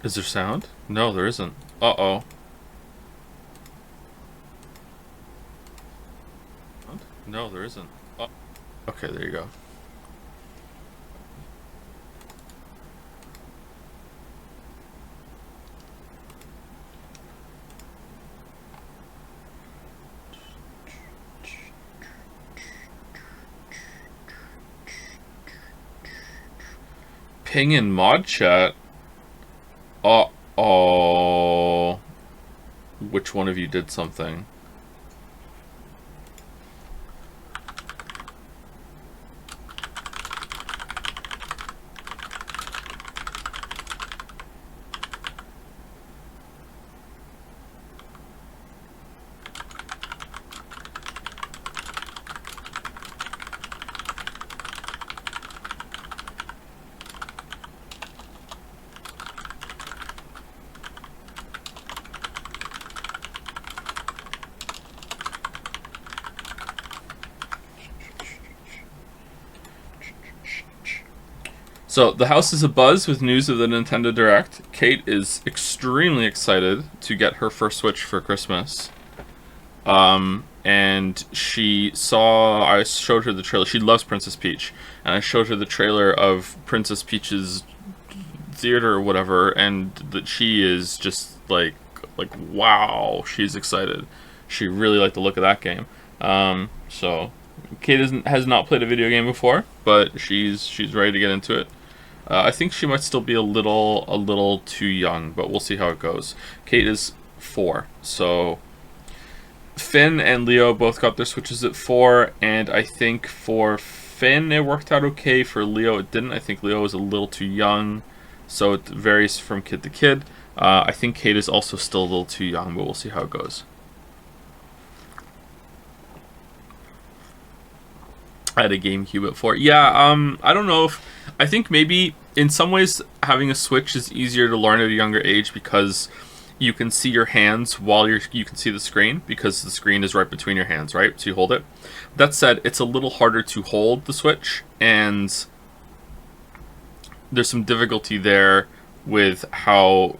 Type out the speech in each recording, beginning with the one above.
Is there sound? No, there isn't. Uh-oh. No, there isn't. Okay, there you go. Ping in mod chat? Uh-oh. Which one of you did something? So, the house is abuzz with news of the Nintendo Direct. Kate is extremely excited to get her first Switch for Christmas. And I showed her the trailer. She loves Princess Peach. And I showed her the trailer of Princess Peach's theater or whatever, and that she is just like, wow, she's excited. She really liked the look of that game. So, Kate has not played a video game before, but she's ready to get into it. I think she might still be a little too young, but we'll see how it goes. Kate is 4, so Finn and Leo both got their Switches at 4, and I think for Finn it worked out okay. For Leo it didn't. I think Leo was a little too young, so it varies from kid to kid. I think Kate is also still a little too young, but we'll see how it goes. I had a GameCube at 4. Yeah, I don't know if... I think maybe in some ways having a Switch is easier to learn at a younger age because you can see your hands while you can see the screen, because the screen is right between your hands, right? So you hold it. That said, it's a little harder to hold the Switch, and there's some difficulty there with how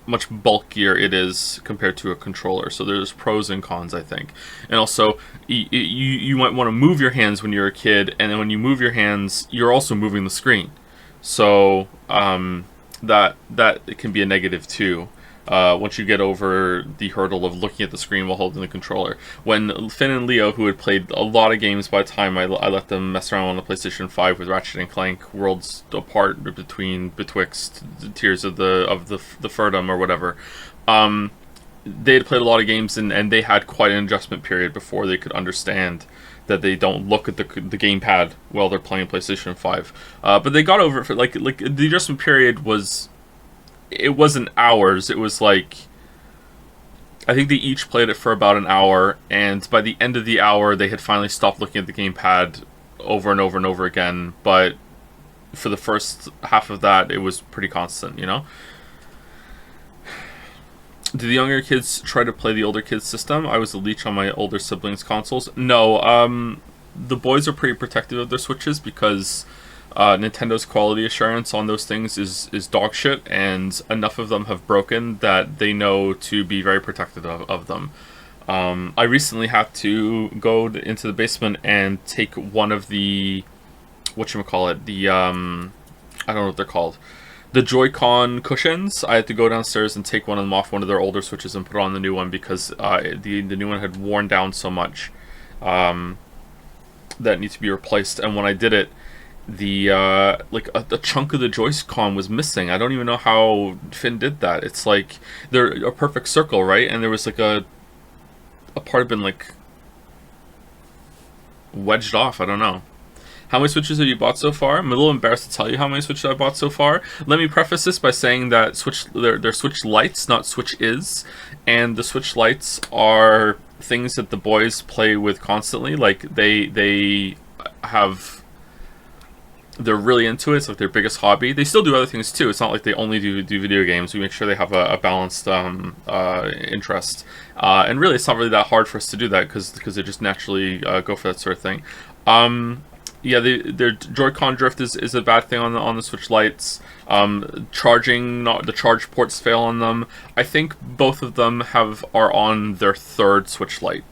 much bulkier it is compared to a controller. So there's pros and cons, I think. And also, you might want to move your hands when you're a kid, and then when you move your hands, you're also moving the screen. So that it can be a negative too. Once you get over the hurdle of looking at the screen while holding the controller. When Finn and Leo, who had played a lot of games by the time I let them mess around on the PlayStation 5 with Ratchet and Clank, Worlds Apart betwixt Tears of the Furdum or whatever, they had played a lot of games, and they had quite an adjustment period before they could understand that they don't look at the gamepad while they're playing PlayStation 5. But they got over it for like the adjustment period was... It wasn't hours, it was like... I think they each played it for about an hour, and by the end of the hour, they had finally stopped looking at the gamepad over and over and over again, but for the first half of that, it was pretty constant, you know? Do the younger kids try to play the older kids' system? I was a leech on my older siblings' consoles. No, the boys are pretty protective of their Switches because... Nintendo's quality assurance on those things is dog shit, and enough of them have broken that they know to be very protective of them. I recently had to go into the basement and take one of the... whatchamacallit? The, I don't know what they're called. The Joy-Con cushions. I had to go downstairs and take one of them off one of their older Switches and put on the new one because the new one had worn down so much that it needed to be replaced. And when I did it, the a chunk of the Joy-Con was missing. I don't even know how Finn did that. It's like they're a perfect circle, right? And there was like a part had been like wedged off. I don't know. How many Switches have you bought so far? I'm a little embarrassed to tell you how many Switches I bought so far. Let me preface this by saying that they're Switch Lights, not Switches, and the Switch Lights are things that the boys play with constantly. Like they have... They're really into it. It's like their biggest hobby. They still do other things too. It's not like they only do video games. We make sure they have a balanced interest. And really, it's not really that hard for us to do that because they just naturally go for that sort of thing. Yeah, their Joy-Con drift is a bad thing on the Switch Lites. Charging, not the charge ports fail on them. I think both of them are on their third Switch Lite.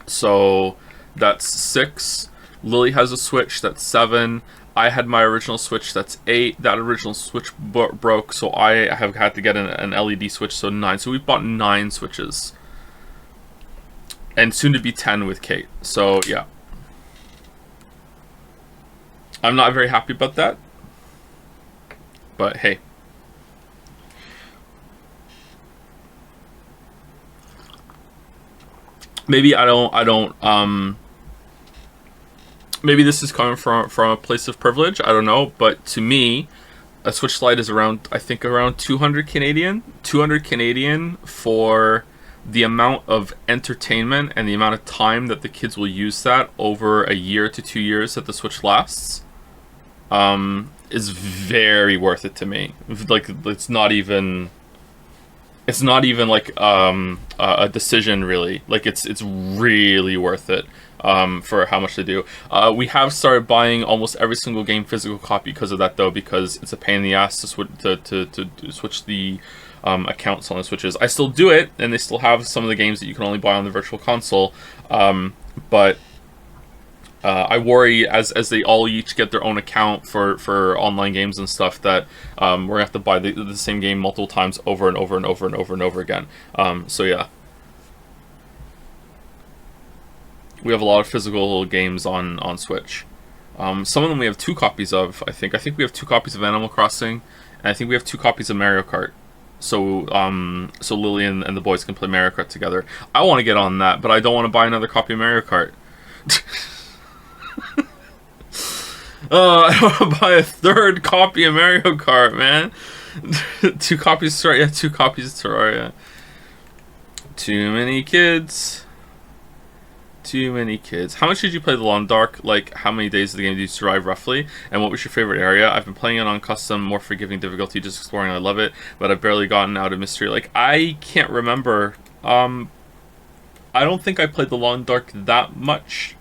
So that's 6. Lily has a Switch, that's 7. I had my original Switch, that's 8. That original Switch broke, so I have had to get an LED Switch, so 9. So we've bought 9 Switches. And soon to be 10 with Kate. So yeah. I'm not very happy about that. But hey. Maybe I don't maybe this is coming from a place of privilege, I don't know, but to me a Switch Lite is around, I think, around 200 Canadian. 200 Canadian for the amount of entertainment and the amount of time that the kids will use that over a year to 2 years that the Switch lasts. Is very worth it to me. Like, it's not even like a decision, really. Like, it's really worth it for how much they do. We have started buying almost every single game physical copy because of that, though, because it's a pain in the ass to switch the accounts on the Switches. I still do it, and they still have some of the games that you can only buy on the Virtual Console, but I worry as they all each get their own account for online games and stuff that we're gonna have to buy the same game multiple times over and over and over and over and over again. So yeah, we have a lot of physical games on Switch. Some of them we have 2 copies of. I think we have 2 copies of Animal Crossing, and I think we have 2 copies of Mario Kart. So so Lily and the boys can play Mario Kart together. I want to get on that, but I don't want to buy another copy of Mario Kart. I don't want to buy a 3rd copy of Mario Kart, man. 2 copies of Terraria. Yeah, 2 copies of Terraria. Too many kids. Too many kids. How much did you play The Long Dark? Like, how many days of the game did you survive, roughly? And what was your favorite area? I've been playing it on custom, more forgiving difficulty, just exploring. I love it, but I've barely gotten out of mystery. Like, I can't remember. I don't think I played The Long Dark that much.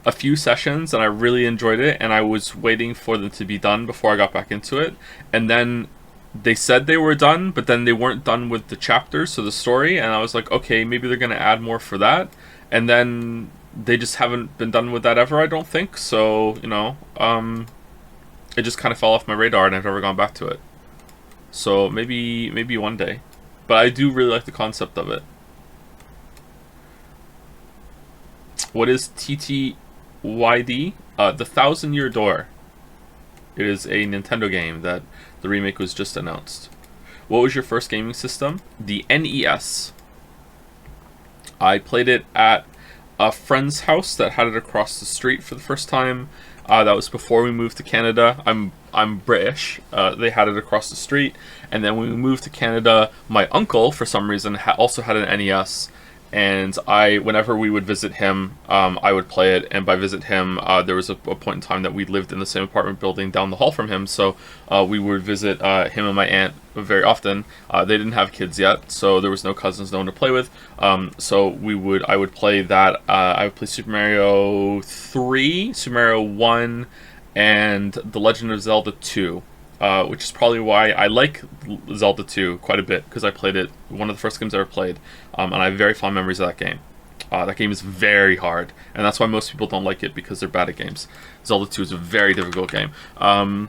A few sessions, and I really enjoyed it, and I was waiting for them to be done before I got back into it, and then they said they were done, but then they weren't done with the chapters, so the story, and I was like, okay, maybe they're going to add more for that, and then they just haven't been done with that ever, I don't think, so, you know, it just kind of fell off my radar, and I've never gone back to it. So maybe one day, but I do really like the concept of it. What is TTYD? The Thousand Year Door. It is a Nintendo game that the remake was just announced. What was your first gaming system? The NES. I played it at a friend's house that had it across the street for the first time. That was before we moved to Canada. I'm British. They had it across the street, and then when we moved to Canada, my uncle, for some reason, also had an NES. And whenever we would visit him, I would play it. And by visit him, there was a point in time that we lived in the same apartment building down the hall from him. So we would visit him and my aunt very often. They didn't have kids yet, so there was no cousins, no one to play with. So I would play that. I would play Super Mario 3, Super Mario 1, and The Legend of Zelda 2. Which is probably why I like Zelda 2 quite a bit, because I played it, one of the first games I ever played, and I have very fond memories of that game. That game is very hard, and that's why most people don't like it, because they're bad at games. Zelda 2 is a very difficult game. I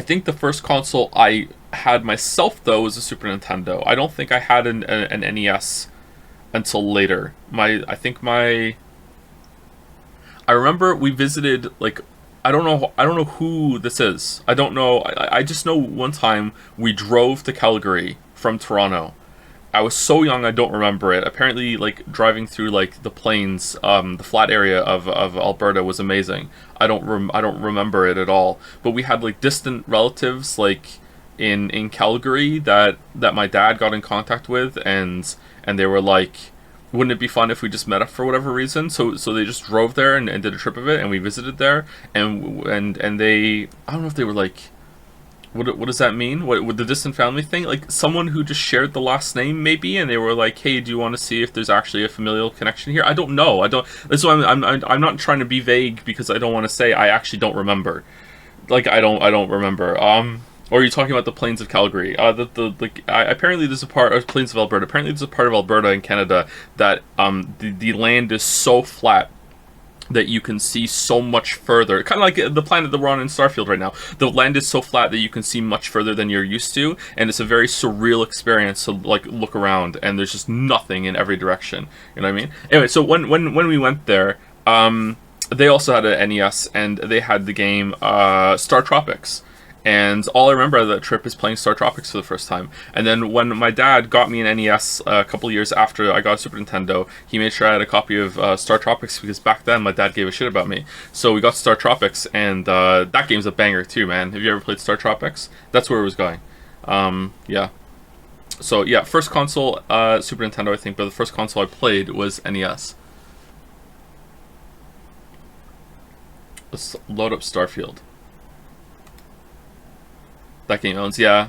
think the first console I had myself, though, was a Super Nintendo. I don't think I had an NES until later. I remember we visited, like, I don't know who this is. I don't know. I just know one time we drove to Calgary from Toronto. I was so young I don't remember it. Apparently, like, driving through, like, the plains, the flat area of Alberta was amazing. I don't remember it at all. But we had, like, distant relatives, like, in Calgary that my dad got in contact with, and they were like, wouldn't it be fun if we just met up for whatever reason? So they just drove there and did a trip of it, and we visited there, and they, I don't know if they were like What does that mean? What with the distant family thing? Like someone who just shared the last name, maybe, and they were like, "Hey, do you want to see if there's actually a familial connection here?" I don't know. I don't. That's why I'm not trying to be vague because I don't want to say I actually don't remember. Like I don't remember. Or are you talking about the plains of Calgary? Apparently there's a part of plains of Alberta. Apparently there's a part of Alberta in Canada that the land is so flat that you can see so much further. Kind of like the planet that we're on in Starfield right now. The land is so flat that you can see much further than you're used to, and it's a very surreal experience to like look around, and there's just nothing in every direction. You know what I mean? Anyway, so when we went there, they also had an NES, and they had the game Star Tropics. And all I remember of that trip is playing Star Tropics for the first time. And then when my dad got me an NES a couple of years after I got a Super Nintendo, he made sure I had a copy of Star Tropics because back then my dad gave a shit about me. So we got Star Tropics, and that game's a banger too, man. Have you ever played Star Tropics? That's where it was going. Yeah. So yeah, first console, Super Nintendo, I think, but the first console I played was NES. Let's load up Starfield. That game owns, yeah.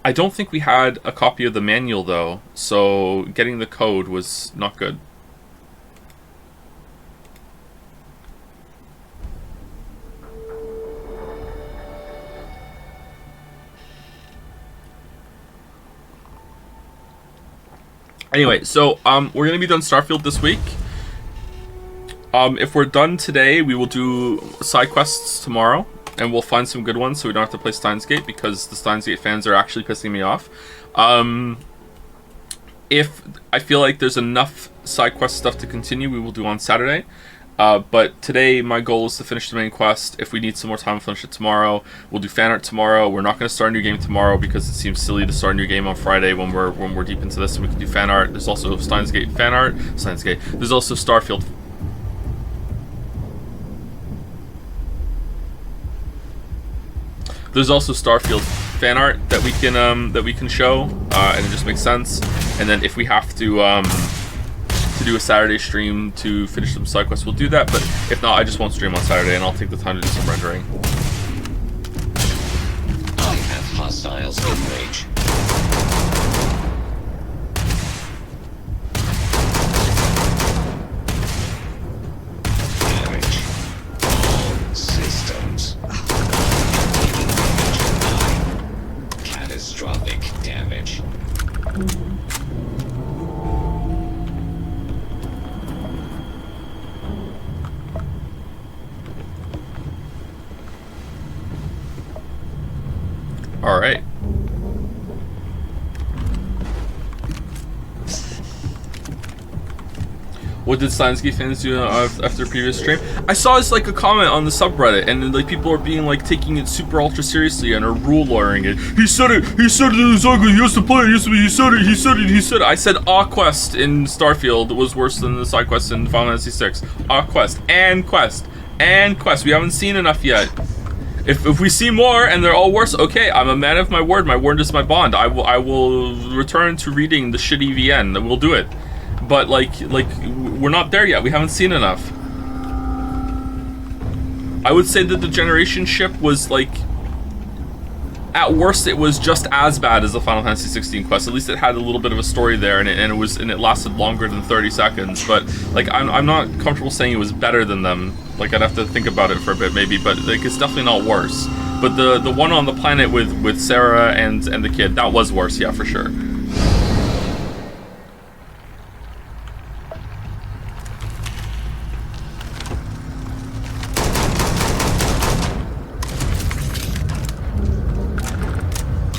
I don't think we had a copy of the manual though, so getting the code was not good. Anyway, so we're gonna be done Starfield this week. If we're done today, we will do side quests tomorrow. And we'll find some good ones so we don't have to play Steins Gate because the Steins Gate fans are actually pissing me off. If I feel like there's enough side quest stuff to continue, we will do on Saturday. But today my goal is to finish the main quest. If we need some more time, we'll finish it tomorrow. We'll do fan art tomorrow. We're not going to start a new game tomorrow because it seems silly to start a new game on Friday when we're deep into this, and we can do fan art. There's also Steins Gate fan art. Steins Gate. There's also Starfield. There's also Starfield fan art that we can show, and it just makes sense. And then if we have to do a Saturday stream to finish some side quests, we'll do that. But if not, I just won't stream on Saturday, and I'll take the time to do some rendering. I have hostiles in range. Damage. All systems. Catastrophic damage. All right. What did Steins Gate fans do after the previous stream? I saw this like a comment on the subreddit, and like people are being like taking it super ultra seriously and are rule lawyering it. He said it was ugly, he used to play it, he said it. I said quest in Starfield was worse than the side quest in Final Fantasy VI. Quest. We haven't seen enough yet. If we see more and they're all worse, okay, I'm a man of my word. My word is my bond. I will return to reading the shitty VN. We'll do it. But like we're not there yet. We haven't seen enough. I would say that the generation ship was like, at worst it was just as bad as the Final Fantasy 16 quest. At least it had a little bit of a story there, and it lasted longer than 30 seconds. But like I'm not comfortable saying it was better than them. Like I'd have to think about it for a bit maybe, but like it's definitely not worse. But the one on the planet with Sarah and the kid, that was worse, yeah, for sure.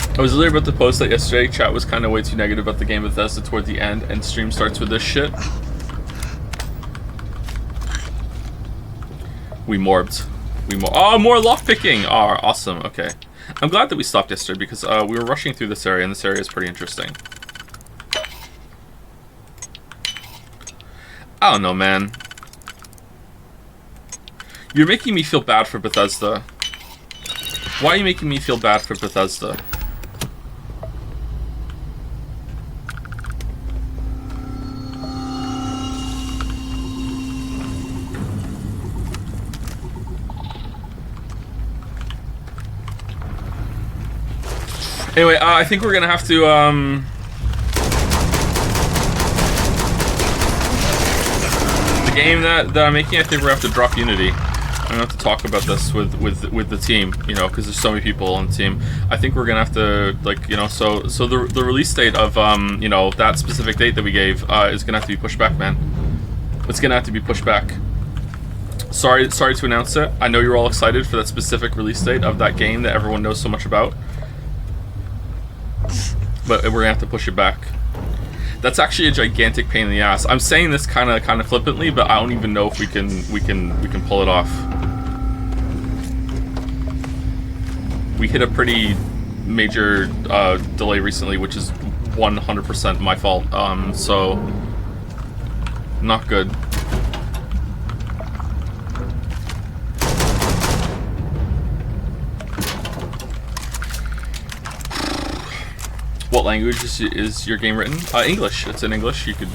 I was literally about to post that yesterday. Chat was kind of way too negative about the game Bethesda toward the end, and stream starts with this shit. We morbed. Oh, more lockpicking! Oh, awesome. Okay. I'm glad that we stopped yesterday because we were rushing through this area, and this area is pretty interesting. I don't know, man. You're making me feel bad for Bethesda. Why are you making me feel bad for Bethesda? Anyway, I think we're gonna have to the game that I'm making. I think we're gonna have to drop Unity. I'm gonna have to talk about this with the team, you know, because there's so many people on the team. I think we're gonna have to, like, you know, so the release date of you know, that specific date that we gave is gonna have to be pushed back, man. It's gonna have to be pushed back. Sorry to announce it. I know you're all excited for that specific release date of that game that everyone knows so much about, but we're gonna have to push it back. That's actually a gigantic pain in the ass. I'm saying this kind of flippantly, but I don't even know if we can pull it off. We hit a pretty major delay recently, which is 100% my fault. So not good. What language is your game written? English. It's in English. You could.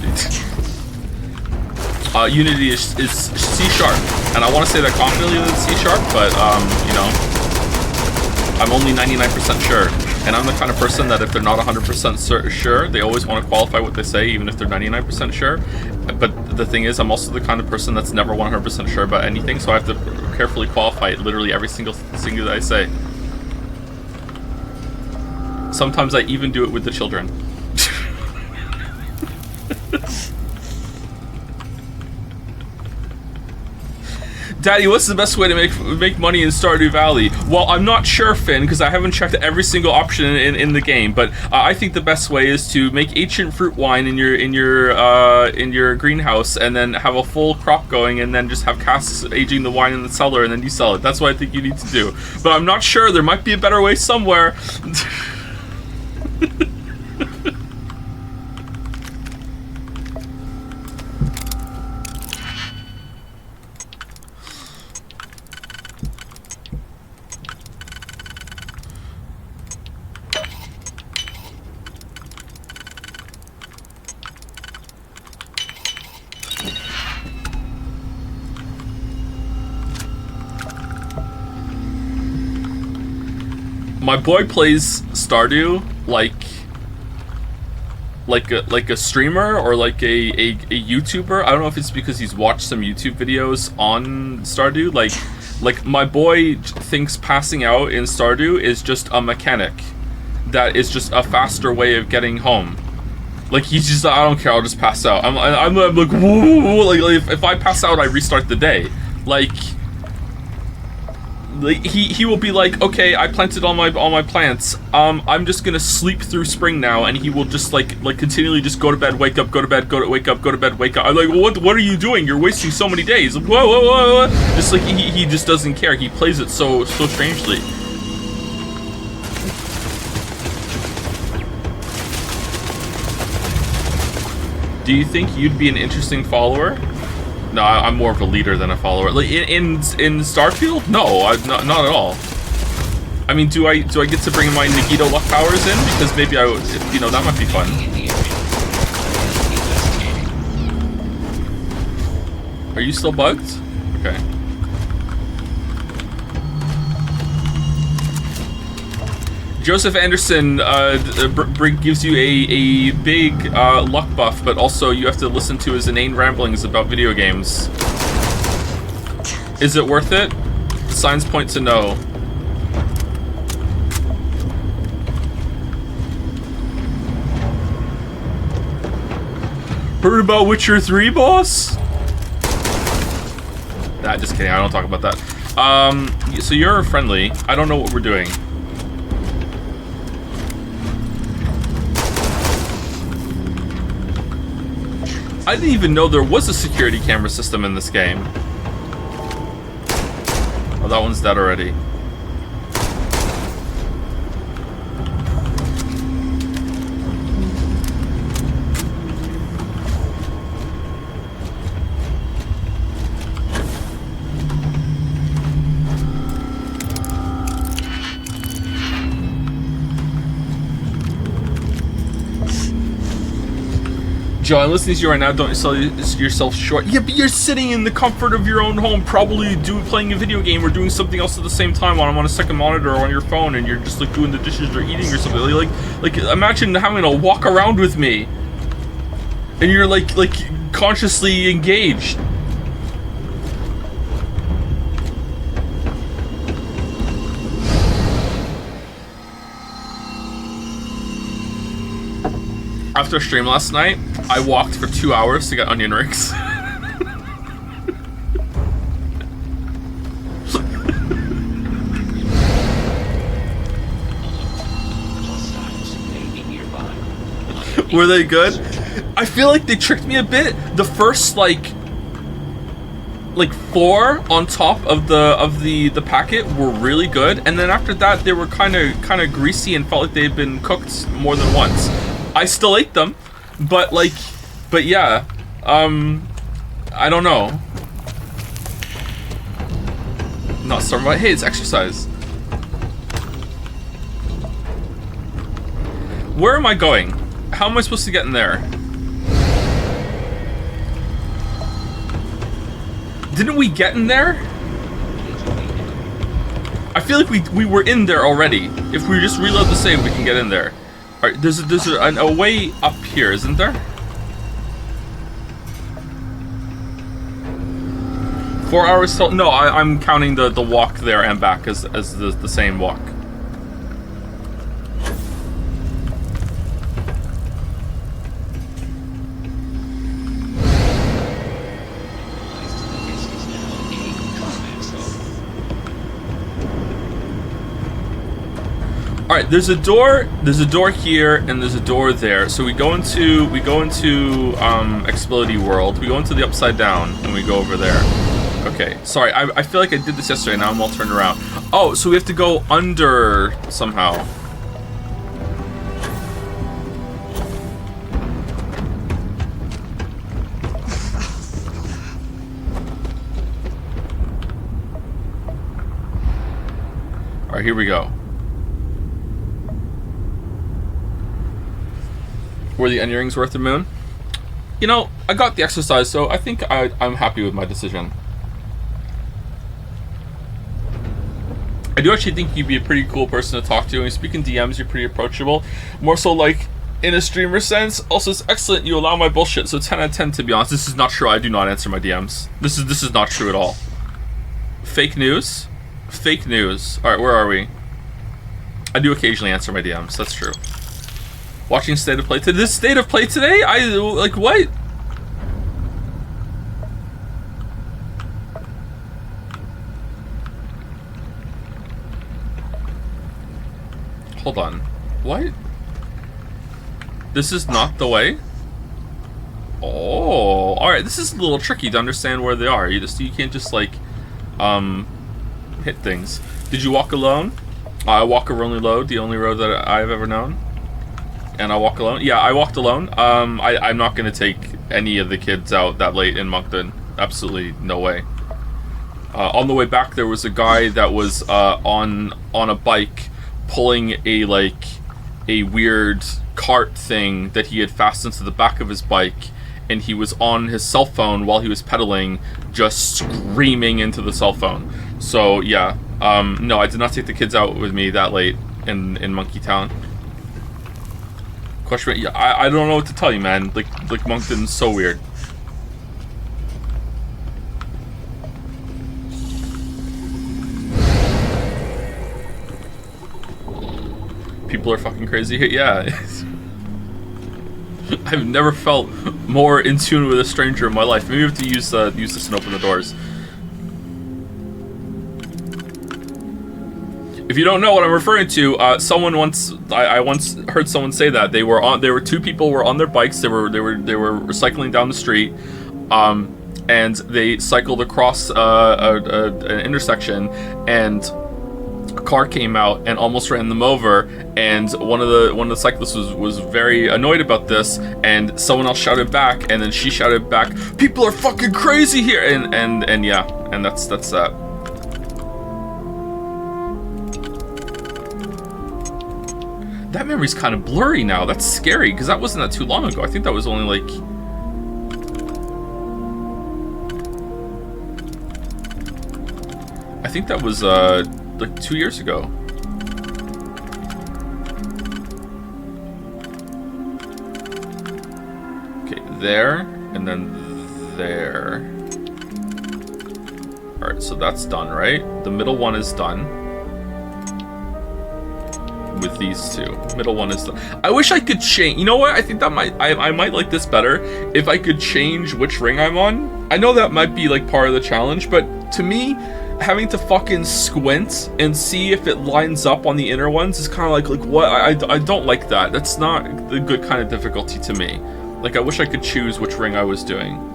Unity is C#, and I want to say that confidently that it's C#, but you know, I'm only 99% sure, and I'm the kind of person that if they're not 100% sure, they always want to qualify what they say, even if they're 99% sure. But the thing is, I'm also the kind of person that's never 100% sure about anything, so I have to carefully qualify it, literally every single thing that I say. Sometimes I even do it with the children. Daddy, what's the best way to make money in Stardew Valley? Well, I'm not sure, Finn, because I haven't checked every single option in the game. But I think the best way is to make ancient fruit wine in your greenhouse, and then have a full crop going, and then just have casks aging the wine in the cellar, and then you sell it. That's what I think you need to do. But I'm not sure. There might be a better way somewhere. My boy plays Stardew like a streamer or like a YouTuber. I don't know if it's because he's watched some YouTube videos on Stardew. Like my boy thinks passing out in Stardew is just a mechanic that is just a faster way of getting home. Like he's just, I don't care, I'll just pass out. I'm like, whoa, like if I pass out, I restart the day. Like he will be like, okay, I planted all my plants. I'm just gonna sleep through spring now, and he will just like continually just go to bed, wake up, go to bed, wake up, go to bed, wake up. I'm like, well, what are you doing? You're wasting so many days. Like, whoa. Just like he just doesn't care. He plays it so strangely. Do you think you'd be an interesting follower? No, I'm more of a leader than a follower. Like in Starfield? No, not at all. I mean, do I get to bring my Nagito luck powers in? Because maybe I would, you know, that might be fun. Are you still bugged? Okay. Joseph Anderson gives you a big luck buff, but also you have to listen to his inane ramblings about video games. Is it worth it? Signs point to no. Heard about Witcher 3, boss? Nah, just kidding. I don't talk about that. So you're friendly. I don't know what we're doing. I didn't even know there was a security camera system in this game. Oh, that one's dead already. Joe, I'm listening to you right now. Don't sell yourself short. Yeah, but you're sitting in the comfort of your own home, probably playing a video game or doing something else at the same time while I'm on a second monitor or on your phone, and you're just like doing the dishes or eating or something. Like imagine having to walk around with me, and you're like consciously engaged. After a stream last night, I walked for 2 hours to get onion rings. Were they good? I feel like they tricked me a bit. The first like 4 on top of the packet were really good, and then after that they were kind of greasy and felt like they'd been cooked more than once. I still ate them, but yeah, I don't know. Not starving, but hey, it's exercise. Where am I going? How am I supposed to get in there? Didn't we get in there? I feel like we were in there already. If we just reload the save, we can get in there. Alright, there's a way up here, isn't there? 4 hours till... No, I'm counting the walk there and back as the same walk. All right, there's a door here, and there's a door there. So we go into Explodey World. We go into the Upside Down, and we go over there. Okay, sorry, I feel like I did this yesterday. Now I'm all turned around. Oh, so we have to go under somehow. All right, here we go. Were the onion rings worth the moon? You know, I got the exercise, so I think I'm happy with my decision. I do actually think you'd be a pretty cool person to talk to. When you speak in DMs, you're pretty approachable. More so like in a streamer sense. Also, it's excellent you allow my bullshit, so 10 out of 10 to be honest. This is not true. I do not answer my DMs. This is not true at all. Fake news? Fake news. Alright, where are we? I do occasionally answer my DMs, that's true. Watching State of Play today. This State of Play today? Like, what? Hold on. What? This is not the way? Oh, alright. This is a little tricky to understand where they are. You can't just, like, hit things. Did you walk alone? I walk a lonely road, the only road that I've ever known. And I walk alone? Yeah, I walked alone. I'm not going to take any of the kids out that late in Moncton. Absolutely no way. On the way back, there was a guy that was on a bike pulling a weird cart thing that he had fastened to the back of his bike, and he was on his cell phone while he was pedaling, just screaming into the cell phone. So, yeah. No, I did not take the kids out with me that late in Monkey Town. Question, yeah, I don't know what to tell you, man. Like Moncton's so weird. People are fucking crazy. Yeah. I've never felt more in tune with a stranger in my life. Maybe we have to use this and open the doors. If you don't know what I'm referring to, someone once I once heard someone say that there were 2 people were on their bikes. They were cycling down the street, and they cycled across an intersection, and a car came out and almost ran them over. And one of the cyclists was very annoyed about this, and someone else shouted back, and then she shouted back, "People are fucking crazy here!" And yeah, and that's that. That memory's kind of blurry now. That's scary, because that wasn't that too long ago. I think that was only like I think that was like 2 years ago. Okay, there, and then there. Alright, so that's done, right? The middle one is done. With these two. Middle one is done. I wish I could change. You know what? I think that I might like this better if I could change which ring I'm on. I know that might be like part of the challenge, but to me, having to fucking squint and see if it lines up on the inner ones is kind of like what? I don't like that. That's not the good kind of difficulty to me. Like, I wish I could choose which ring I was doing.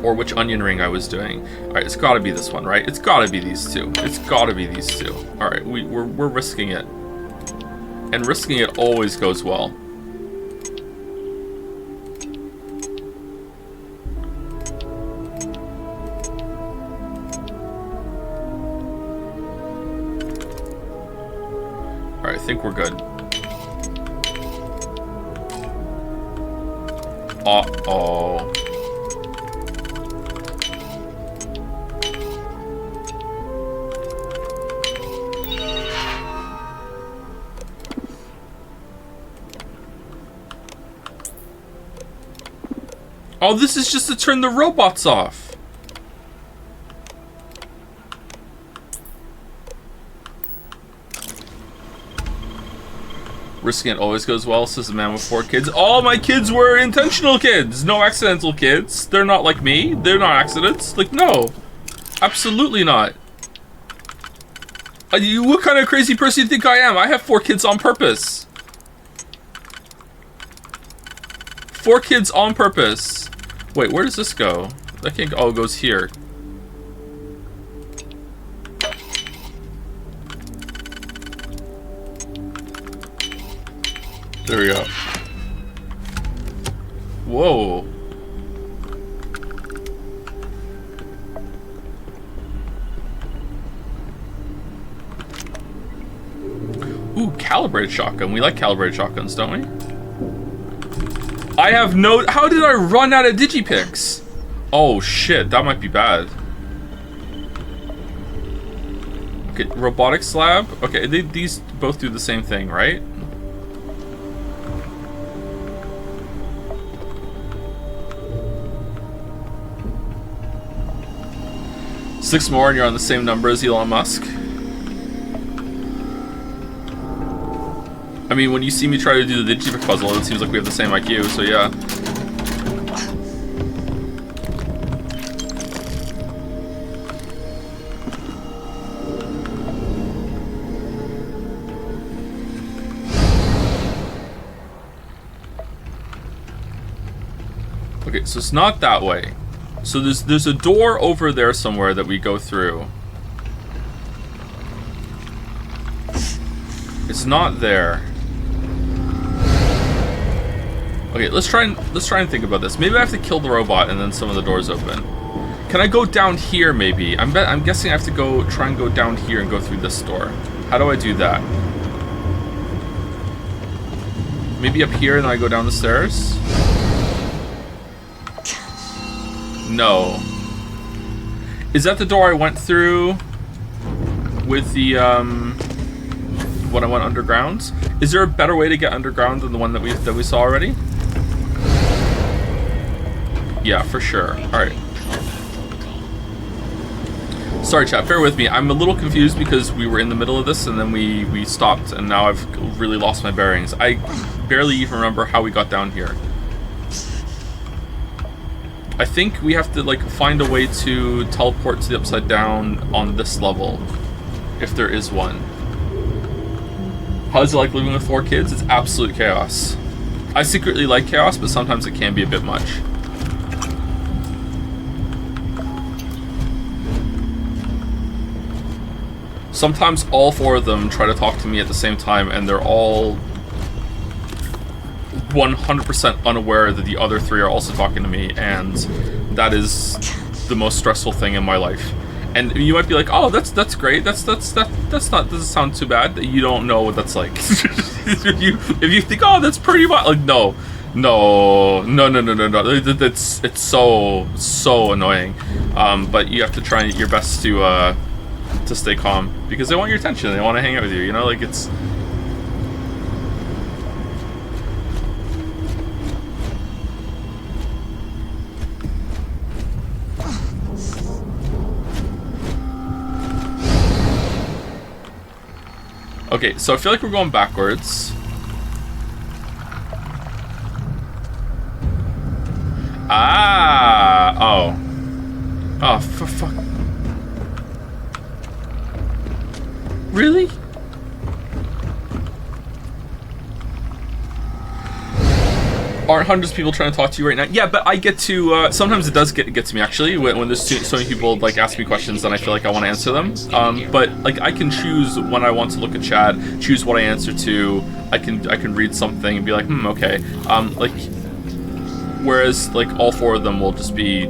Or which onion ring I was doing. Alright, it's gotta be this one, right? It's gotta be these two. It's gotta be these two. Alright, we're risking it. And risking it always goes well. Alright, I think we're good. Uh-oh. Oh, this is just to turn the robots off. Risking it always goes well, says a man with 4 kids. All my kids were intentional kids, no accidental kids. They're not like me. They're not accidents. Like, no. Absolutely not. What kind of crazy person do you think I am? I have 4 kids on purpose. 4 kids on purpose. Wait, where does this go? That can't go. Oh, it goes here. There we go. Whoa. Ooh, calibrated shotgun. We like calibrated shotguns, don't we? I have no... How did I run out of digipicks? Oh, shit. That might be bad. Okay, robotics lab. Okay, these both do the same thing, right? Six more and you're on the same number as Elon Musk. I mean, when you see me try to do the digipick puzzle, it seems like we have the same IQ, so yeah. Okay, so it's not that way. So there's a door over there somewhere that we go through. It's not there. Okay, let's try and think about this. Maybe I have to kill the robot and then some of the doors open. Can I go down here maybe? I'm guessing I have to try and go down here and go through this door. How do I do that? Maybe up here and then I go down the stairs? No. Is that the door I went through with the when I went underground? Is there a better way to get underground than the one that we saw already? Yeah, for sure. Alright. Sorry chat, bear with me. I'm a little confused because we were in the middle of this and then we stopped and now I've really lost my bearings. I barely even remember how we got down here. I think we have to like find a way to teleport to the upside down on this level, if there is one. How is it like living with 4 kids? It's absolute chaos. I secretly like chaos, but sometimes it can be a bit much. Sometimes all 4 of them try to talk to me at the same time, and they're all 100% unaware that the other 3 are also talking to me, and that is the most stressful thing in my life. And you might be like, "Oh, that's great. That's not doesn't sound too bad." You don't know what that's like. if you think, "Oh, that's pretty much," like, no, No, no, no, no, no, no. It's so annoying. But you have to try your best to stay calm because they want your attention. They want to hang out with you. You know, like it's. Okay, so I feel like we're going backwards. Ah! Oh. Oh, for fuck. Really? Aren't hundreds of people trying to talk to you right now? Yeah, but I get to, sometimes it does get to me, actually, when there's so many people, like, ask me questions, then I feel like I want to answer them. But, like, I can choose when I want to look at chat, choose what I answer to, I can read something and be like, okay. Like, whereas, like, all four of them will just be,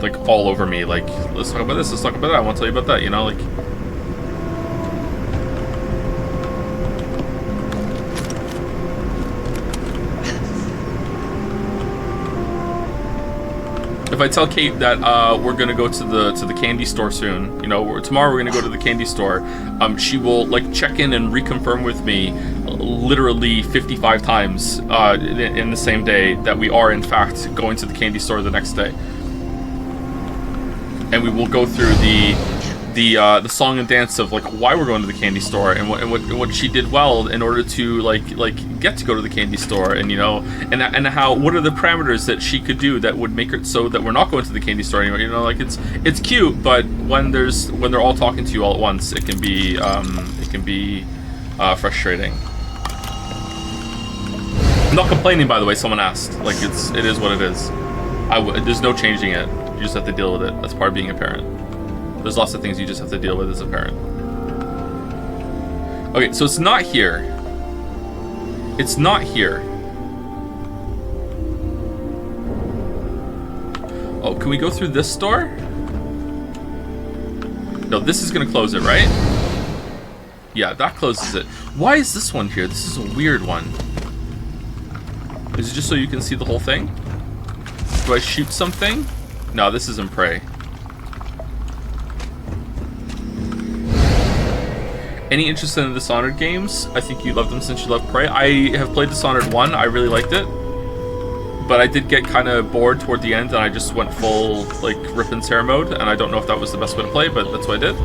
like, all over me, like, let's talk about this, let's talk about that, I want to tell you about that, you know, like... If I tell Kate that we're gonna go to the candy store soon, you know, tomorrow we're gonna go to the candy store, she will like check in and reconfirm with me literally 55 times in the same day that we are in fact going to the candy store the next day, and we will go through the song and dance of like why we're going to the candy store and what she did well in order to like get to go to the candy store, and you know, and how what are the parameters that she could do that would make it so that we're not going to the candy store anymore. You know, like it's cute, but when they're all talking to you all at once, it can be frustrating. I'm not complaining, by the way. Someone asked. Like it is what it is. There's no changing it. You just have to deal with it. That's part of being a parent. There's lots of things you just have to deal with as a parent. Okay, so it's not here. It's not here. Oh, can we go through this door? No, this is gonna close it, right? Yeah, that closes it. Why is this one here? This is a weird one. Is it just so you can see the whole thing? Do I shoot something? No, this isn't Prey. Any interest in the Dishonored games? I think you love them since you love Prey. I have played Dishonored 1. I really liked it. But I did get kind of bored toward the end, and I just went full, like, rip and tear mode. And I don't know if that was the best way to play, but that's what I did.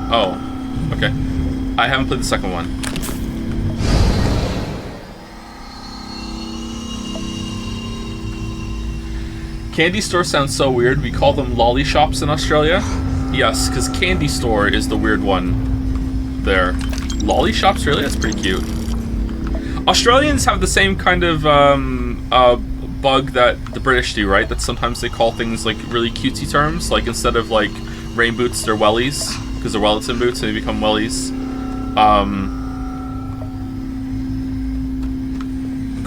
Oh, okay. I haven't played the second one. Candy store sounds so weird. We call them lolly shops in Australia. Yes, because candy store is the weird one there. Lolly shops, really? That's pretty cute. Australians have the same kind of bug that the British do, right? That sometimes they call things like really cutesy terms. Like instead of like rain boots, they're wellies. Because they're Wellington boots and they become wellies.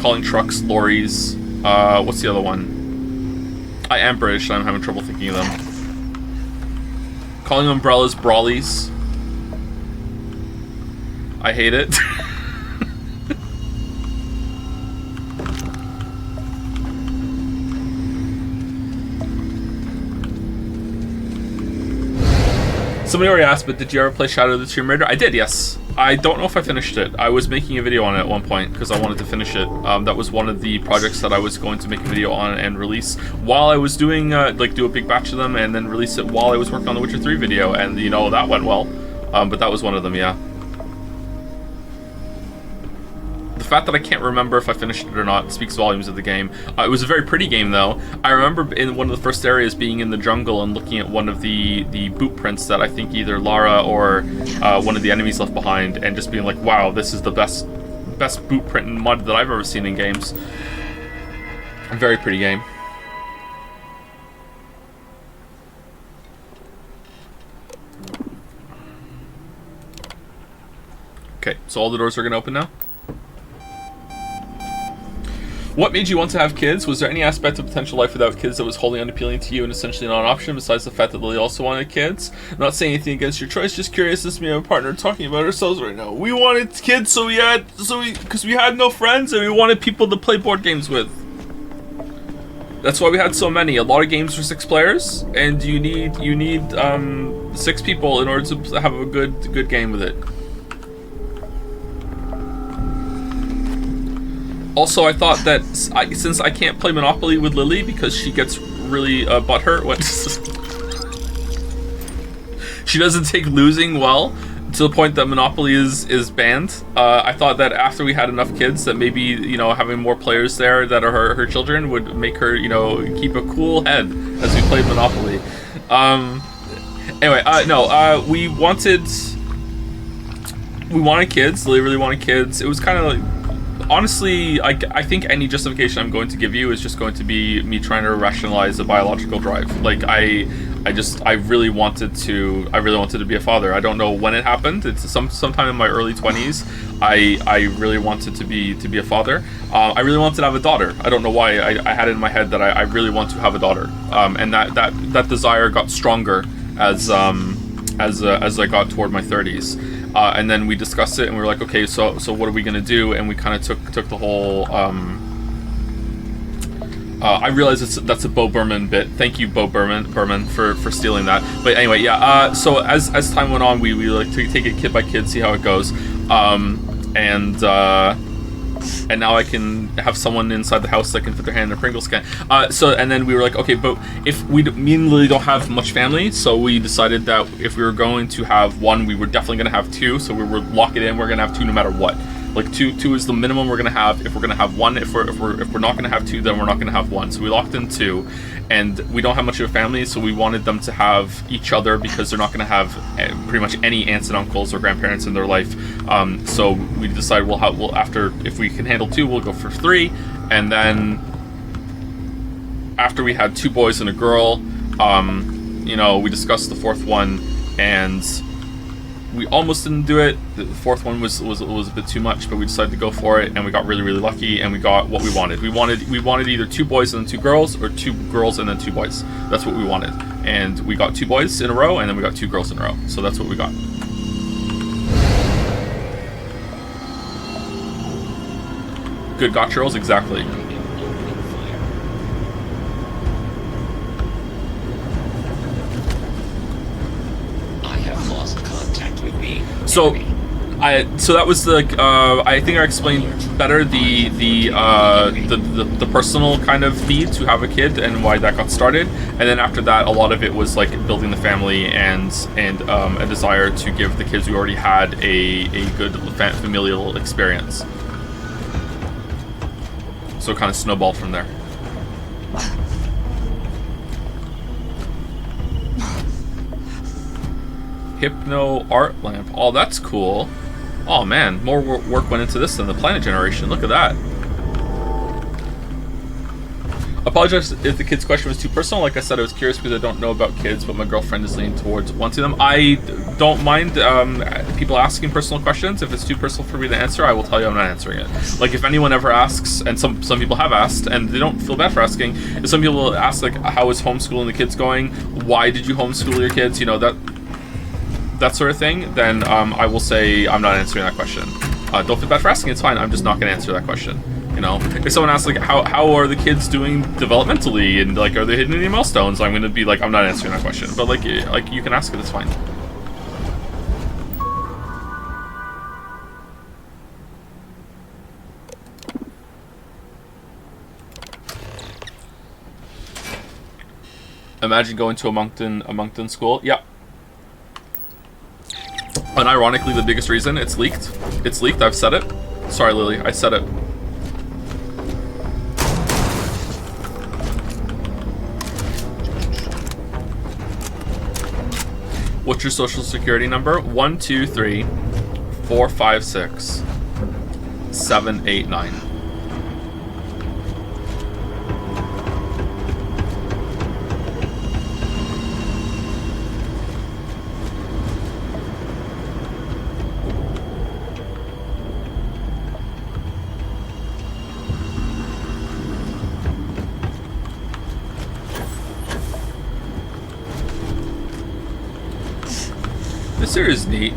Calling trucks lorries. What's the other one? I am British, and I'm having trouble thinking of them. Calling umbrellas brawlies. I hate it. Somebody already asked, but did you ever play Shadow of the Tomb Raider? I did, yes. I don't know if I finished it. I was making a video on it at one point because I wanted to finish it. That was one of the projects that I was going to make a video on and release while I was doing, like, do a big batch of them and then release it while I was working on the Witcher 3 video. And, you know, that went well. But that was one of them, yeah. The fact that I can't remember if I finished it or not speaks volumes of the game. It was a very pretty game, though. I remember in one of the first areas being in the jungle and looking at one of the boot prints that I think either Lara or one of the enemies left behind, and just being like, wow, this is the best boot print and mud that I've ever seen in games. A very pretty game. Okay, so all the doors are going to open now? What made you want to have kids? Was there any aspect of potential life without kids that was wholly unappealing to you and essentially not an option, besides the fact that Lily also wanted kids? I'm not saying anything against your choice, just curious. This is me and my partner talking about ourselves right now. We wanted kids, because we had no friends and we wanted people to play board games with. That's why we had so many. A lot of games for 6 players, and you need 6 people in order to have a good game with it. Also, I thought that since I can't play Monopoly with Lily because she gets really butthurt when she doesn't take losing well, to the point that Monopoly is banned. I thought that after we had enough kids, that maybe having more players there that are her children would make her keep a cool head as we played Monopoly. Anyway, no, we wanted kids. Lily really wanted kids. It was kind of like, honestly, I think any justification I'm going to give you is just going to be me trying to rationalize a biological drive. Like I really wanted to be a father. I don't know when it happened. It's sometime in my early 20s. I really wanted to be a father. I really wanted to have a daughter. I don't know why. I had it in my head that I really want to have a daughter. And that desire got stronger as I got toward my 30s. And then we discussed it, and we were like, okay, so what are we gonna do? And we kind of took the whole. I realize that's a Bo Berman bit. Thank you, Bo Berman, for stealing that. But anyway, yeah. So as time went on, we like to take it kid by kid, see how it goes, and now I can have someone inside the house that can fit their hand in a Pringles can. And then we were like, okay, but if me and Lily don't have much family, so we decided that if we were going to have one, we were definitely going to have 2. So we were lock it in. We're going to have 2 no matter what. Like two is the minimum we're going to have. If we're going to have 1, if we're not going to have 2, then we're not going to have 1. So we locked in 2, and we don't have much of a family, so we wanted them to have each other because they're not going to have pretty much any aunts and uncles or grandparents in their life. So we decided we'll after, if we can handle 2, we'll go for 3, and then after we had 2 boys and a girl, we discussed the 4th one, and we almost didn't do it. The 4th one was a bit too much, but we decided to go for it, and we got really, really lucky, and we got what we wanted. We wanted either 2 boys and then 2 girls, or 2 girls and then 2 boys. That's what we wanted, and we got 2 boys in a row, and then we got 2 girls in a row. So that's what we got. Good gotcha rolls, exactly. So that was I think I explained better the personal kind of need to have a kid and why that got started, and then after that a lot of it was like building the family and a desire to give the kids we already had a good familial experience. So it kind of snowballed from there. Hypno art lamp. Oh, that's cool. Oh man, more work went into this than the Planet Generation. Look at that. Apologize if the kids' question was too personal. Like I said, I was curious because I don't know about kids, but my girlfriend is leaning towards wanting them. I don't mind people asking personal questions. If it's too personal for me to answer, I will tell you I'm not answering it. Like if anyone ever asks, and some people have asked, and they don't feel bad for asking, if some people ask like, how is homeschooling the kids going? Why did you homeschool your kids? That sort of thing, then I will say I'm not answering that question. Don't feel bad for asking, it's fine. I'm just not going to answer that question. If someone asks like how are the kids doing developmentally and like are they hitting any milestones, I'm going to be like I'm not answering that question. But like you can ask it, it's fine. Imagine going to a Moncton school. Yeah. And ironically, the biggest reason it's leaked. It's leaked. I've said it. Sorry, Lily. I said it. What's your social security number? 1, 2, 3, 4, 5, 6, 7, 8, 9. This area is neat.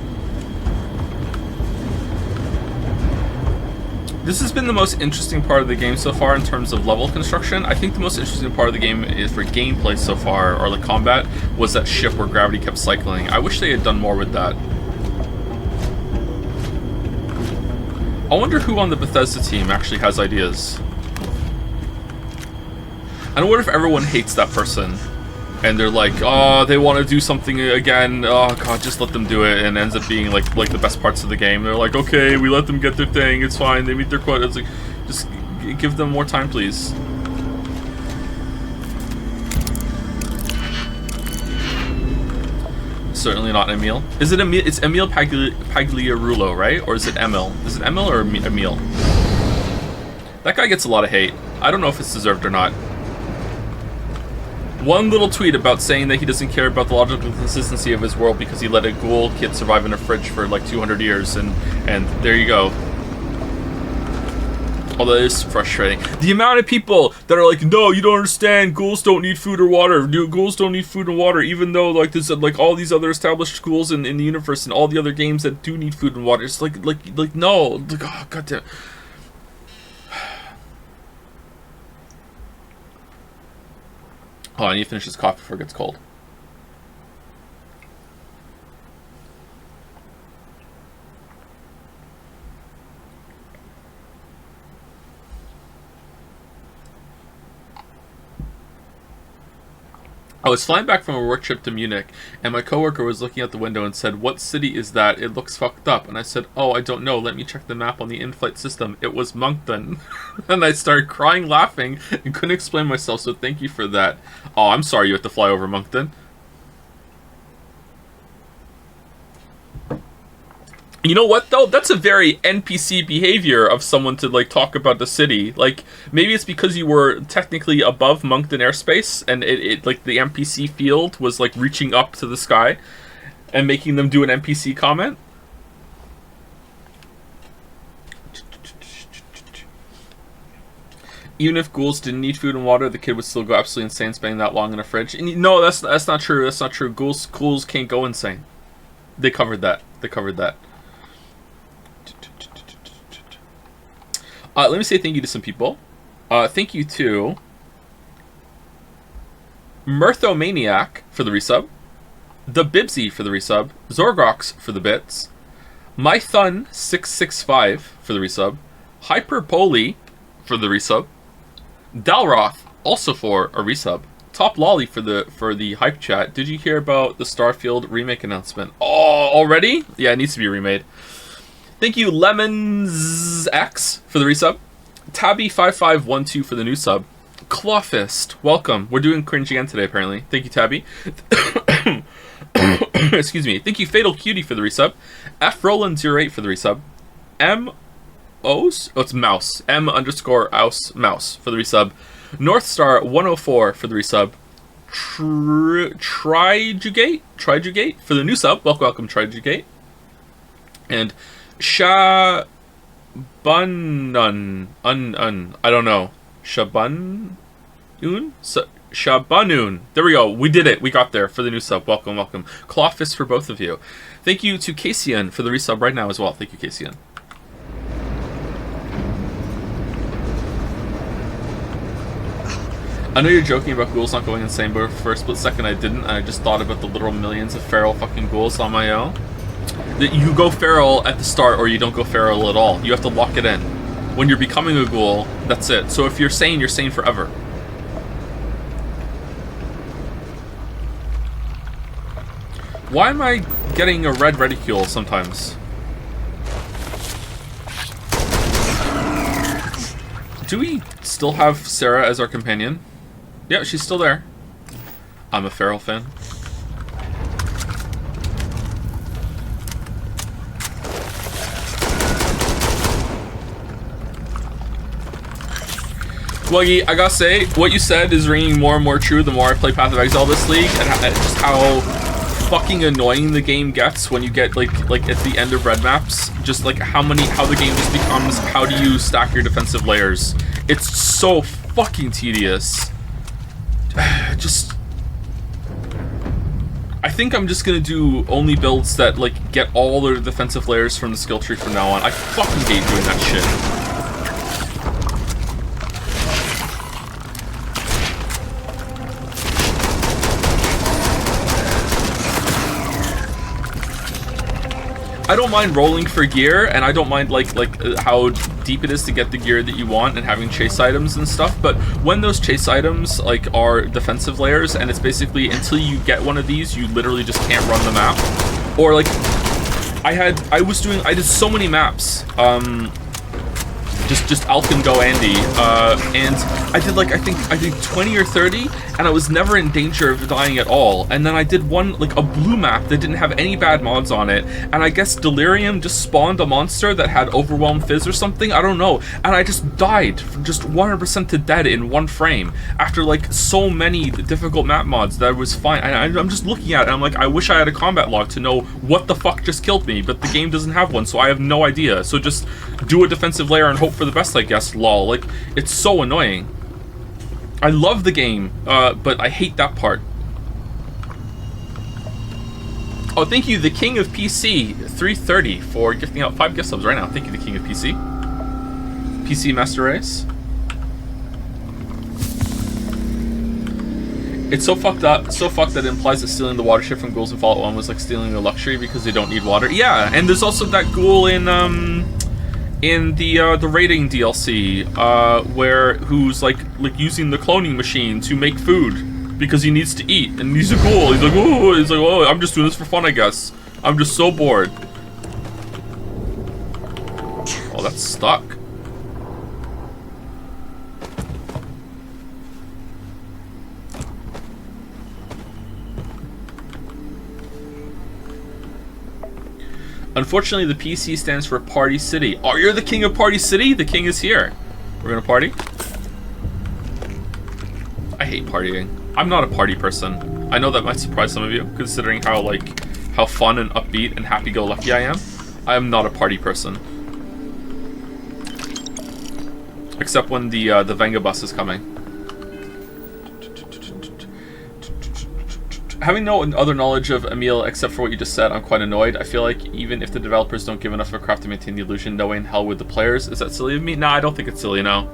This has been the most interesting part of the game so far in terms of level construction. I think the most interesting part of the game is for gameplay so far, or the combat, was that ship where gravity kept cycling. I wish they had done more with that. I wonder who on the Bethesda team actually has ideas. And what if everyone hates that person? And they're like, oh, they want to do something again. Oh god, just let them do it. And it ends up being like the best parts of the game. They're like, okay, we let them get their thing. It's fine. They meet their quota. It's like, just give them more time, please. Certainly not Emil. Is it Emil? It's Emil Pagliarulo, right? Or is it Emil? Is it Emil or Emil? That guy gets a lot of hate. I don't know if it's deserved or not. One little tweet about saying that he doesn't care about the logical consistency of his world because he let a ghoul kid survive in a fridge for like 200 years, and there you go. Although it is frustrating. The amount of people that are like, no, you don't understand, ghouls don't need food or water. Ghouls don't need food and water, even though like there's like all these other established ghouls in the universe and all the other games that do need food and water. It's like no. Like, oh, goddamn. Oh, I need to finish this coffee before it gets cold. I was flying back from a work trip to Munich, and my coworker was looking out the window and said, "What city is that? It looks fucked up." And I said, "Oh, I don't know. Let me check the map on the in-flight system. It was Moncton." And I started crying, laughing, and couldn't explain myself, so thank you for that. Oh, I'm sorry you had to fly over Moncton. You know what, though? That's a very NPC behavior of someone to, like, talk about the city. Like, maybe it's because you were technically above Moncton airspace, and it like, the NPC field was, like, reaching up to the sky and making them do an NPC comment. Even if ghouls didn't need food and water, the kid would still go absolutely insane spending that long in a fridge. And no, that's not true. That's not true. Ghouls can't go insane. They covered that. Let me say thank you to some people. Thank you to Mirthomaniac for the resub, The Bibsy for the resub, Zorgox for the bits, MyThun665 for the resub, Hyperpoly for the resub, Dalroth also for a resub, Top Lolly for the hype chat. Did you hear about the Starfield remake announcement? Oh, already? Yeah, it needs to be remade. Thank you, Lemons X for the resub. Tabby5512 for the new sub. Clawfist, welcome. We're doing cringe again today, apparently. Thank you, Tabby. Excuse me. Thank you, Fatal Cutie for the resub. FRoland08 for the resub. It's Mouse. M_Ouse Mouse for the resub. Northstar104 for the resub. Trijugate for the new sub. Welcome, Trijugate. And Shabanun. I don't know. Shabanun? Shabanun. There we go. We did it. We got there for the new sub. Welcome. Clawfist for both of you. Thank you to Kasian for the resub right now as well. Thank you, Kasian. I know you're joking about ghouls not going insane, but for a split second I didn't, and I just thought about the literal millions of feral fucking ghouls on my own. That you go feral at the start, or you don't go feral at all. You have to lock it in. When you're becoming a ghoul, that's it. So if you're sane forever. Why am I getting a red reticule sometimes? Do we still have Sarah as our companion? Yeah, she's still there. I'm a feral fan. Wuggy, I gotta say, what you said is ringing more and more true the more I play Path of Exile this league, and just how fucking annoying the game gets when you get like at the end of red maps. Just like how the game just becomes, how do you stack your defensive layers? It's so fucking tedious. I think I'm just gonna do only builds that, like, get all the defensive layers from the skill tree from now on. I fucking hate doing that shit. I don't mind rolling for gear, and I don't mind like how deep it is to get the gear that you want and having chase items and stuff, but when those chase items like are defensive layers and it's basically until you get one of these you literally just can't run the map. Or like I did so many maps, just Alkin Go Andy, and I did like I think 20 or 30, and I was never in danger of dying at all. And then I did one, like a blue map that didn't have any bad mods on it, and I guess Delirium just spawned a monster that had Overwhelm Fizz or something, I don't know, and I just died, just 100% to dead in one frame, after like so many difficult map mods that I was fine. I'm just looking at it and I'm like, I wish I had a combat log to know what the fuck just killed me, but the game doesn't have one, so I have no idea. So just do a defensive layer and hope for the best, I guess, lol. Like, it's so annoying. I love the game, but I hate that part. Oh, thank you, the King of PC 330, for gifting out 5 gift subs right now. Thank you, the King of PC. PC Master Race. It's so fucked up, so fucked that it implies that stealing the water ship from ghouls in Fallout 1 was like stealing a luxury because they don't need water. Yeah, and there's also that ghoul in the raiding DLC, who's like using the cloning machine to make food because he needs to eat, and he's a ghoul. He's like, oh, I'm just doing this for fun, I guess. I'm just so bored. Oh, that's stuck. Unfortunately, the PC stands for Party City. Oh, you're the king of Party City? The king is here. We're gonna party? I hate partying. I'm not a party person. I know that might surprise some of you, considering how fun and upbeat and happy-go-lucky I am. I am not a party person. Except when the Venga bus is coming. Having no other knowledge of Emil except for what you just said, I'm quite annoyed. I feel like even if the developers don't give enough of a craft to maintain the illusion, no way in hell would the players. Is that silly of me? Nah, I don't think it's silly, no.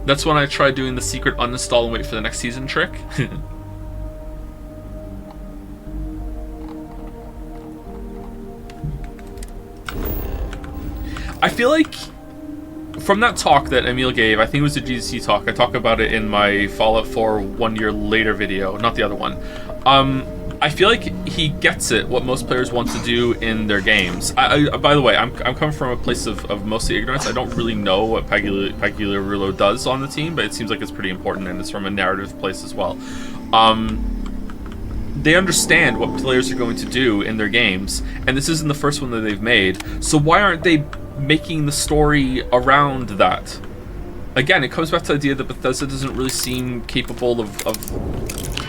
That's when I tried doing the secret uninstall and wait for the next season trick. I feel like from that talk that Emil gave, I think it was the GDC talk, I talk about it in my Fallout 4 1 year later video, not the other one. I feel like he gets it, what most players want to do in their games. By the way, I'm coming from a place of mostly ignorance. I don't really know what Pagliarulo does on the team, but it seems like it's pretty important, and it's from a narrative place as well. They understand what players are going to do in their games, and this isn't the first one that they've made, so why aren't they making the story around that? Again, it comes back to the idea that Bethesda doesn't really seem capable of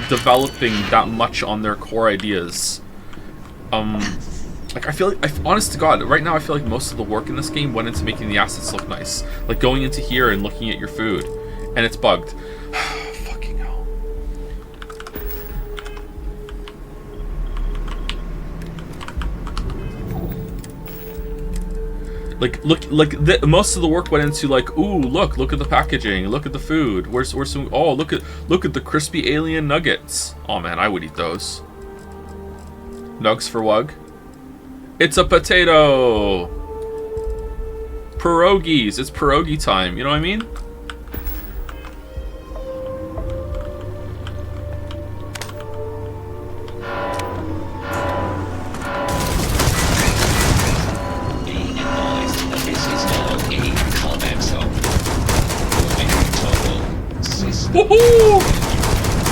developing that much on their core ideas. Like, I feel like, honest to God, right now I feel like most of the work in this game went into making the assets look nice. Like going into here and looking at your food, and it's bugged. Fucking hell. Most of the work went into like, ooh, look at the packaging, look at the food. Where's some? Oh, look at the crispy alien nuggets. Oh man, I would eat those. Nugs for Wug. It's a potato. Pierogies. It's pierogi time. You know what I mean? Woohoo!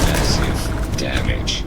Massive damage.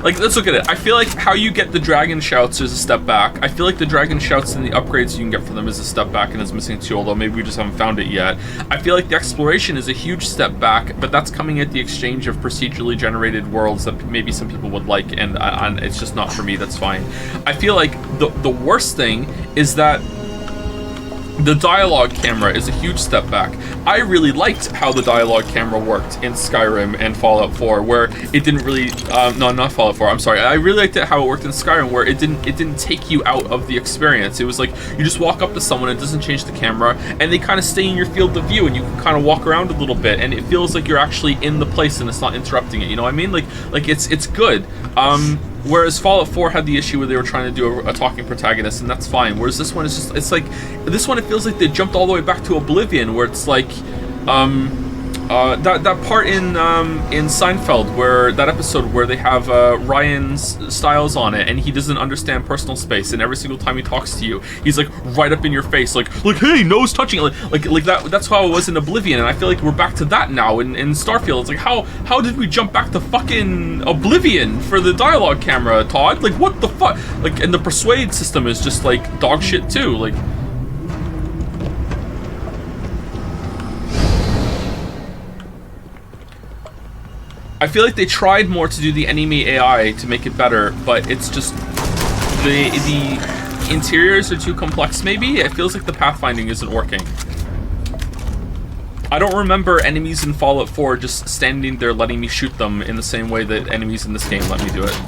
like, let's look at it. I feel like how you get the dragon shouts is a step back. I feel like the dragon shouts and the upgrades you can get for them is a step back and is missing too, although maybe we just haven't found it yet. I feel like the exploration is a huge step back, but that's coming at the exchange of procedurally generated worlds that maybe some people would like, and it's just not for me. That's fine. I feel like the worst thing is that the dialogue camera is a huge step back. I really liked how the dialogue camera worked in Skyrim and Fallout 4, where it didn't really, no, not Fallout 4, I'm sorry. I really liked it how it worked in Skyrim, where it didn't take you out of the experience. It was like, you just walk up to someone, it doesn't change the camera, and they kind of stay in your field of view, and you can kind of walk around a little bit, and it feels like you're actually in the place, and it's not interrupting it, you know what I mean? Like it's good. Whereas Fallout 4 had the issue where they were trying to do a talking protagonist, and that's fine. Whereas this one is just, it's like, this one it feels like they jumped all the way back to Oblivion, where it's like, that part in Seinfeld, where that episode where they have Ryan's Stiles on it, and he doesn't understand personal space, and every single time he talks to you, he's like right up in your face, like hey, nose touching, like that. That's how it was in Oblivion, and I feel like we're back to that now in Starfield. It's like how did we jump back to fucking Oblivion for the dialogue camera, Todd? Like what the fuck? Like, and the persuade system is just like dog shit too. Like. I feel like they tried more to do the enemy AI to make it better, but it's just the interiors are too complex maybe. It feels like the pathfinding isn't working. I don't remember enemies in Fallout 4 just standing there letting me shoot them in the same way that enemies in this game let me do it.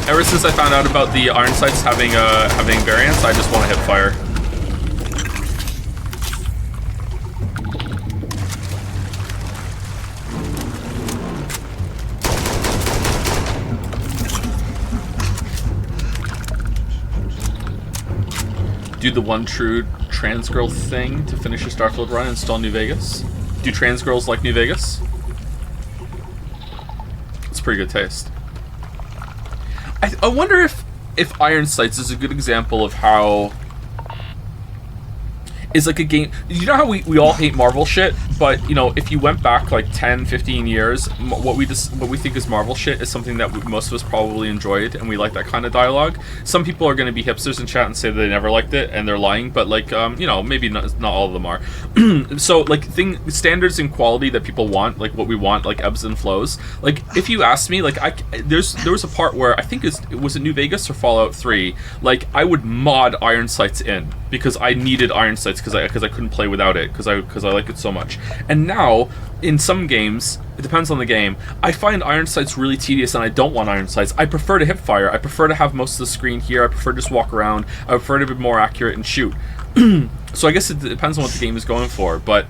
Ever since I found out about the iron sights having variants, I just want to hit fire. Do the one true trans girl thing to finish your Starfield run and install New Vegas. Do trans girls like New Vegas? It's pretty good taste. I wonder if Iron Sights is a good example of how is like a game. You know how we all hate Marvel shit, but you know, if you went back like 10, 15 years, what we think is Marvel shit is something that most of us probably enjoyed, and we like that kind of dialogue. Some people are going to be hipsters in chat and say that they never liked it, and they're lying, but like, you know, maybe not all of them are. So like standards and quality that people want, like what we want, like ebbs and flows. Like if you ask me, like there was a part where I think it was New Vegas or Fallout 3, like I would mod Iron Sights in because I needed Iron Sights because I couldn't play without it because I like it so much. And now in some games, it depends on the game, I find Iron Sights really tedious and I don't want Iron Sights. I prefer to hip fire. I prefer to have most of the screen here. I prefer to just walk around. I prefer to be more accurate and shoot. So I guess it depends on what the game is going for, but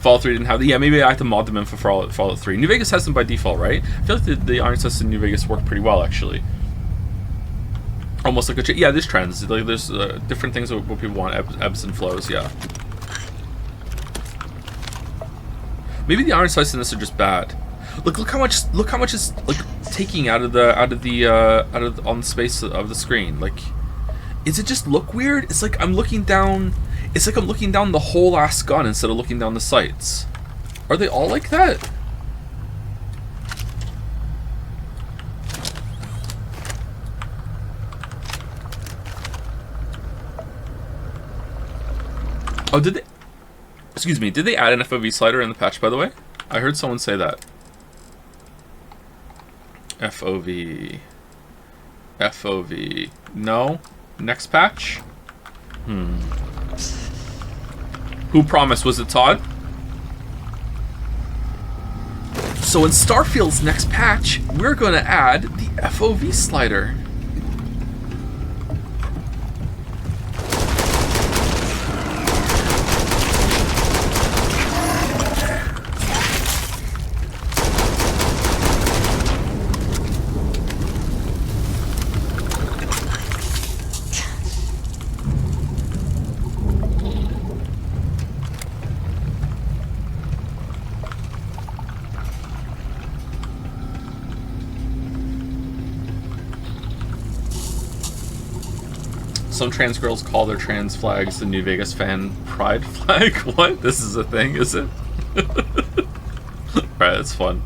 Fallout 3 didn't have the, yeah, maybe I have to mod them in for Fallout 3. New Vegas has them by default, right? I feel like the Iron Sights in New Vegas work pretty well, actually. Almost like a, yeah, there's trends. Like there's different things what people want, ebbs and flows, yeah. Maybe the Iron Sights in this are just bad. Look how much is like taking out of on the space of the screen. Like, is it just look weird? It's like I'm looking down. It's like I'm looking down the whole ass gun instead of looking down the sights. Are they all like that? Oh, did they? Excuse me. Did they add an FOV slider in the patch, by the way? I heard someone say that. FOV. FOV. No? Next patch? Who promised? Was it Todd? So in Starfield's next patch, we're going to add the FOV slider. Some trans girls call their trans flags the New Vegas fan pride flag. What? This is a thing, is it? Alright, that's fun.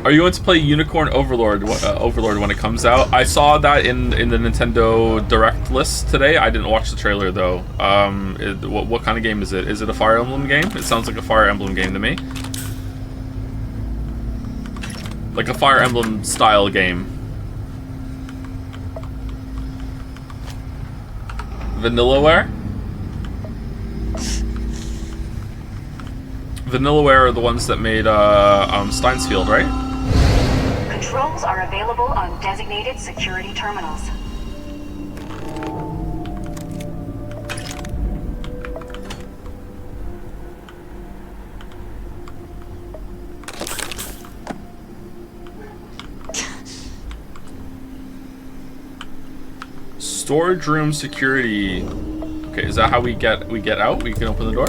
Are you going to play Unicorn Overlord when it comes out? I saw that in the Nintendo Direct list today. I didn't watch the trailer though. What kind of game is it? Is it a Fire Emblem game? It sounds like a Fire Emblem game to me. Like a Fire Emblem style game. Vanillaware? Vanillaware are the ones that made Steins Field, right? Controls are available on designated security terminals. Storage room security. Okay, is that how we get out? We can open the door.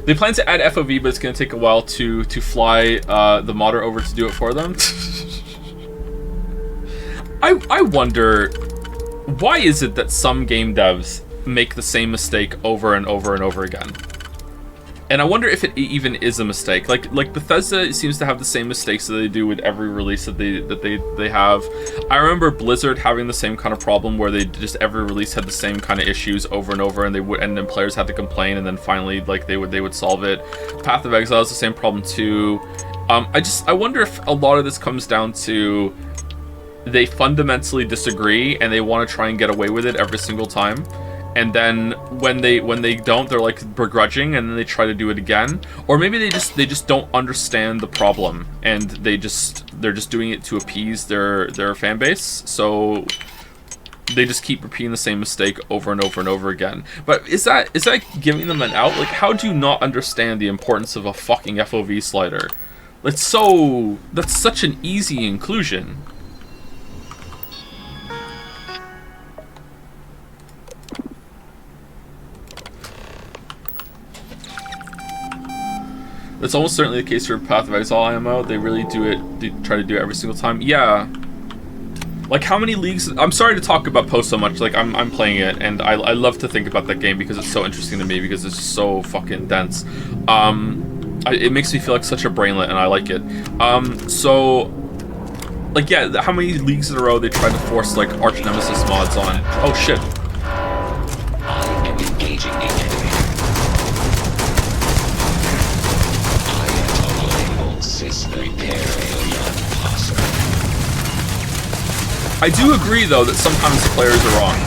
They plan to add FOV, but it's going to take a while to fly the modder over to do it for them. I wonder, why is it that some game devs make the same mistake over and over and over again? And I wonder if it even is a mistake. Like Bethesda seems to have the same mistakes that they do with every release that they have. I remember Blizzard having the same kind of problem where they just every release had the same kind of issues over and over, and then players had to complain, and then finally like they would solve it. Path of Exile is the same problem too. I wonder if a lot of this comes down to they fundamentally disagree and they want to try and get away with it every single time. And then when they don't, they're like begrudging, and then they try to do it again. Or maybe they just don't understand the problem, and they're just doing it to appease their fan base. So they just keep repeating the same mistake over and over and over again. But is that giving them an out? Like, how do you not understand the importance of a fucking FOV slider? That's such an easy inclusion. That's almost certainly the case for Path of Exile IMO. They really do it. They try to do it every single time. Yeah. Like, how many leagues? I'm sorry to talk about Post so much. Like, I'm playing it, and I love to think about that game because it's so interesting to me because it's so fucking dense. It makes me feel like such a brainlet, and I like it. So, like, yeah, how many leagues in a row they tried to force like arch nemesis mods on? Oh shit. I am engaging the enemy. I do agree, though, that sometimes the players are wrong.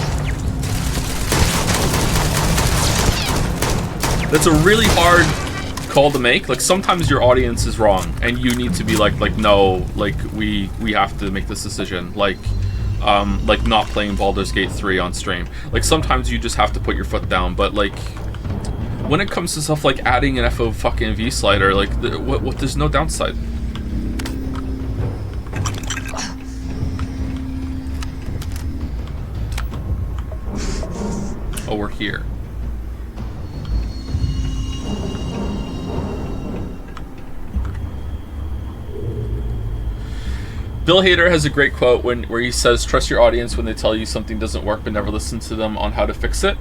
That's a really hard call to make. Like, sometimes your audience is wrong, and you need to be like no, like we have to make this decision. Like not playing Baldur's Gate 3 on stream. Like, sometimes you just have to put your foot down. But like, when it comes to stuff like adding an FO fucking V slider, like what there's no downside. Oh, we're here. Bill Hader has a great quote where he says, "Trust your audience when they tell you something doesn't work, but never listen to them on how to fix it."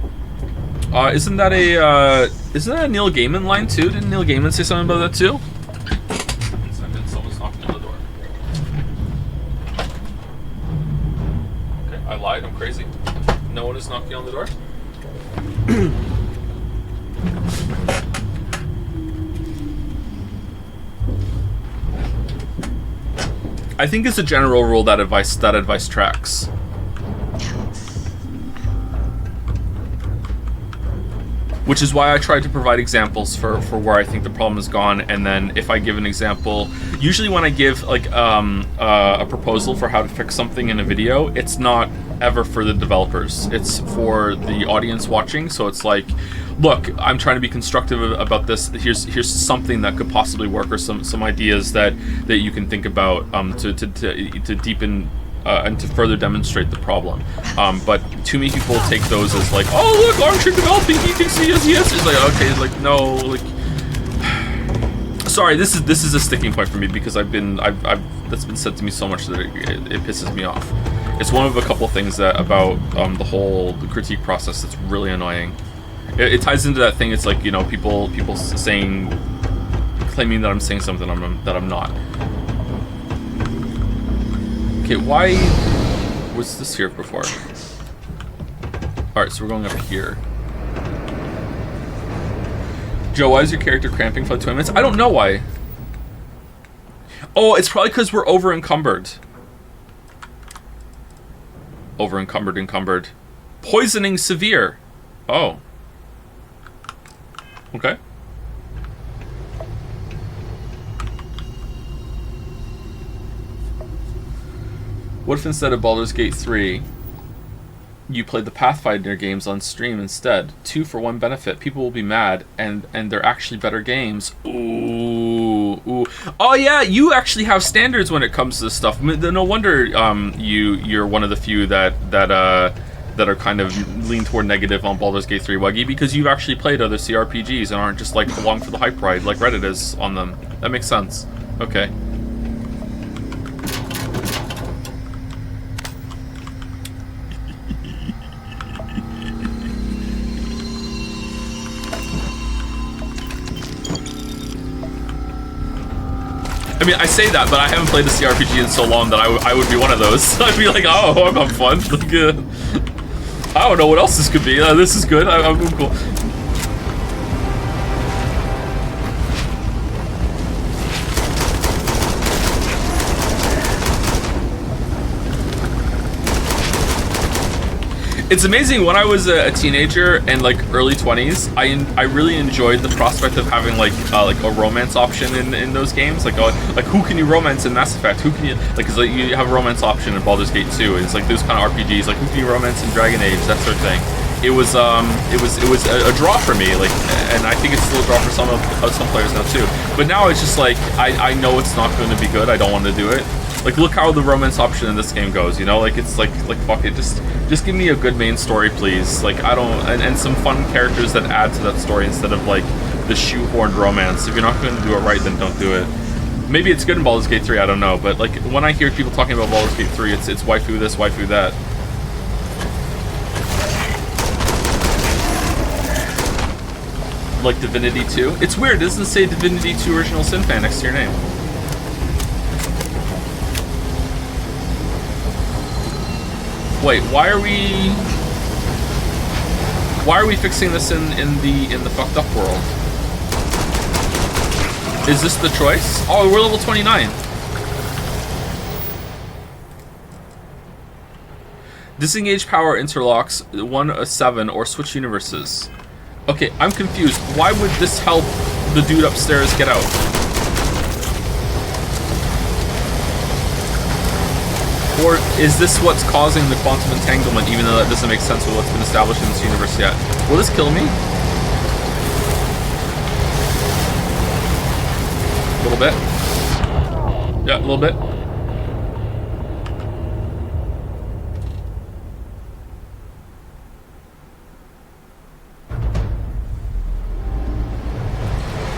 Isn't that a Neil Gaiman line too? Didn't Neil Gaiman say something about that too? Someone's knocking on the door. Okay, I lied. I'm crazy. No one is knocking on the door. I think as a general rule that advice tracks. Which is why I try to provide examples for where I think the problem has gone, and then if I give an example, usually when I give like a proposal for how to fix something in a video, it's not ever for the developers, it's for the audience watching. So it's like, look, I'm trying to be constructive about this. Here's something that could possibly work, or some ideas that you can think about to deepen and to further demonstrate the problem. But too many people take those as like, oh look, aren't you developing? He thinks he has the answers. Like, okay, like no, like. sorry. This is a sticking point for me because I've that's been said to me so much that it pisses me off. It's one of a couple things that about the critique process that's really annoying. It ties into that thing. It's like, you know, people claiming that I'm saying something that I'm not. Okay, why was this here before? All right, so we're going up here. Joe, why is your character cramping for like 20 minutes? I don't know why. Oh, it's probably because we're over-encumbered. Encumbered. Poisoning severe. Oh. Okay. What if instead of Baldur's Gate 3, you played the Pathfinder games on stream instead? 2 for 1 benefit. People will be mad, and they're actually better games. Ooh. Oh yeah, you actually have standards when it comes to this stuff. No wonder you're one of the few that are kind of lean toward negative on Baldur's Gate 3, Wuggy, because you've actually played other CRPGs and aren't just like along for the hype ride like Reddit is on them. That makes sense. Okay. I mean, I say that, but I haven't played a CRPG in so long that I would be one of those. I'd be like, oh, I'm having fun. Like, I don't know what else this could be. This is good. I'm cool. It's amazing. When I was a teenager and like early 20s, I really enjoyed the prospect of having like a romance option in those games. Like who can you romance in Mass Effect? Who can you cause like you have a romance option in Baldur's Gate 2. It's like those kind of RPGs. Like who can you romance in Dragon Age? That sort of thing. It was a draw for me. Like, and I think it's still a draw for some players now too. But now it's just like I know it's not going to be good. I don't want to do it. Like, look how the romance option in this game goes, you know? Like, it's like fuck it, just give me a good main story, please. Like, I don't, and some fun characters that add to that story instead of, like, the shoehorned romance. If you're not going to do it right, then don't do it. Maybe it's good in Baldur's Gate 3, I don't know, but, like, when I hear people talking about Baldur's Gate 3, it's waifu this, waifu that. Like Divinity 2? It's weird, it doesn't say Divinity 2 Original Sin Fan next to your name. Wait, why are we fixing this in the fucked up world? Is this the choice? Oh, we're level 29. Disengage power interlocks 1-7 or switch universes. Okay, I'm confused. Why would this help the dude upstairs get out? Or is this what's causing the quantum entanglement, even though that doesn't make sense with what's been established in this universe yet? Will this kill me? A little bit. Yeah, a little bit.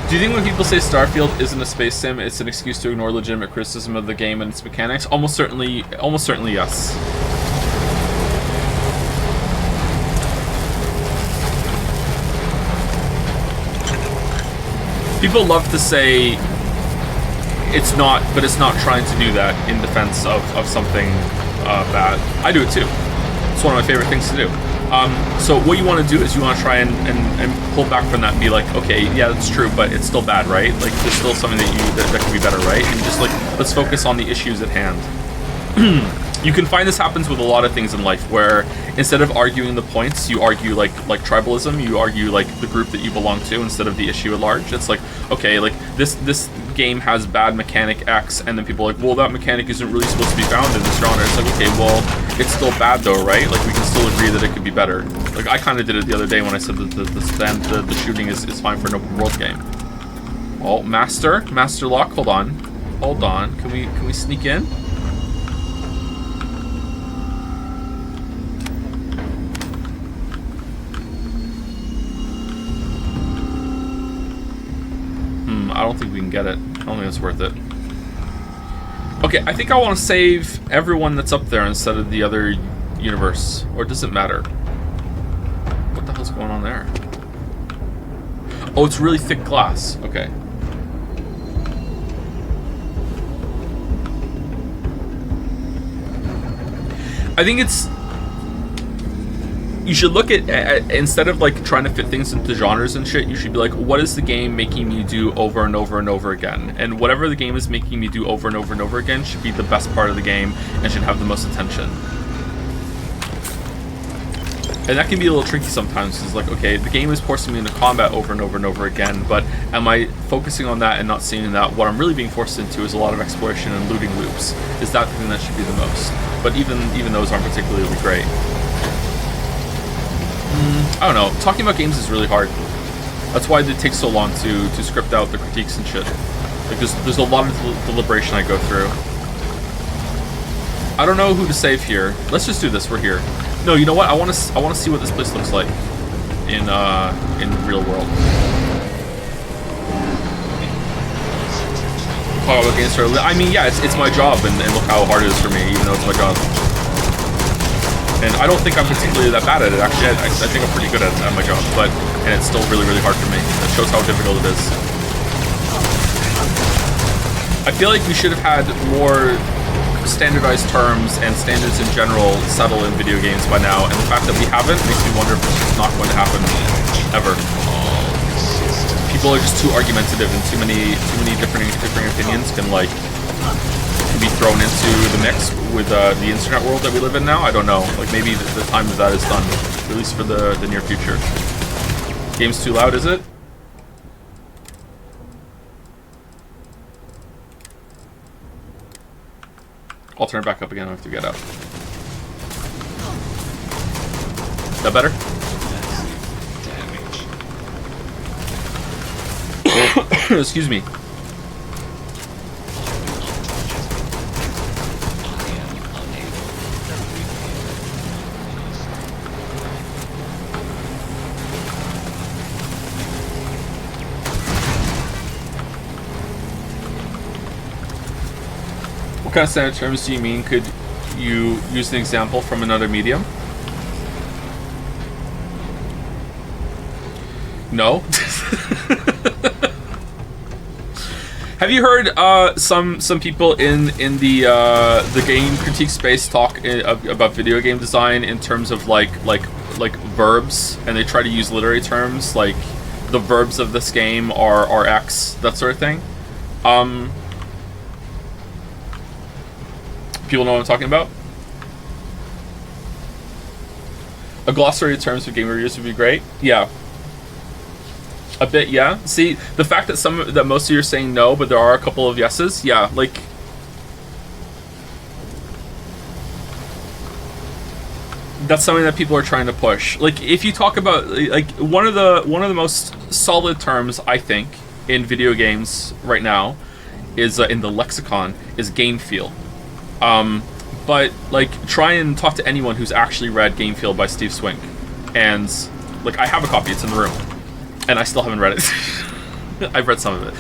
Do you think when people say Starfield isn't a space sim, it's an excuse to ignore legitimate criticism of the game and its mechanics? Almost certainly yes. People love to say it's not, but it's not trying to do that in defense of something bad. I do it too. It's one of my favorite things to do. So what you want to do is you want to try and pull back from that and be like, okay, yeah, that's true, but it's still bad, right? Like, there's still something that can be better, right? And just like, let's focus on the issues at hand. You can find this happens with a lot of things in life, where instead of arguing the points, you argue like tribalism. You argue like the group that you belong to instead of the issue at large. It's like, okay, like this game has bad mechanic X, and then people are like, well, that mechanic isn't really supposed to be found in this genre. It's like, okay, well, it's still bad though, right? Like, we can still agree that it could be better. Like, I kind of did it the other day when I said that the shooting is fine for an open world game. Oh, master lock. Hold on. Can we sneak in? I don't think we can even get it. I don't think it's worth it. Okay, I think I want to save everyone that's up there instead of the other universe. Or does it matter? What the hell's going on there? Oh, it's really thick glass. Okay. I think it's... You should look at instead of like trying to fit things into genres and shit, you should be like, what is the game making me do over and over and over again? And whatever the game is making me do over and over and over again should be the best part of the game and should have the most attention. And that can be a little tricky sometimes. It's like, okay, the game is forcing me into combat over and over and over again, but am I focusing on that and not seeing that what I'm really being forced into is a lot of exploration and looting loops? Is that the thing that should be the most? But even those aren't particularly great. I don't know. Talking about games is really hard. That's why it takes so long to script out the critiques and shit. Like there's a lot of deliberation I go through. I don't know who to save here. Let's just do this. We're here. No, you know what? I want to see what this place looks like in real world. Talk about games. I mean, yeah, it's my job, and look how hard it is for me, even though it's my job. And I don't think I'm particularly that bad at it. Actually, I think I'm pretty good at my job, and it's still really, really hard for me. That shows how difficult it is. I feel like we should have had more standardized terms and standards in general settle in video games by now, and the fact that we haven't makes me wonder if it's just not going to happen ever. People are just too argumentative, and too many different opinions can be thrown into the mix with the internet world that we live in now. I don't know. Like maybe the time that is done, at least for the near future. Game's too loud, is it? I'll turn it back up again. I have to get up. Is that better? Excuse me. What kind of standard terms do you mean? Could you use an example from another medium? No. Have you heard some people in the game critique space talk about video game design in terms of like verbs, and they try to use literary terms like the verbs of this game are X, that sort of thing? People know what I'm talking about? A glossary of terms for game reviews would be great. Yeah. A bit, yeah. See, the fact that most of you are saying no, but there are a couple of yeses, yeah, like that's something that people are trying to push. Like if you talk about like one of the most solid terms I think in video games right now is in the lexicon is game feel. But like try and talk to anyone who's actually read Game Feel by Steve Swink, and like I have a copy, it's in the room, and I still haven't read it. I've read some of it.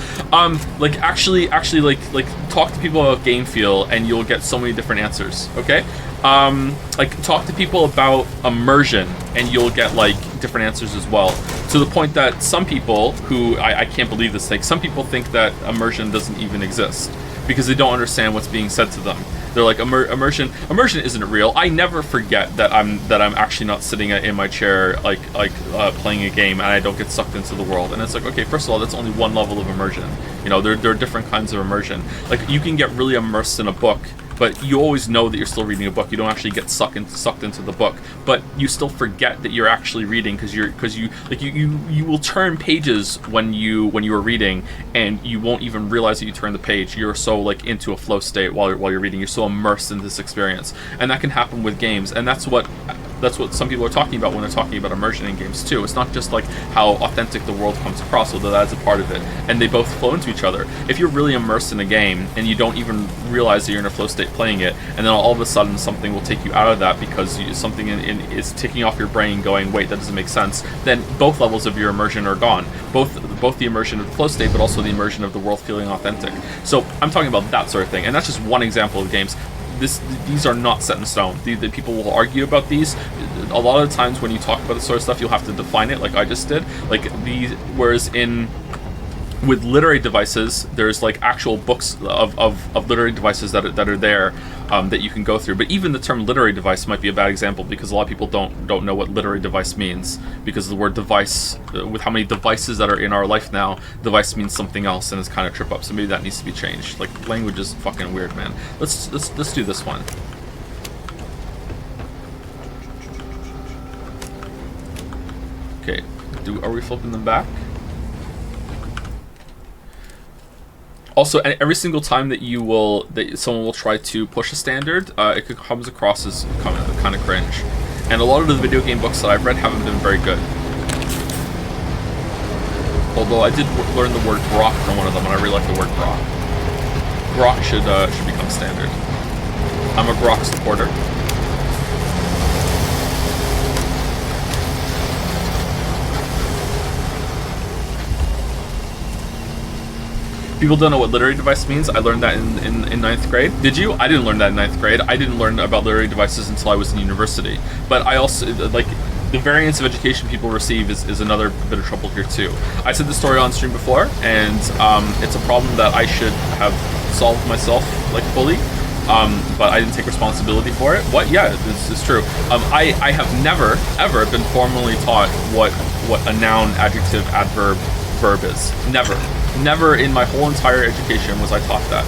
Like actually like talk to people about Game Feel and you'll get so many different answers. Okay, like talk to people about immersion and you'll get like different answers as well. To the point that some people who I can't believe this, like some people think that immersion doesn't even exist because they don't understand what's being said to them. They're like, immersion isn't real. I never forget that I'm actually not sitting in my chair playing a game and I don't get sucked into the world. And it's like, okay, first of all, that's only one level of immersion. You know, there are different kinds of immersion. Like you can get really immersed in a book, but you always know that you're still reading a book. You don't actually get sucked into the book, but you still forget that you're actually reading because you will turn pages when you are reading, and you won't even realize that you turn the page. You're so like into a flow state while you're reading. You're so immersed in this experience, and that can happen with games. And that's what That's what some people are talking about when they're talking about immersion in games too. It's not just like how authentic the world comes across, although that's a part of it, and they both flow into each other. If you're really immersed in a game and you don't even realize that you're in a flow state playing it, and then all of a sudden something will take you out of that because something is ticking off your brain going, wait, that doesn't make sense, then both levels of your immersion are gone. Both the immersion of the flow state, but also the immersion of the world feeling authentic. So I'm talking about that sort of thing, and that's just one example of games. These are not set in stone. The people will argue about these. A lot of the times when you talk about this sort of stuff, you'll have to define it, like I just did. Whereas with literary devices, there's like actual books of literary devices that are there that you can go through. But even the term literary device might be a bad example because a lot of people don't know what literary device means, because the word device, with how many devices that are in our life now, device means something else, and it's kind of trip up. So maybe that needs to be changed. Like, language is fucking weird, man. Let's do this one. Okay, are we flipping them back? Also, every single time that someone will try to push a standard, it comes across as kind of cringe. And a lot of the video game books that I've read haven't been very good. Although I did learn the word grok from one of them, and I really like the word grok. Grok should become standard. I'm a grok supporter. People don't know what literary device means. I learned that in 9th grade. Did you? I didn't learn that in 9th grade. I didn't learn about literary devices until I was in university. But I also, like, the variance of education people receive is another bit of trouble here too. I said this story on stream before, and it's a problem that I should have solved myself, like, fully. But I didn't take responsibility for it. What? Yeah, it's true. I have never, ever been formally taught what a noun, adjective, adverb, verb is. Never in my whole entire education was I taught that.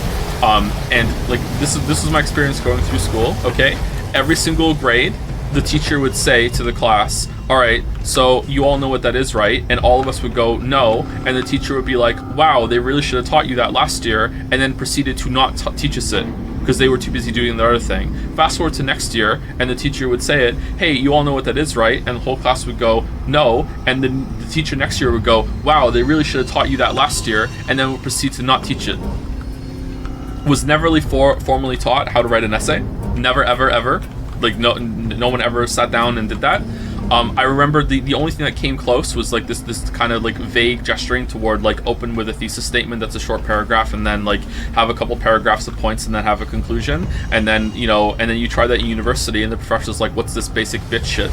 And like this was my experience going through school. Okay, every single grade, the teacher would say to the class, "All right, so you all know what that is, right?" And all of us would go, "No," and the teacher would be like, "Wow, they really should have taught you that last year," and then proceeded to not teach us it because they were too busy doing the other thing. Fast forward to next year, and the teacher would say it, "Hey, you all know what that is, right?" And the whole class would go, "No," and then the teacher next year would go, "Wow, they really should have taught you that last year," and then would proceed to not teach it. Was never really formally taught how to write an essay. Never, ever. Like, no one ever sat down and did that. I remember the only thing that came close was like this kind of like vague gesturing toward like open with a thesis statement that's a short paragraph, and then like have a couple paragraphs of points, and then have a conclusion, and then you try that in university, and the professor's like, "What's this basic bitch shit?"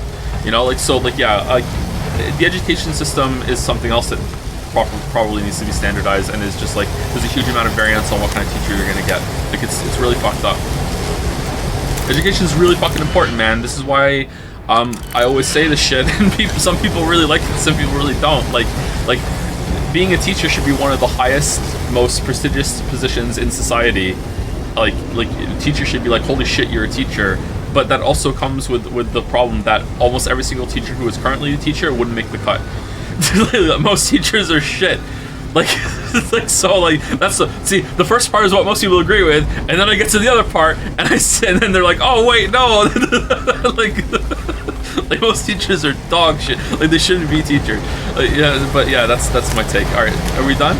The education system is something else that probably needs to be standardized, and is just like there's a huge amount of variance on what kind of teacher you're gonna get. Like it's really fucked up. Education is really fucking important, man. This is why I always say this shit, and some people really like it, some people really don't. Like being a teacher should be one of the highest, most prestigious positions in society. Like teacher should be like, holy shit, you're a teacher. But that also comes with the problem that almost every single teacher who is currently a teacher wouldn't make the cut. Most teachers are shit. The first part is what most people agree with, and then I get to the other part, and then they're like, oh wait, no, like most teachers are dog shit. Like they shouldn't be teachers. That's my take. All right, are we done?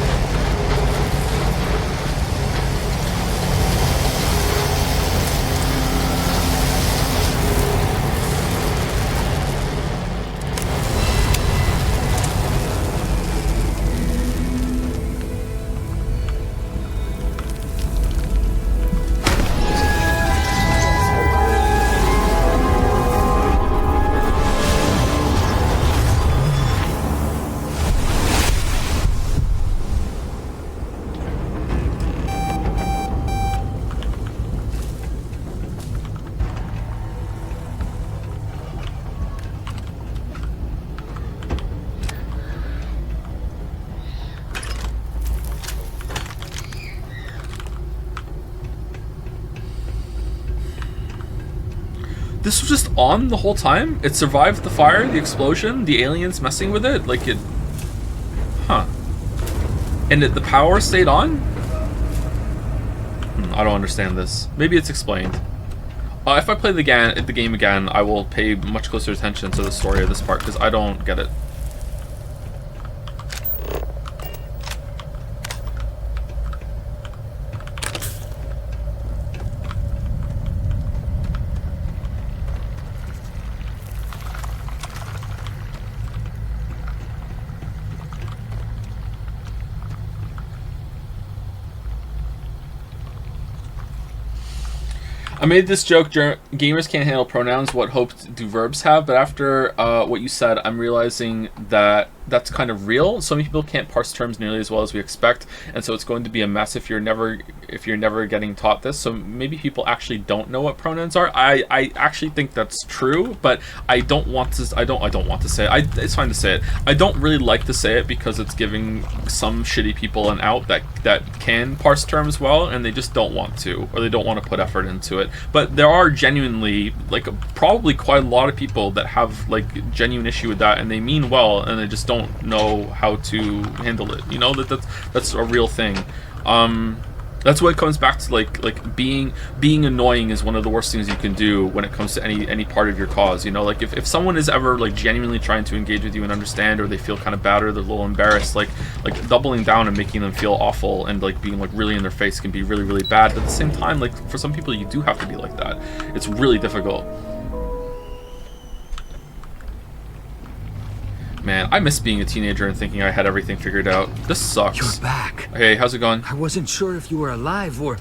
This was just on the whole time? It survived the fire, the explosion, the aliens messing with it? Like it... Huh. And the power stayed on? I don't understand this. Maybe it's explained. If I play the game again, I will pay much closer attention to the story of this part because I don't get it. I made this joke, gamers can't handle pronouns, what hopes do verbs have? But after what you said, I'm realizing that that's kind of real. So many people can't parse terms nearly as well as we expect, and so it's going to be a mess if you're never getting taught this. So maybe people actually don't know what pronouns are. I actually think that's true, but I don't want to. I don't want to say it. It's fine to say it. I don't really like to say it because it's giving some shitty people an out that can parse terms well, and they just don't want to, or they don't want to put effort into it. But there are genuinely, like, probably quite a lot of people that have, like, genuine issue with that, and they mean well, and they just don't know how to handle it. You know, that's a real thing. That's what it comes back to, like being annoying is one of the worst things you can do when it comes to any part of your cause. You know, like if someone is ever like genuinely trying to engage with you and understand, or they feel kind of bad, or they're a little embarrassed, like doubling down and making them feel awful and like being like really in their face can be really, really bad. But at the same time, like for some people you do have to be like that. It's really difficult. Man, I miss being a teenager and thinking I had everything figured out. This sucks. You're back. Hey, how's it going? I wasn't sure if you were alive or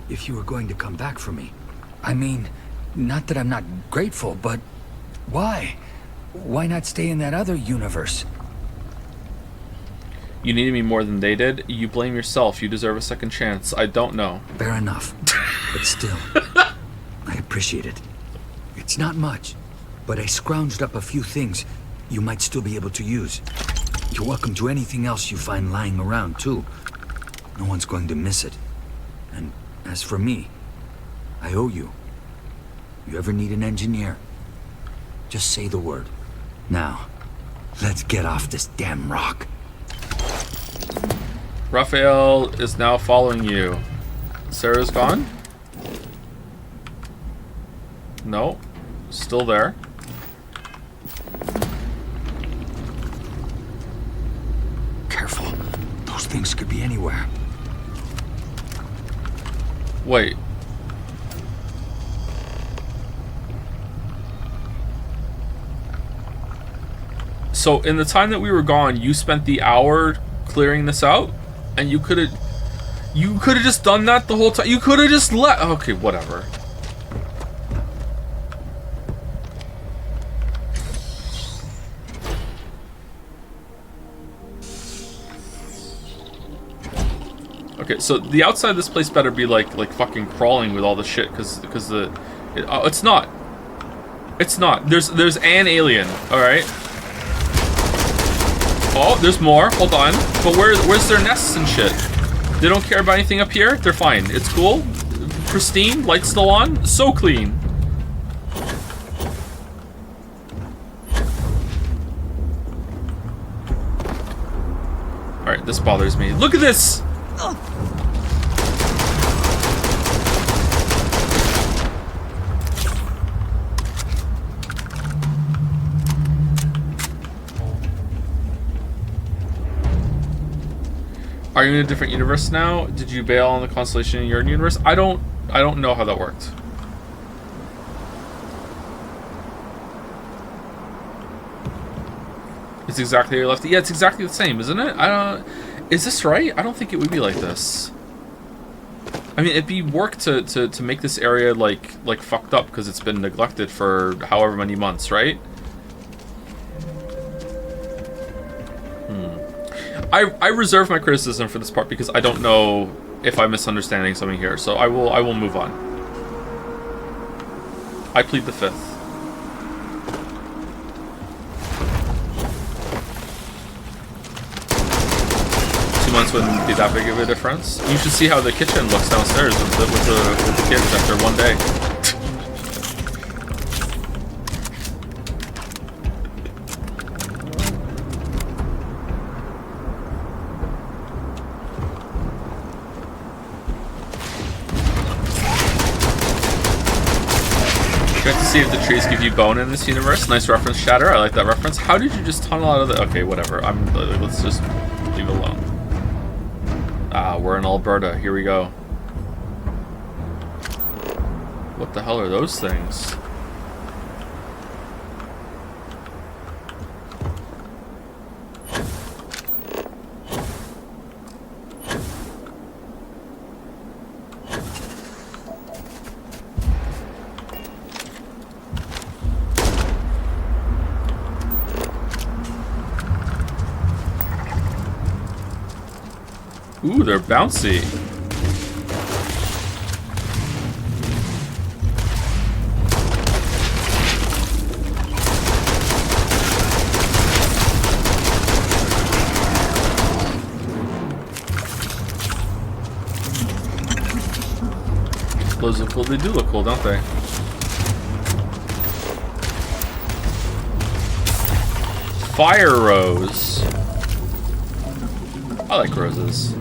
if you were going to come back for me. I mean, not that I'm not grateful, but why? Why not stay in that other universe? You needed me more than they did. You blame yourself. You deserve a second chance. I don't know. Fair enough. But still, I appreciate it. It's not much, but I scrounged up a few things you might still be able to use. You're welcome to anything else you find lying around, too. No one's going to miss it. And as for me, I owe you. You ever need an engineer, just say the word. Now, let's get off this damn rock. Raphael is now following you. Sarah's gone? No. Still there. Careful. Those things could be anywhere. Wait. So in the time that we were gone, you spent the hour clearing this out? And you could have just done that the whole time. You could have just okay, whatever. Okay, so the outside of this place better be like fucking crawling with all the shit, because it's not. It's not. There's an alien. All right. Oh, there's more. Hold on. But where's their nests and shit? They don't care about anything up here. They're fine. It's cool. Pristine. Lights still on. So clean. All right, this bothers me. Look at this. Are you in a different universe now? Did you bail on the constellation in your universe? I don't know how that worked. It's exactly how you left it. Yeah, it's exactly the same, isn't it? Is this right? I don't think it would be like this. I mean, it'd be work to make this area like fucked up because it's been neglected for however many months, right? I reserve my criticism for this part because I don't know if I'm misunderstanding something here, so I will move on. I plead the fifth. Months wouldn't be that big of a difference. You should see how the kitchen looks downstairs with the kids after one day. Check to see if the trees give you bone in this universe. Nice reference, Shatter. I like that reference. How did you just tunnel out of the... Okay, whatever. Let's just leave it alone. Ah, we're in Alberta. Here we go. What the hell are those things? Ooh, they're bouncy. Those look cool. They do look cool, don't they? Fire rose. I like roses.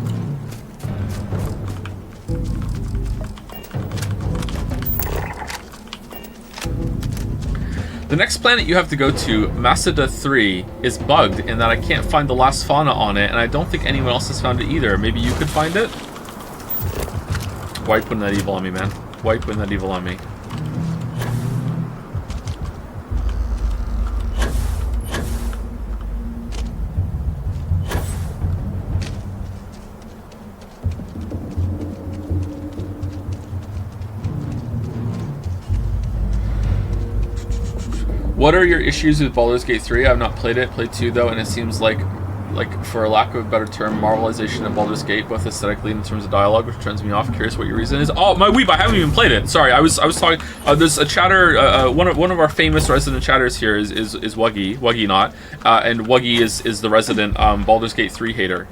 The next planet you have to go to, Masada 3, is bugged in that I can't find the last fauna on it, and I don't think anyone else has found it either. Maybe you could find it? Why putting that evil on me, man? Why putting that evil on me? What are your issues with Baldur's Gate 3? I've not played it. Played 2 though, and it seems like for a lack of a better term, marvelization of Baldur's Gate, both aesthetically and in terms of dialogue, which turns me off. Curious what your reason is. Oh, my weeb! I haven't even played it. Sorry, I was talking. There's a chatter. One of our famous resident chatters here is Wuggy not, and Wuggy is the resident Baldur's Gate 3 hater.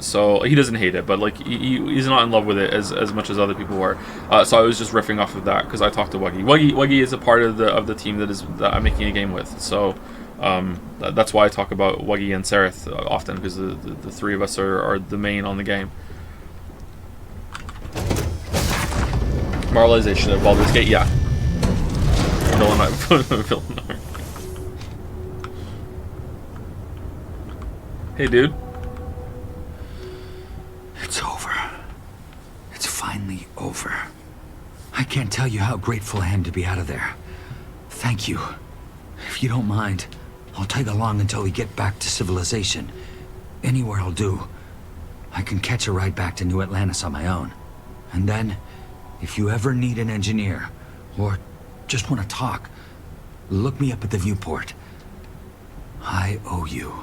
So he doesn't hate it, but like he's not in love with it as much as other people were. So I was just riffing off of that because I talked to Wuggy. Wuggy is a part of the team that I'm making a game with. So. That's why I talk about Wuggy and Sereth often, because the three of us are the main on the game. Moralization of Baldur's Gate, yeah. Villain. Hey, dude. It's over. It's finally over. I can't tell you how grateful I am to be out of there. Thank you. If you don't mind, I'll tag along until we get back to civilization. Anywhere will do. I can catch a ride back to New Atlantis on my own. And then, if you ever need an engineer, or just want to talk, look me up at the viewport. I owe you.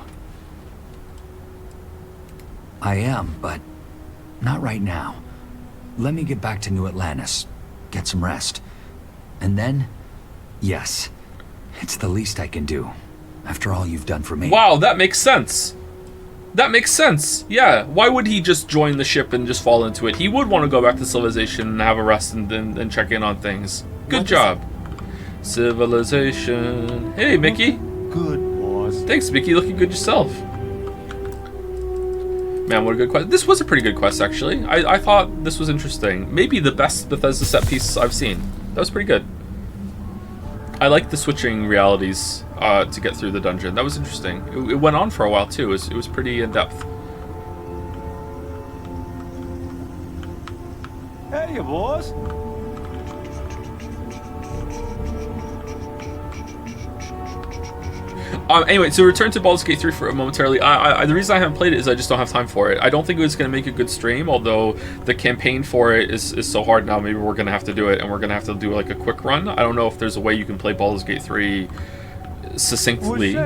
I am, but not right now. Let me get back to New Atlantis, get some rest. And then, yes, it's the least I can do. After all you've done for me. Wow, that makes sense. That makes sense. Yeah, why would he just join the ship and just fall into it? He would want to go back to civilization and have a rest and check in on things. Good job. Civilization. Hey, Mickey. Good, boss. Thanks, Mickey. Looking good yourself. Man, what a good quest. This was a pretty good quest, actually. I thought this was interesting. Maybe the best Bethesda set piece I've seen. That was pretty good. I like the switching realities to get through the dungeon. That was interesting. It went on for a while too. It was pretty in depth. Hey, boss. Anyway, so return to Baldur's Gate 3 for momentarily. The reason I haven't played it is I just don't have time for it. I don't think it was going to make a good stream, although the campaign for it is so hard now. Maybe we're going to have to do it, and we're going to have to do like a quick run. I don't know if there's a way you can play Baldur's Gate 3 succinctly,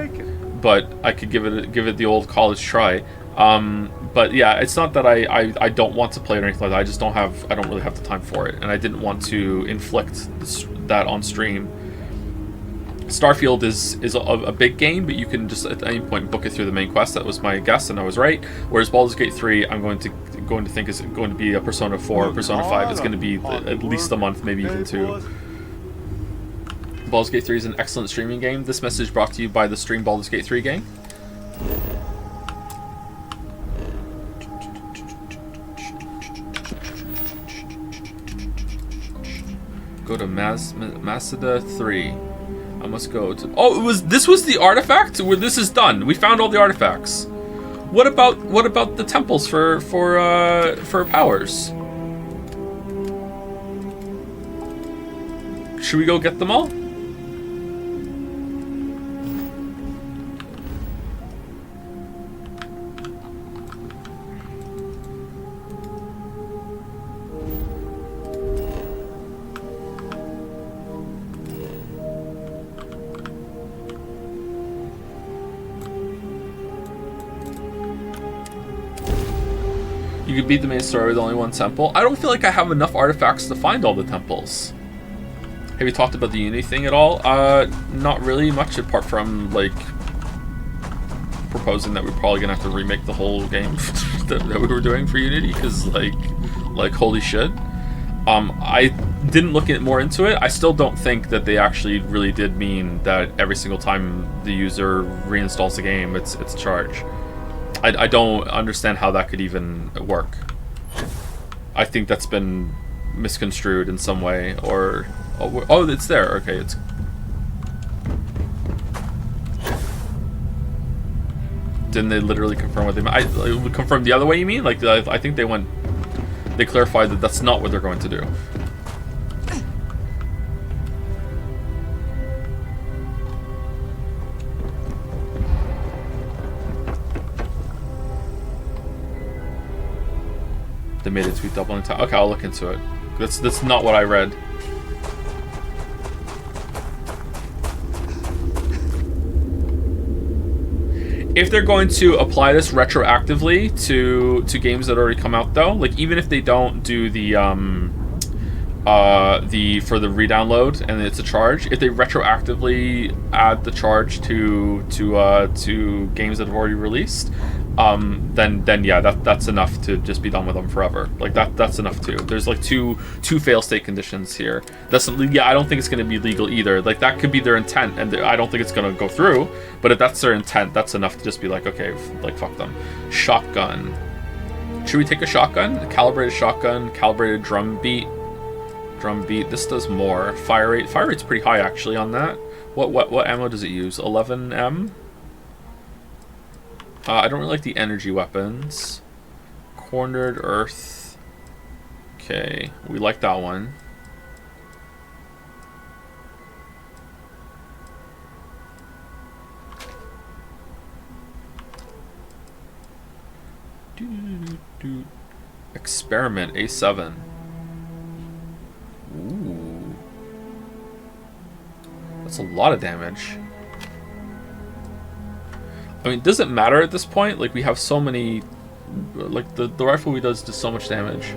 but I could give it the old college try. But yeah, it's not that I don't want to play it or anything like that. I don't really have the time for it, and I didn't want to inflict that on stream. Starfield is a big game, but you can just at any point book it through the main quest. That was my guess, and I was right. Whereas Baldur's Gate 3, I'm going to think is going to be a Persona 4, Persona 5. It's going to be at least a month, maybe even 2. Baldur's Gate 3 is an excellent streaming game. This message brought to you by the Stream Baldur's Gate 3 gang. go to Masada 3. I must go to... Oh, this was the artifact? Where this is done. We found all the artifacts. What about the temples for powers? Should we go get them all? You could beat the main story with only one temple. I don't feel like I have enough artifacts to find all the temples. Have you talked about the Unity thing at all? Not really much, apart from, like, proposing that we're probably gonna have to remake the whole game that we were doing for Unity, because, like, holy shit. I didn't look more into it. I still don't think that they actually really did mean that every single time the user reinstalls the game, it's a charge. I don't understand how that could even work. I think that's been misconstrued in some way, or... Oh, it's there. Okay, it's... Didn't they literally confirm what they meant? I confirm the other way, you mean? Like, I think they went... They clarified that that's not what they're going to do. They made it tweet doubling time. Okay, I'll look into it. That's not what I read. If they're going to apply this retroactively to games that already come out, though, like even if they don't do the for the re-download and it's a charge, if they retroactively add the charge to games that have already released, then yeah, that's enough to just be done with them forever. Like that's enough too. There's like two fail state conditions here. That's yeah, I don't think it's going to be legal either. Like that could be their intent, and I don't think it's going to go through. But if that's their intent, that's enough to just be like, okay, like fuck them. Shotgun. Should we take a shotgun? A calibrated shotgun, calibrated drum beat. Drum beat. This does more. Fire rate. Fire rate's pretty high actually on that. What ammo does it use? 11M. I don't really like the energy weapons. Cornered Earth. Okay, we like that one. Experiment A7. Ooh. That's a lot of damage. I mean, does it matter at this point? Like, we have so many... Like, the rifle we does so much damage.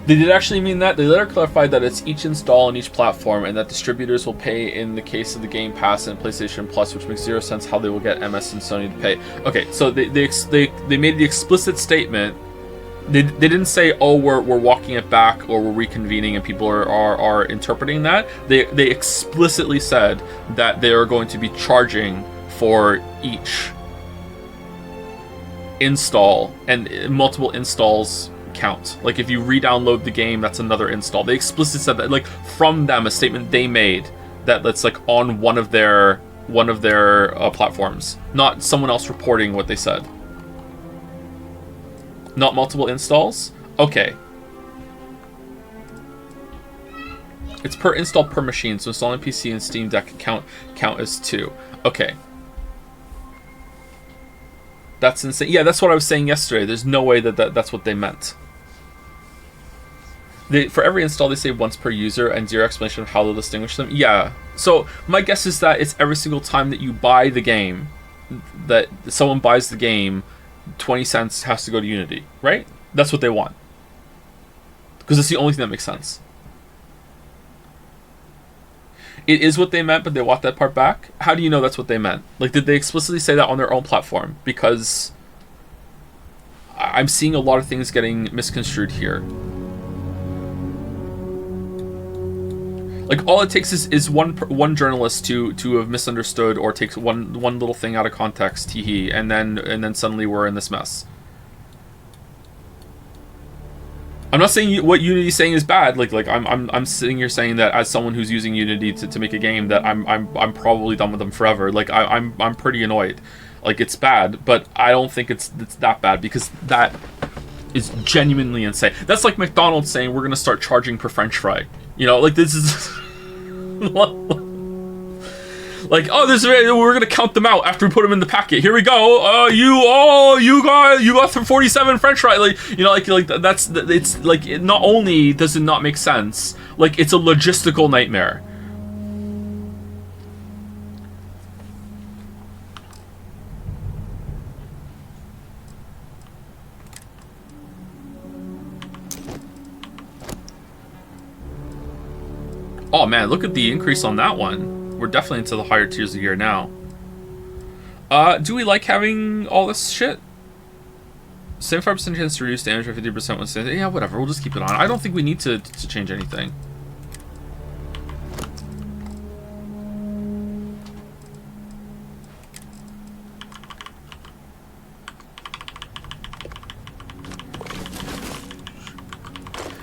They did actually mean that. They later clarified that it's each install on each platform, and that distributors will pay in the case of the Game Pass and PlayStation Plus, which makes zero sense how they will get MS and Sony to pay. Okay, so they made the explicit statement. They didn't say, oh, we're walking it back or we're reconvening, and people are interpreting that. They explicitly said that they are going to be charging for each install, and multiple installs count. Like if you re-download the game, that's another install. They explicitly said that, like from them, a statement they made that that's like on one of their platforms, not someone else reporting what they said. Not multiple installs? Okay. It's per install per machine, so installing PC and Steam Deck count as 2. Okay. That's insane. Yeah, that's what I was saying yesterday. There's no way that's what they meant. For every install, they say once per user and zero explanation of how they'll distinguish them. Yeah. So my guess is that it's every single time that you buy the game, that someone buys the game, 20 cents has to go to Unity, right? That's what they want. Because it's the only thing that makes sense. It is what they meant, but they want that part back. How do you know that's what they meant? Like, did they explicitly say that on their own platform? Because I'm seeing a lot of things getting misconstrued here. Like, all it takes is one journalist to have misunderstood or takes one little thing out of context, teehee, and then suddenly we're in this mess. I'm not saying what Unity's saying is bad. Like I'm sitting here saying that as someone who's using Unity to make a game, that I'm probably done with them forever. Like I'm pretty annoyed. Like, it's bad, but I don't think it's that bad, because that is genuinely insane. That's like McDonald's saying we're gonna start charging per French fry. You know, like, this is like, oh, we're gonna count them out after we put them in the packet. Here we go. You got 47 French fries. Like, you know, like that's, it's like, it not only does it not make sense, like, it's a logistical nightmare. Oh man, look at the increase on that one. We're definitely into the higher tiers of gear now. Do we like having all this shit? 75% chance to reduce damage by 50% once. Yeah, whatever. We'll just keep it on. I don't think we need to change anything.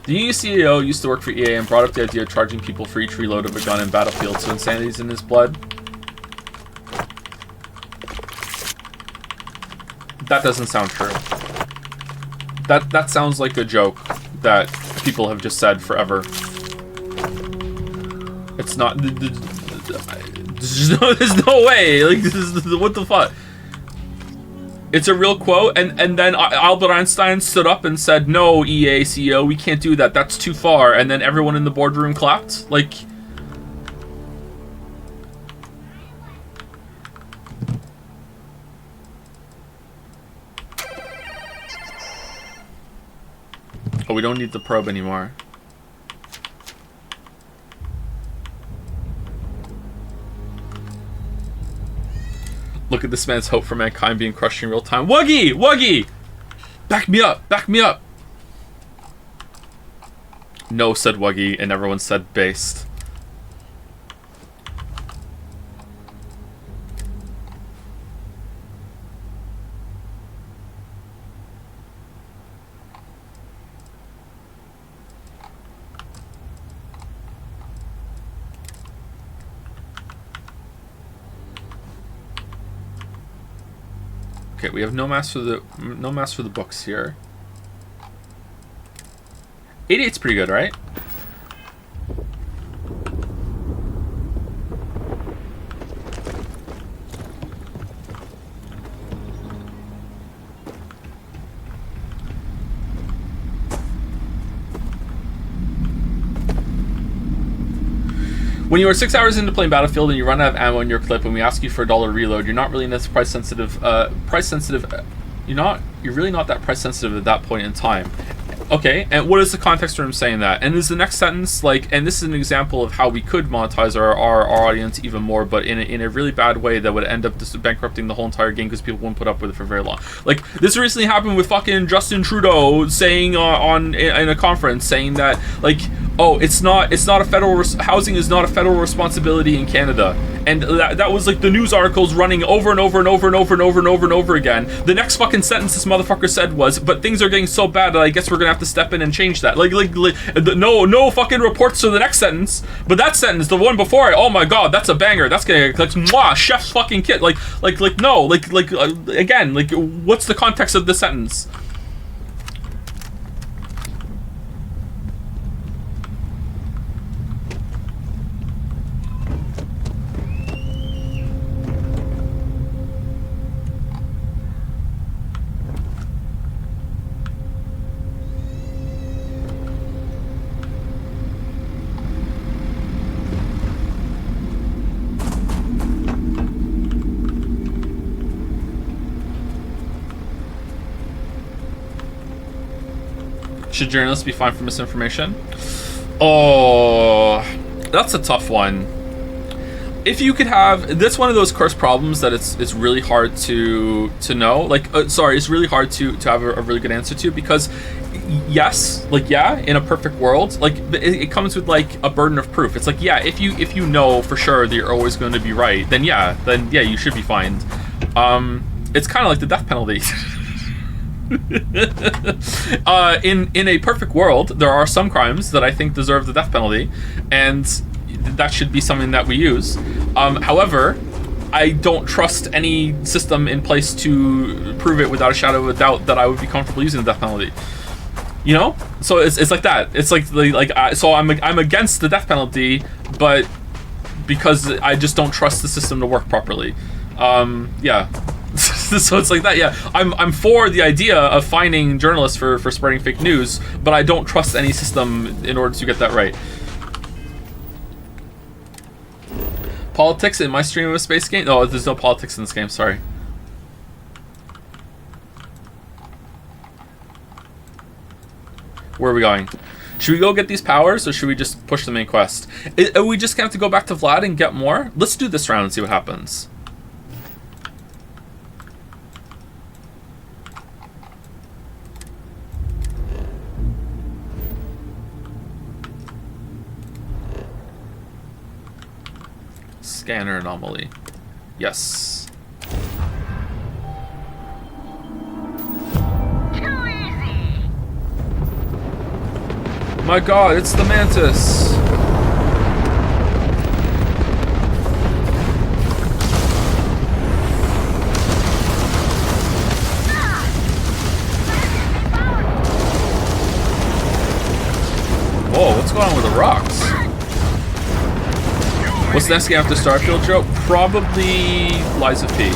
The new CEO used to work for EA and brought up the idea of charging people for each reload of a gun in Battlefield, so insanity's in his blood. That doesn't sound true. That sounds like a joke that people have just said forever. It's not. There's no way. Like, this is what the fuck. It's a real quote, and then Albert Einstein stood up and said, "No, EA CEO, we can't do that. That's too far." And then everyone in the boardroom clapped. Like, oh, we don't need the probe anymore. Look at this man's hope for mankind being crushed in real time. Wuggy! Wuggy! Back me up! Back me up! No, said Wuggy, and everyone said based. Okay, we have no mass for the books here. 88's pretty good, right? When you are 6 hours into playing Battlefield and you run out of ammo in your clip and we ask you for $1 reload, you're not really price sensitive. You're really not that price sensitive at that point in time. Okay, and what is the context for him saying that? And is the next sentence like, and this is an example of how we could monetize our audience even more, but in a really bad way that would end up just bankrupting the whole entire game because people won't put up with it for very long. Like, this recently happened with fucking Justin Trudeau saying in a conference saying that, like, oh, it's not a federal housing is not a federal responsibility in Canada, and that was like the news articles running over and over and over and over and over and over and over again. The next fucking sentence this motherfucker said was, "But things are getting so bad that I guess we're gonna have to step in and change that." Like no fucking reports to the next sentence, but that sentence, the one before it, oh my god, that's a banger. That's gonna, like, mwah, chef's fucking kit. Again, like, what's the context of this sentence? Should journalists be fined for misinformation? Oh, that's a tough one. if you could have, that's one of those cursed problems that it's really hard to know. Like, sorry, it's really hard to have a really good answer to, because yes, like, yeah, in a perfect world, like, it comes with like a burden of proof. It's like, yeah, if you know for sure that you're always going to be right, then yeah, you should be fined. It's kind of like the death penalty. In a perfect world, there are some crimes that I think deserve the death penalty, and that should be something that we use. However, I don't trust any system in place to prove it without a shadow of a doubt that I would be comfortable using the death penalty. You know, so it's like that. It's like so I'm against the death penalty, but because I just don't trust the system to work properly. Yeah. So it's like that. Yeah, I'm for the idea of fining journalists for spreading fake news, but I don't trust any system in order to get that right. Politics in my stream of a space game? No, there's no politics in this game. Sorry. Where are we going? Should we go get these powers, or should we just push the main quest? Are we just gonna have to go back to Vlad and get more? Let's do this round and see what happens. Scanner anomaly. Yes. My god, it's the Mantis! Whoa, what's going on with the rocks? What's the next game after Starfield, Joe? Probably Lies of P.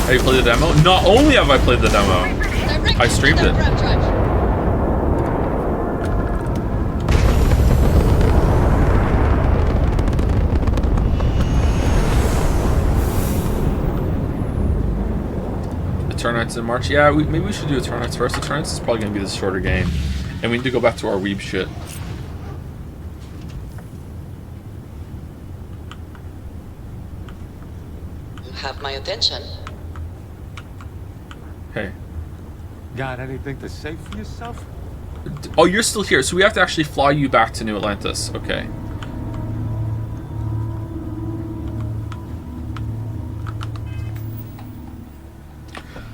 Have you played the demo? Not only have I played the demo, I streamed it. Eternights in March. Yeah, maybe we should do Eternights first. Eternights is probably going to be the shorter game. And we need to go back to our weeb shit. You have my attention. Hey. Got anything to say for yourself? Oh, you're still here, so we have to actually fly you back to New Atlantis. Okay.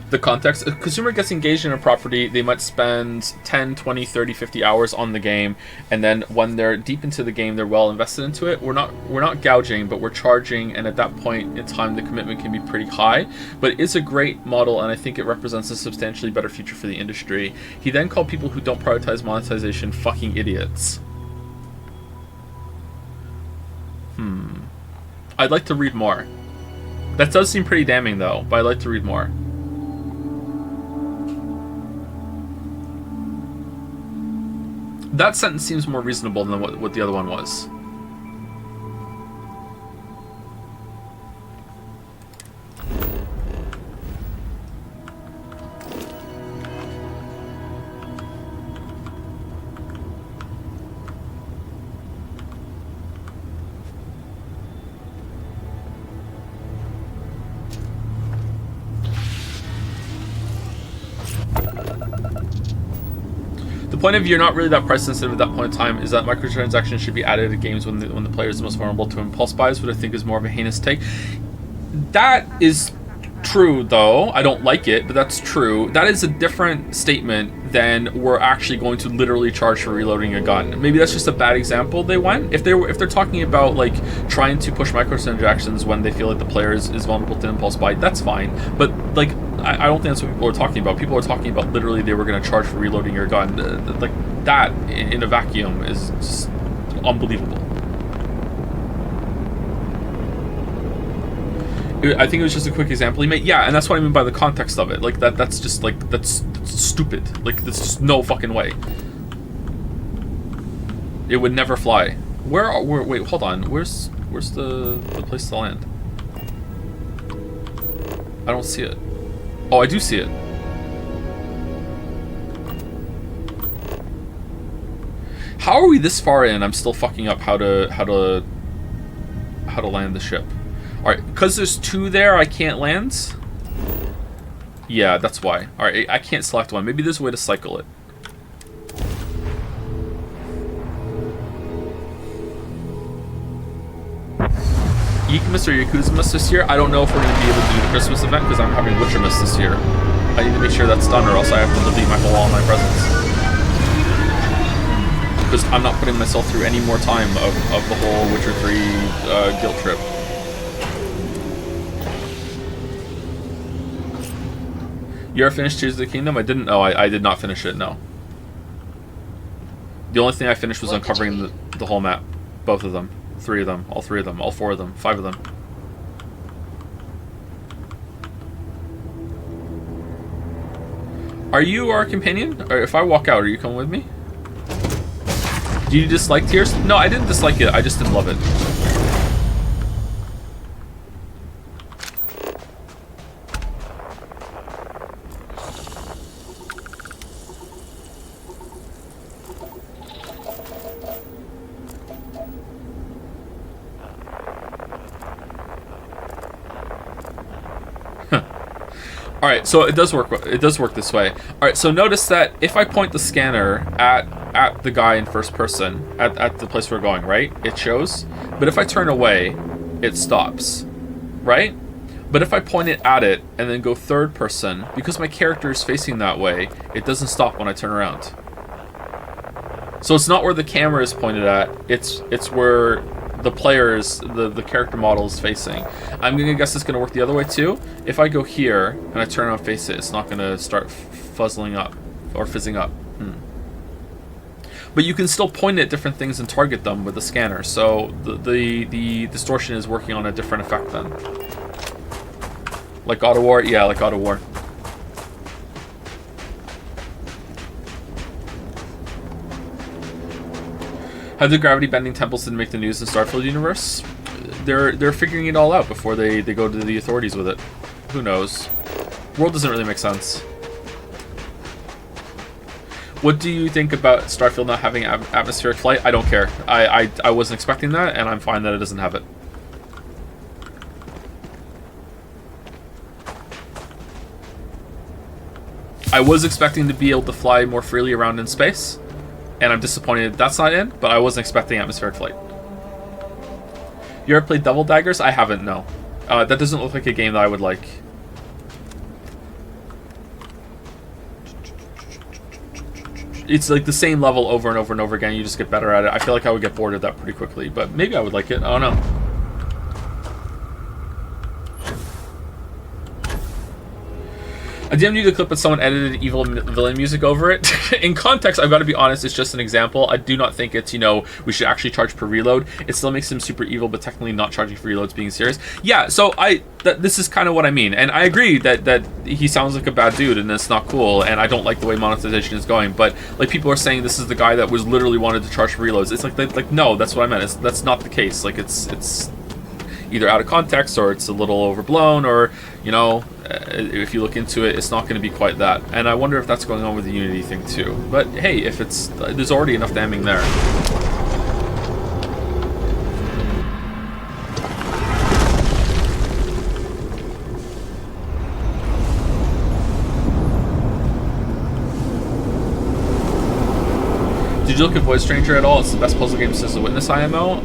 The context: a consumer gets engaged in a property, they might spend 10, 20, 30, 50 hours on the game, and then when they're deep into the game, they're well invested into it. We're not gouging, but we're charging, and at that point in time, the commitment can be pretty high. But it is a great model, and I think it represents a substantially better future for the industry. He then called people who don't prioritize monetization fucking idiots. I'd like to read more. That does seem pretty damning, though, but I'd like to read more. That sentence seems more reasonable than what the other one was. The point of you're not really that price sensitive at that point in time is that microtransactions should be added to games when the player is most vulnerable to impulse buys, what I think is more of a heinous take. That is true, though. I don't like it, but that's true. That is a different statement than we're actually going to literally charge for reloading a gun. Maybe that's just a bad example they went. If they're talking about like trying to push microtransactions when they feel like the player is vulnerable to impulse buy, that's fine. But like, I don't think that's what people are talking about. People are talking about literally they were going to charge for reloading your gun. Like that in a vacuum is just unbelievable. I think it was just a quick example he made. Yeah, and that's what I mean by the context of it. Like that's just like that's stupid. Like there's just no fucking way. It would never fly. Wait, hold on. Where's the place to land? I don't see it. Oh, I do see it. How are we this far in? I'm still fucking up how to land the ship. Alright, because there's 2 there, I can't land? Yeah, that's why. Alright, I can't select one. Maybe there's a way to cycle it. Geekmas or Yakuzamas this year? I don't know if we're going to be able to do the Christmas event because I'm having Witchermas this year. I need to make sure that's done or else I have to delete my whole online presence. Because I'm not putting myself through any more time of the whole Witcher 3 guilt trip. You ever finished Tears of the Kingdom? I didn't know. I did not finish it, no. The only thing I finished was uncovering the whole map. Both of them. 3 of them. All 3 of them. All 4 of them. 5 of them. Are you our companion? Or if I walk out, are you coming with me? Do you dislike Tears? No, I didn't dislike it. I just didn't love it. Alright, so it does work. It does work this way. Alright, so notice that if I point the scanner at the guy in first person, at the place we're going, right? It shows. But if I turn away, it stops. Right? But if I point it at it and then go third person, because my character is facing that way, it doesn't stop when I turn around. So it's not where the camera is pointed at, it's where the player is, the character model is facing. I'm gonna guess it's gonna work the other way too. If I go here and I turn around and face it, it's not gonna start fuzzling up or fizzing up. But you can still point at different things and target them with the scanner. So the distortion is working on a different effect then. Like God of War? Yeah, like God of War. How the gravity bending temples didn't make the news in Starfield universe? They're figuring it all out before they go to the authorities with it. Who knows? World doesn't really make sense. What do you think about Starfield not having atmospheric flight? I don't care. I wasn't expecting that, and I'm fine that it doesn't have it. I was expecting to be able to fly more freely around in space, and I'm disappointed that's not in, but I wasn't expecting atmospheric flight. You ever played Double Daggers? I haven't, no. That doesn't look like a game that I would like. It's like the same level over and over and over again, you just get better at it. I feel like I would get bored of that pretty quickly, but maybe I would like it, I don't know. I DM'd you the clip, but someone edited evil villain music over it. In context, I've got to be honest, it's just an example. I do not think it's, we should actually charge per reload. It still makes him super evil, but technically not charging for reloads being serious. Yeah, so this is kind of what I mean. And I agree that he sounds like a bad dude and it's not cool, and I don't like the way monetization is going. But like people are saying this is the guy that was literally wanted to charge for reloads. It's like no, that's what I meant. That's not the case. Like it's either out of context or it's a little overblown, or if you look into it, it's not going to be quite that. And I wonder if that's going on with the Unity thing too. But hey, if there's already enough damning there. Did you look at Void Stranger at all? It's the best puzzle game since the Witness IMO.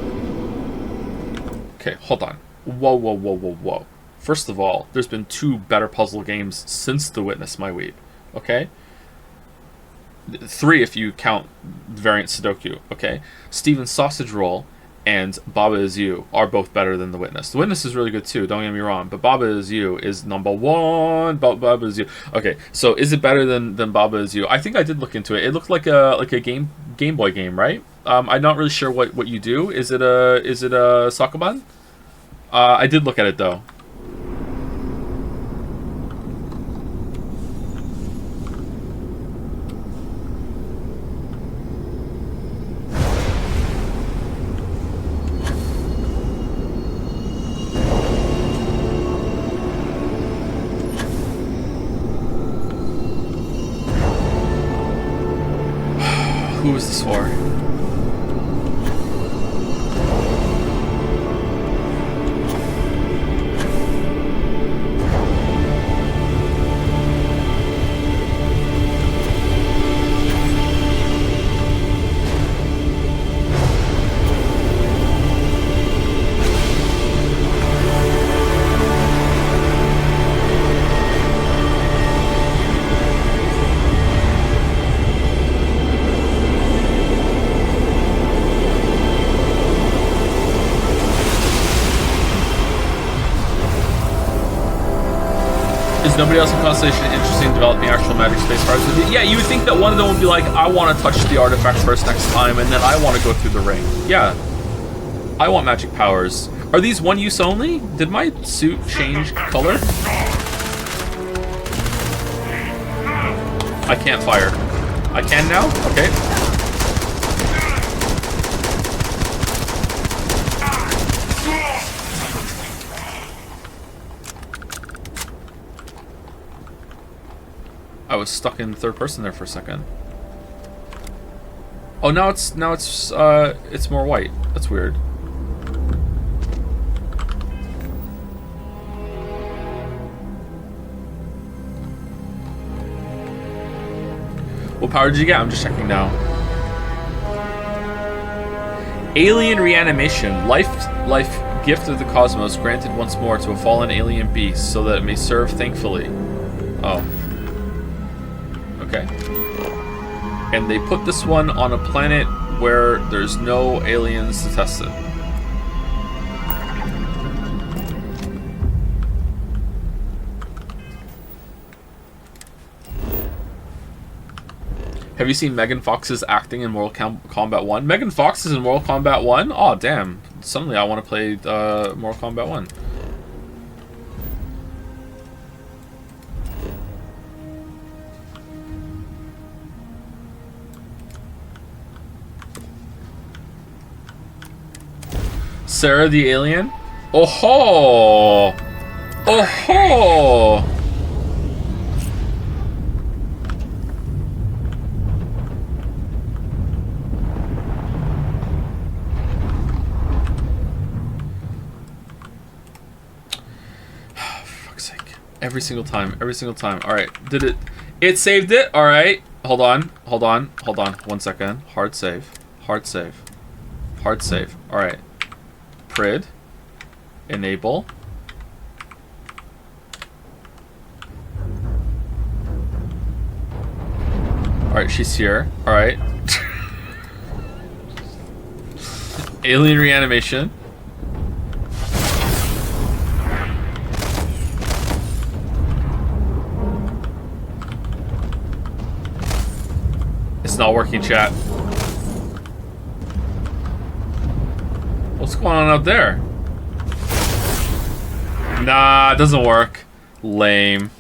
Okay, hold on. Whoa. First of all, there's been 2 better puzzle games since The Witness, my weeb. Okay? 3 if you count Variant Sudoku. Okay? Steven's Sausage Roll and Baba Is You are both better than The Witness. The Witness is really good too, don't get me wrong, but Baba Is You is number 1. Baba Is You. Okay, so is it better than Baba Is You? I think I did look into it. It looked like a Game Boy game, right? I'm not really sure what you do. Is it a Sakuban? I did look at it though. was this for? Nobody else in Constellation interested in developing actual magic space cards with you? Yeah, you would think that one of them would be like, I want to touch the artifact first next time, and then I want to go through the ring. Yeah. I want magic powers. Are these one use only? Did my suit change color? I can't fire. I can now? Okay. I was stuck in third person there for a second. Oh, now it's more white. That's weird. What power did you get? I'm just checking now. Alien reanimation. Life gift of the cosmos granted once more to a fallen alien beast so that it may serve thankfully. Oh. Okay. And they put this one on a planet where there's no aliens to test it. Have you seen Megan Fox's acting in Mortal Kombat 1? Megan Fox is in Mortal Kombat 1? Oh, damn. Suddenly I want to play Mortal Kombat 1. Sarah the alien? Oh ho! Oh ho! For fuck's sake. Every single time. Alright. Did it? It saved it? Alright. Hold on. 1 second. Hard save. Alright. Prid. Enable. Alright, she's here. Alright. Alien reanimation. It's not working, chat. What's going on out there? Nah, it doesn't work. Lame.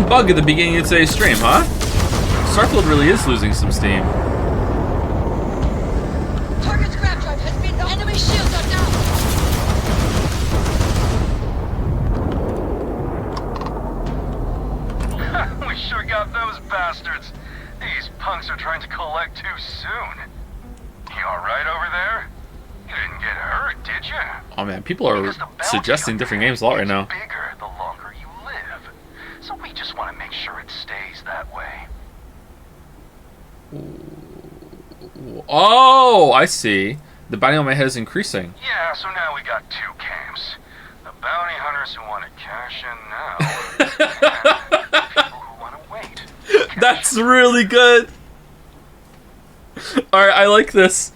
Bug at the beginning of today's stream, huh? Starfield really is losing some steam. Target's grab drive has been... Enemy shields are down! We sure got those bastards. These punks are trying to collect too soon. You alright over there? You didn't get hurt, did you? Oh man, people are suggesting different games a lot right now. Bigger the longer you live. So we just want to make sure it stays that way. Oh, I see. The bounty on my head is increasing. Yeah, so now we got two camps. The bounty hunters who want to cash in now, and people who want to wait. That's really good. Alright, I like this.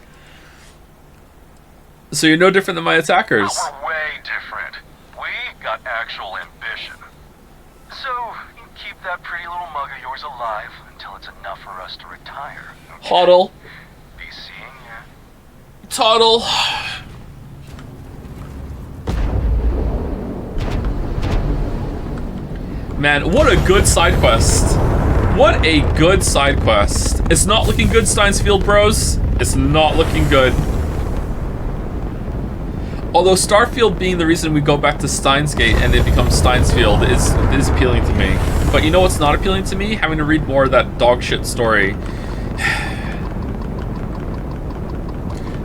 So you're no different than my attackers. Oh, we're way different. ambition. So, you keep that pretty little mug of yours alive until it's enough for us to retire. Okay? Huddle. Be seeing ya. Toddle. Man, what a good side quest. What a good side quest. It's not looking good, Steinsfield bros. It's not looking good. Although Starfield being the reason we go back to Steinsgate and it becomes Steinsfield is appealing to me. But you know what's not appealing to me? Having to read more of that dog shit story.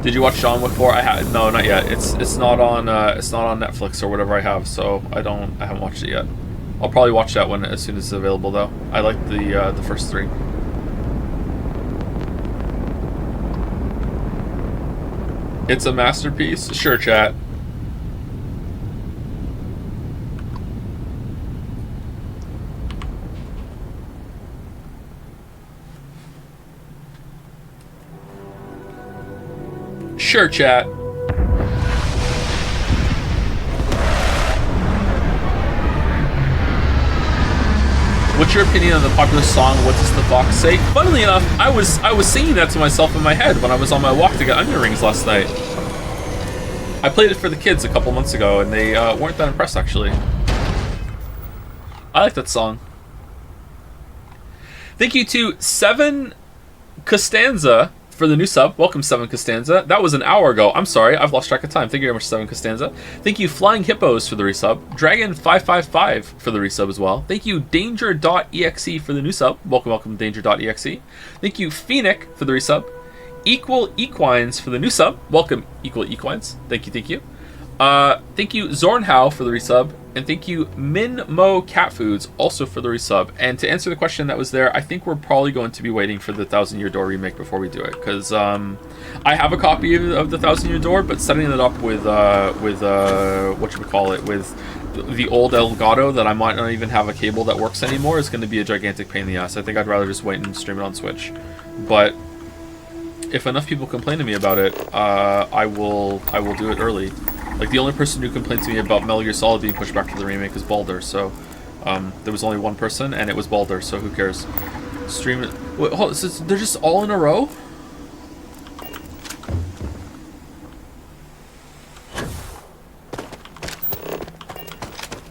Did you watch John Wick 4? No, not yet. It's not on Netflix or whatever I have, so I haven't watched it yet. I'll probably watch that one as soon as it's available though. I like the first 3. It's a masterpiece? Sure, chat. Sure, chat. What's your opinion on the popular song "What Does the Fox Say"? Funnily enough, I was singing that to myself in my head when I was on my walk to get onion rings last night. I played it for the kids a couple months ago, and they weren't that impressed actually. I like that song. Thank you to 7 Costanza for the new sub. Welcome, 7 Costanza. That was an hour ago. I'm sorry, I've lost track of time. Thank you very much, 7 Costanza. Thank you, Flying Hippos, for the resub. Dragon555 for the resub as well. Thank you, Danger.exe for the new sub. Welcome, Danger.exe. Thank you, Phoenix for the resub. Equal Equines for the new sub. Welcome, Equal Equines. Thank you. Thank you, Zornhow for the resub. And thank you, Min Mo Cat Foods, also for the resub. And to answer the question that was there, I think we're probably going to be waiting for the 1,000 Year Door remake before we do it, because I have a copy of the 1,000 Year Door, but setting it up with whatchamacallit, with the old Elgato that I might not even have a cable that works anymore is going to be a gigantic pain in the ass. I think I'd rather just wait and stream it on Switch. But if enough people complain to me about it, I will do it early. Like, the only person who complained to me about Metal Gear Solid being pushed back to the remake is Baldur, so there was only one person, and it was Baldur, so who cares? Stream it. Wait, hold on, so they're just all in a row?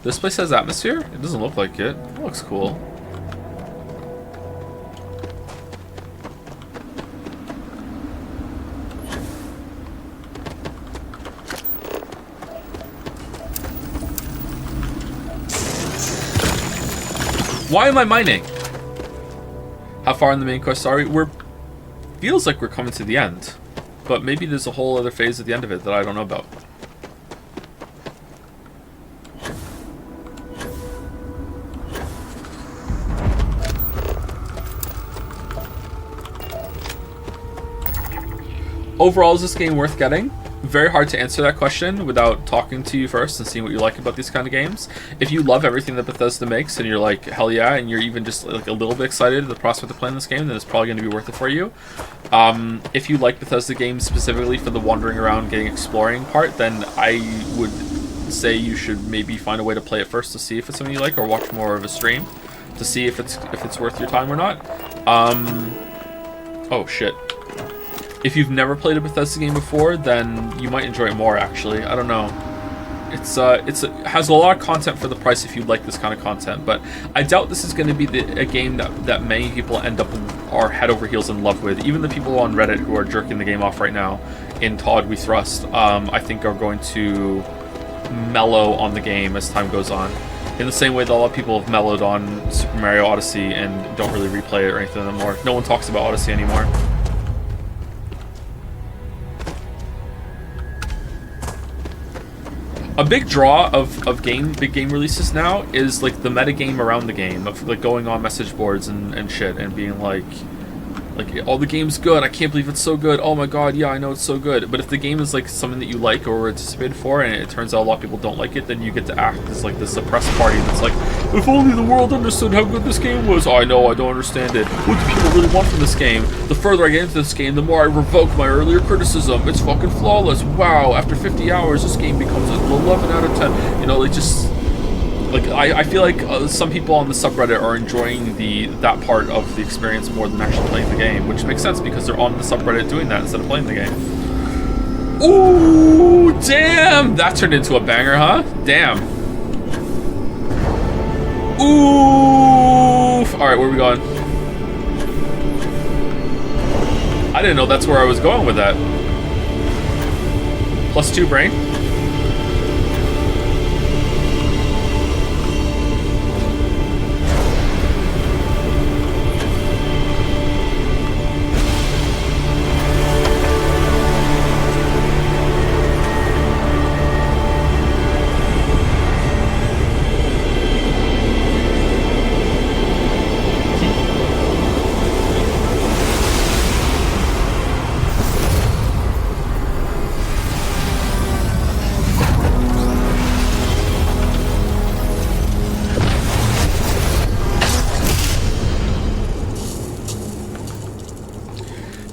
This place has atmosphere? It doesn't look like it. It looks cool. Why am I mining? How far in the main quest are we? Feels like we're coming to the end. But maybe there's a whole other phase at the end of it that I don't know about. Overall, is this game worth getting? Very hard to answer that question without talking to you first and seeing what you like about these kind of games. If you love everything that Bethesda makes and you're like, hell yeah, and you're even just like a little bit excited at the prospect of playing this game, then it's probably going to be worth it for you. If you like Bethesda games specifically for the wandering around, getting exploring part, then I would say you should maybe find a way to play it first to see if it's something you like, or watch more of a stream to see if it's worth your time or not. Oh shit. If you've never played a Bethesda game before, then you might enjoy it more, actually. I don't know. It has a lot of content for the price if you like this kind of content, but I doubt this is going to be a game that many people end up are head over heels in love with. Even the people on Reddit who are jerking the game off right now in Todd We Thrust, I think are going to mellow on the game as time goes on. In the same way that a lot of people have mellowed on Super Mario Odyssey and don't really replay it or anything anymore. No one talks about Odyssey anymore. A big draw of big game releases now is like the metagame around the game, of like going on message boards and shit and being like, oh, the game's good, I can't believe it's so good, oh my god, yeah, I know it's so good. But if the game is like something that you like or anticipated for, and it turns out a lot of people don't like it, then you get to act as like the suppressed party that's like, if only the world understood how good this game was. Oh, I know, I don't understand it. What do people really want from this game? The further I get into this game, the more I revoke my earlier criticism. It's fucking flawless. Wow, after 50 hours, this game becomes an 11 out of 10. You know, like, just Like, I feel like some people on the subreddit are enjoying that part of the experience more than actually playing the game, which makes sense because they're on the subreddit doing that instead of playing the game. Ooh, damn! That turned into a banger, huh? Damn. Ooh! Alright, where are we going? I didn't know that's where I was going with that. +2 brain.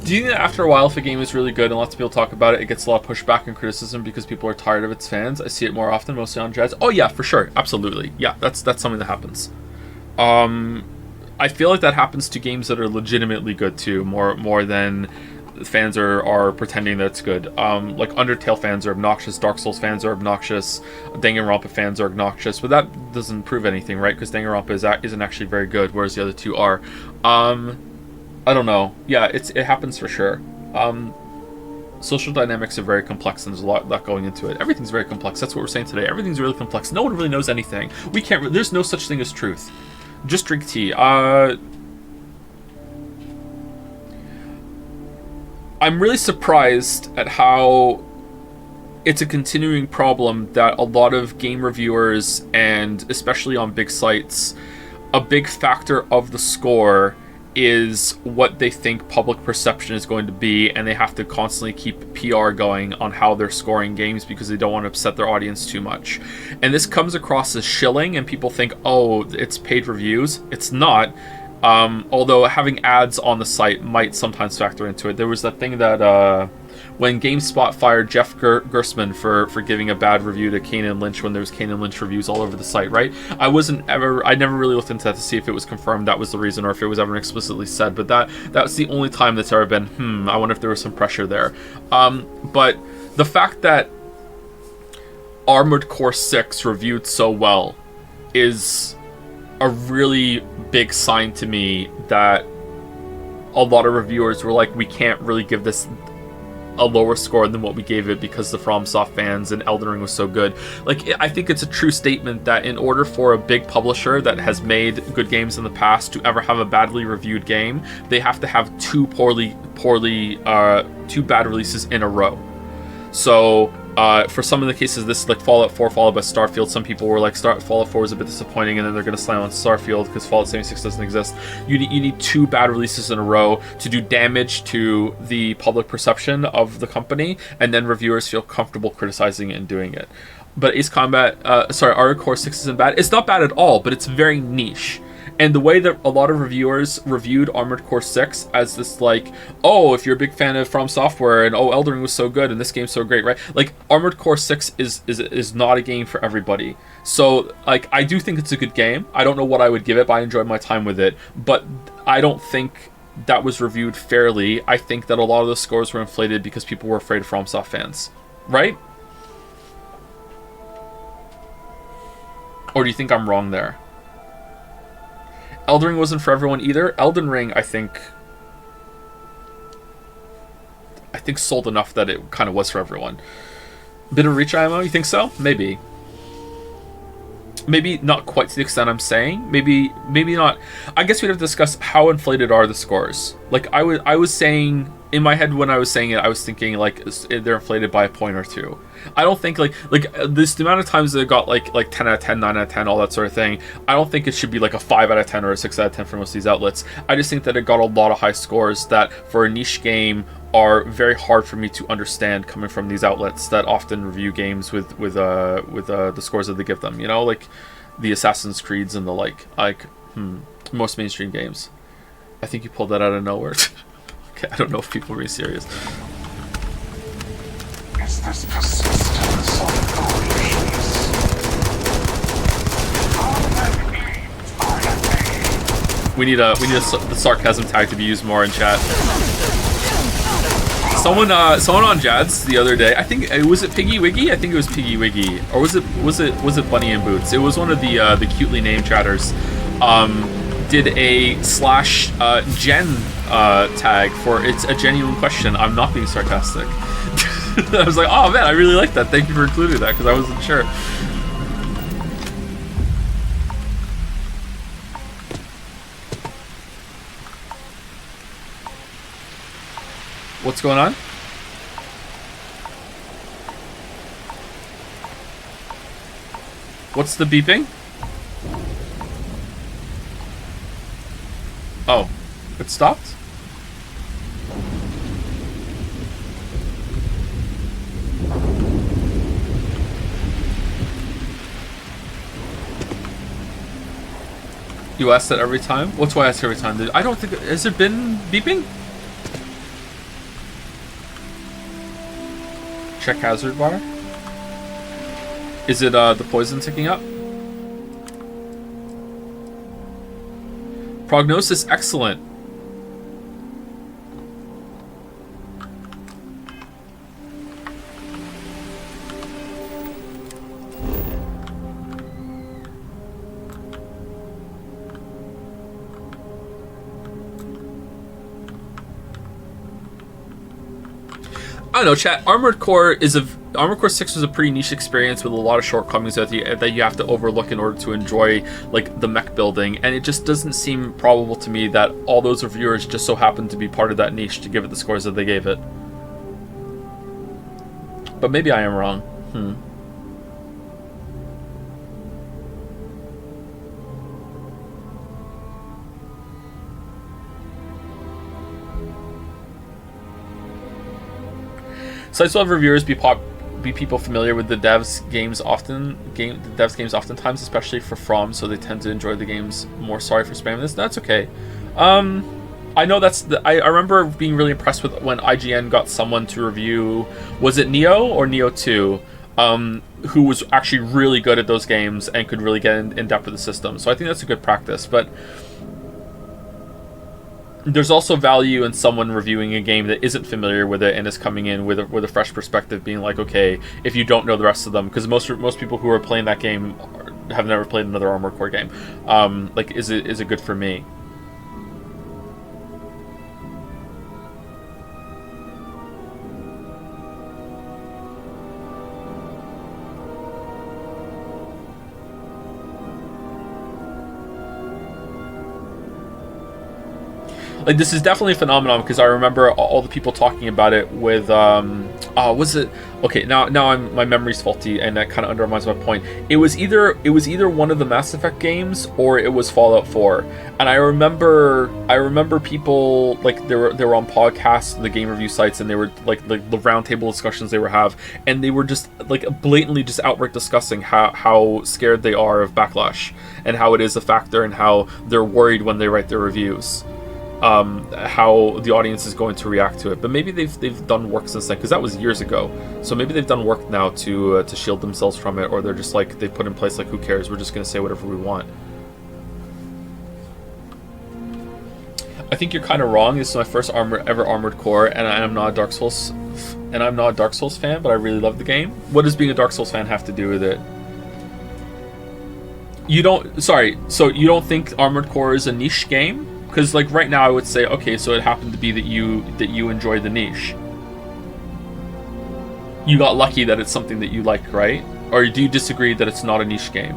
Do you think that after a while, if a game is really good and lots of people talk about it, it gets a lot of pushback and criticism because people are tired of its fans? I see it more often, mostly on Jazz. Oh yeah, for sure, absolutely. Yeah, that's something that happens. I feel like that happens to games that are legitimately good too, more than fans are pretending that it's good. Like Undertale fans are obnoxious, Dark Souls fans are obnoxious, Danganronpa fans are obnoxious, but that doesn't prove anything, right? Because Danganronpa isn't actually very good, whereas the other two are. I don't know. Yeah, it happens for sure. Social dynamics are very complex, and there's a lot going into it. Everything's very complex. That's what we're saying today. Everything's really complex. No one really knows anything. We can't. There's no such thing as truth. Just drink tea. I'm really surprised at how it's a continuing problem that a lot of game reviewers, and especially on big sites, a big factor of the score is what they think public perception is going to be, and they have to constantly keep PR going on how they're scoring games because they don't want to upset their audience too much. And this comes across as shilling, and people think, oh, it's paid reviews. It's not. Although having ads on the site might sometimes factor into it. There was that thing that when GameSpot fired Jeff Gersman for giving a bad review to Kane and Lynch when there was Kane and Lynch reviews all over the site, right? I never really looked into that to see if it was confirmed that was the reason or if it was ever explicitly said, but that was the only time that's ever been, I wonder if there was some pressure there. But the fact that Armored Core 6 reviewed so well is a really big sign to me that a lot of reviewers were like, we can't really give this a lower score than what we gave it because the FromSoft fans and Elden Ring was so good. Like, I think it's a true statement that in order for a big publisher that has made good games in the past to ever have a badly reviewed game, they have to have two bad releases in a row. So for some of the cases, this is like Fallout 4 followed by Starfield. Some people were like, Fallout 4 is a bit disappointing, and then they're going to slam on Starfield because Fallout 76 doesn't exist. You need two bad releases in a row to do damage to the public perception of the company, and then reviewers feel comfortable criticizing it and doing it. But Armored Core 6 isn't bad. It's not bad at all, but it's very niche. And the way that a lot of reviewers reviewed Armored Core 6 as this, like, oh, if you're a big fan of From Software, and oh, Elden Ring was so good, and this game's so great, right? Like, Armored Core 6 is not a game for everybody. So, like, I do think it's a good game. I don't know what I would give it, but I enjoyed my time with it. But I don't think that was reviewed fairly. I think that a lot of the scores were inflated because people were afraid of FromSoft fans. Right? Or do you think I'm wrong there? Elden Ring wasn't for everyone either. Elden Ring, I think sold enough that it kind of was for everyone. Bit of reach ammo, you think so? Maybe. Maybe not quite to the extent I'm saying. Maybe not. I guess we'd have to discuss how inflated are the scores. Like, I was saying, in my head when I was saying it, I was thinking, like, they're inflated by a point or two. I don't think, like this, the amount of times they got, like 10 out of 10, 9 out of 10, all that sort of thing, I don't think it should be, like, a 5 out of 10 or a 6 out of 10 for most of these outlets. I just think that it got a lot of high scores that, for a niche game, are very hard for me to understand coming from these outlets that often review games with the scores that they give them, you know, like the Assassin's Creeds and the like most mainstream games. I think you pulled that out of nowhere. Okay, I don't know if people are being serious. Is this persistence of illusions? We need the sarcasm tag to be used more in chat. Someone on Jad's the other day. I think was it Piggy Wiggy? I think it was Piggy Wiggy, or was it Bunny in Boots? It was one of the cutely named chatters. Did a slash gen tag for it's a genuine question. I'm not being sarcastic. I was like, oh man, I really like that. Thank you for including that because I wasn't sure. What's going on? What's the beeping? Oh, it stopped? You ask that every time? What's why I ask every time? I don't think... Has it been beeping? Check hazard bar. Is it the poison ticking up? Prognosis excellent. I don't know, chat. Armored Core 6 was a pretty niche experience with a lot of shortcomings that you have to overlook in order to enjoy like the mech building, and it just doesn't seem probable to me that all those reviewers just so happened to be part of that niche to give it the scores that they gave it. But maybe I am wrong. Sites will have reviewers be people familiar with the devs' games oftentimes, especially for From, so they tend to enjoy the games more. Sorry for spamming this. That's okay. I know I remember being really impressed with when IGN got someone to review, was it Neo or Neo 2, who was actually really good at those games and could really get in depth with the system. So I think that's a good practice, but there's also value in someone reviewing a game that isn't familiar with it and is coming in with a fresh perspective, being like, okay, if you don't know the rest of them, because most people who are playing that game have never played another Armored Core game. Like, is it good for me? Like, this is definitely a phenomenon because I remember all the people talking about it with was it okay? Now my memory's faulty and that kind of undermines my point. It was either one of the Mass Effect games or it was Fallout 4. And I remember people like they were on podcasts, the game review sites, and they were like the roundtable discussions they were have, and they were just like blatantly just outright discussing how scared they are of backlash and how it is a factor and how they're worried when they write their reviews. How the audience is going to react to it, but maybe they've done work since then, because that was years ago. So maybe they've done work now to shield themselves from it, or they're just like they put in place like, who cares? We're just going to say whatever we want. I think you're kind of wrong. This is my first ever Armored Core, and I'm not a Dark Souls fan, but I really love the game. What does being a Dark Souls fan have to do with it? So you don't think Armored Core is a niche game? Because like right now I would say, okay, so it happened to be that you enjoy the niche. You got lucky that it's something that you like, right? Or do you disagree that it's not a niche game?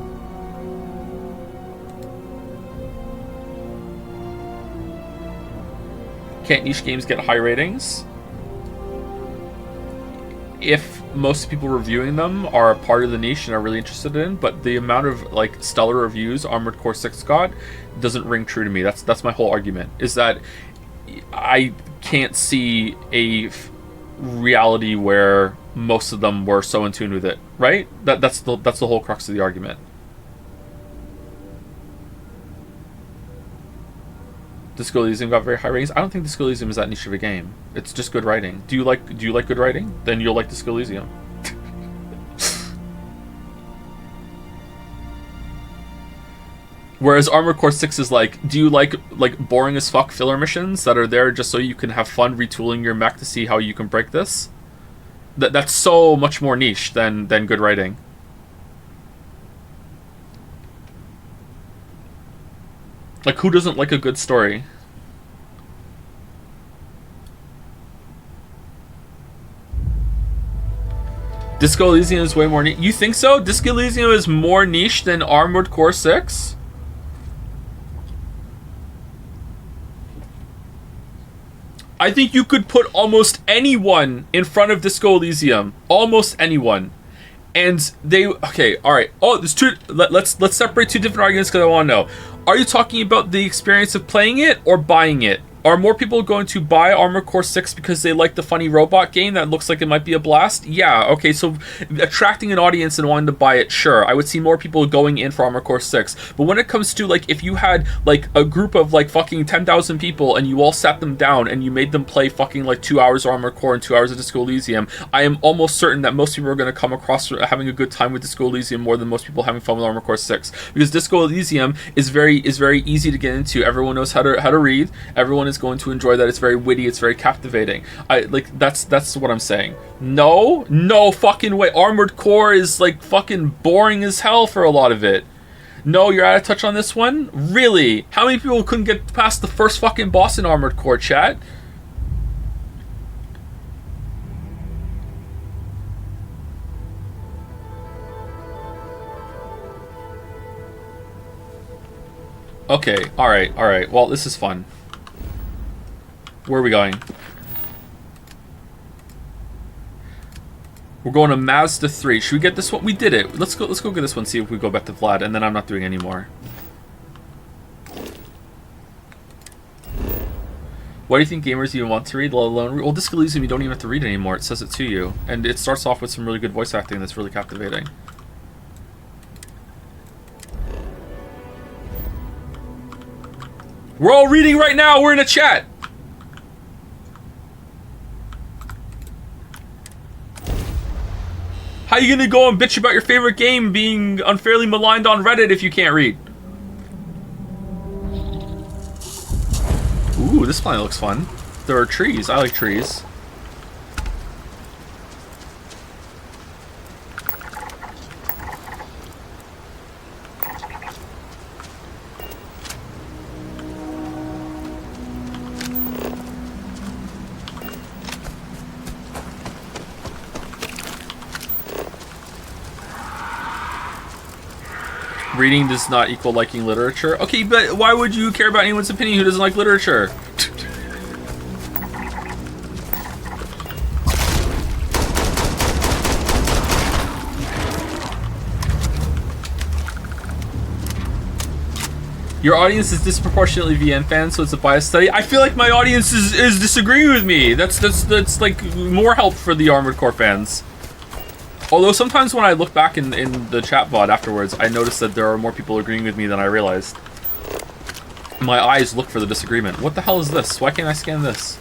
Can't niche games get high ratings? If most people reviewing them are a part of the niche and are really interested in, but the amount of like stellar reviews Armored Core 6 got doesn't ring true to me. That's my whole argument, is that I can't see a reality where most of them were so in tune with it, right? That's the whole crux of the argument. Disco Elysium got very high ratings. I don't think Disco Elysium is that niche of a game. It's just good writing. Do you like good writing? Then you'll like Disco Elysium. Whereas Armored Core 6 is like, do you like boring as fuck filler missions that are there just so you can have fun retooling your mech to see how you can break this? That's so much more niche than good writing. Like, who doesn't like a good story? Disco Elysium is way more niche. You think so? Disco Elysium is more niche than Armored Core 6? I think you could put almost anyone in front of Disco Elysium. Almost anyone. And they... Okay, alright. Oh, there's two... Let's separate two different arguments because I want to know. Are you talking about the experience of playing it or buying it? Are more people going to buy Armored Core 6 because they like the funny robot game that looks like it might be a blast? Yeah, okay, so attracting an audience and wanting to buy it, sure. I would see more people going in for Armored Core 6. But when it comes to, like, if you had, like, a group of, like, fucking 10,000 people and you all sat them down and you made them play fucking, like, 2 hours of Armored Core and 2 hours of Disco Elysium, I am almost certain that most people are going to come across having a good time with Disco Elysium more than most people having fun with Armored Core 6. Because Disco Elysium is very easy to get into. Everyone knows how to read. Everyone is going to enjoy that. It's very witty. It's very captivating. That's what I'm saying. No fucking way. Armored Core is like fucking boring as hell for a lot of it. No, you're out of touch on this one? Really? How many people couldn't get past the first fucking boss in Armored Core, chat? Okay, alright. Well, this is fun. Where are we going? We're going to Mazda 3. Should we get this one? We did it. Let's go get this one, see if we go back to Vlad, and then I'm not doing any more. Why do you think gamers even want to read, let alone read? Well, Disco Elysium, you don't even have to read anymore. It says it to you. And it starts off with some really good voice acting that's really captivating. We're all reading right now. We're in a chat. How you gonna go and bitch about your favorite game being unfairly maligned on Reddit if you can't read? Ooh, this planet looks fun. There are trees. I like trees. Reading does not equal liking literature. Okay, but why would you care about anyone's opinion who doesn't like literature? Your audience is disproportionately VN fans, so it's a biased study. I feel like my audience is disagreeing with me. That's like more help for the Armored Core fans. Although sometimes when I look back in the chat VOD afterwards, I notice that there are more people agreeing with me than I realized. My eyes look for the disagreement. What the hell is this? Why can't I scan this?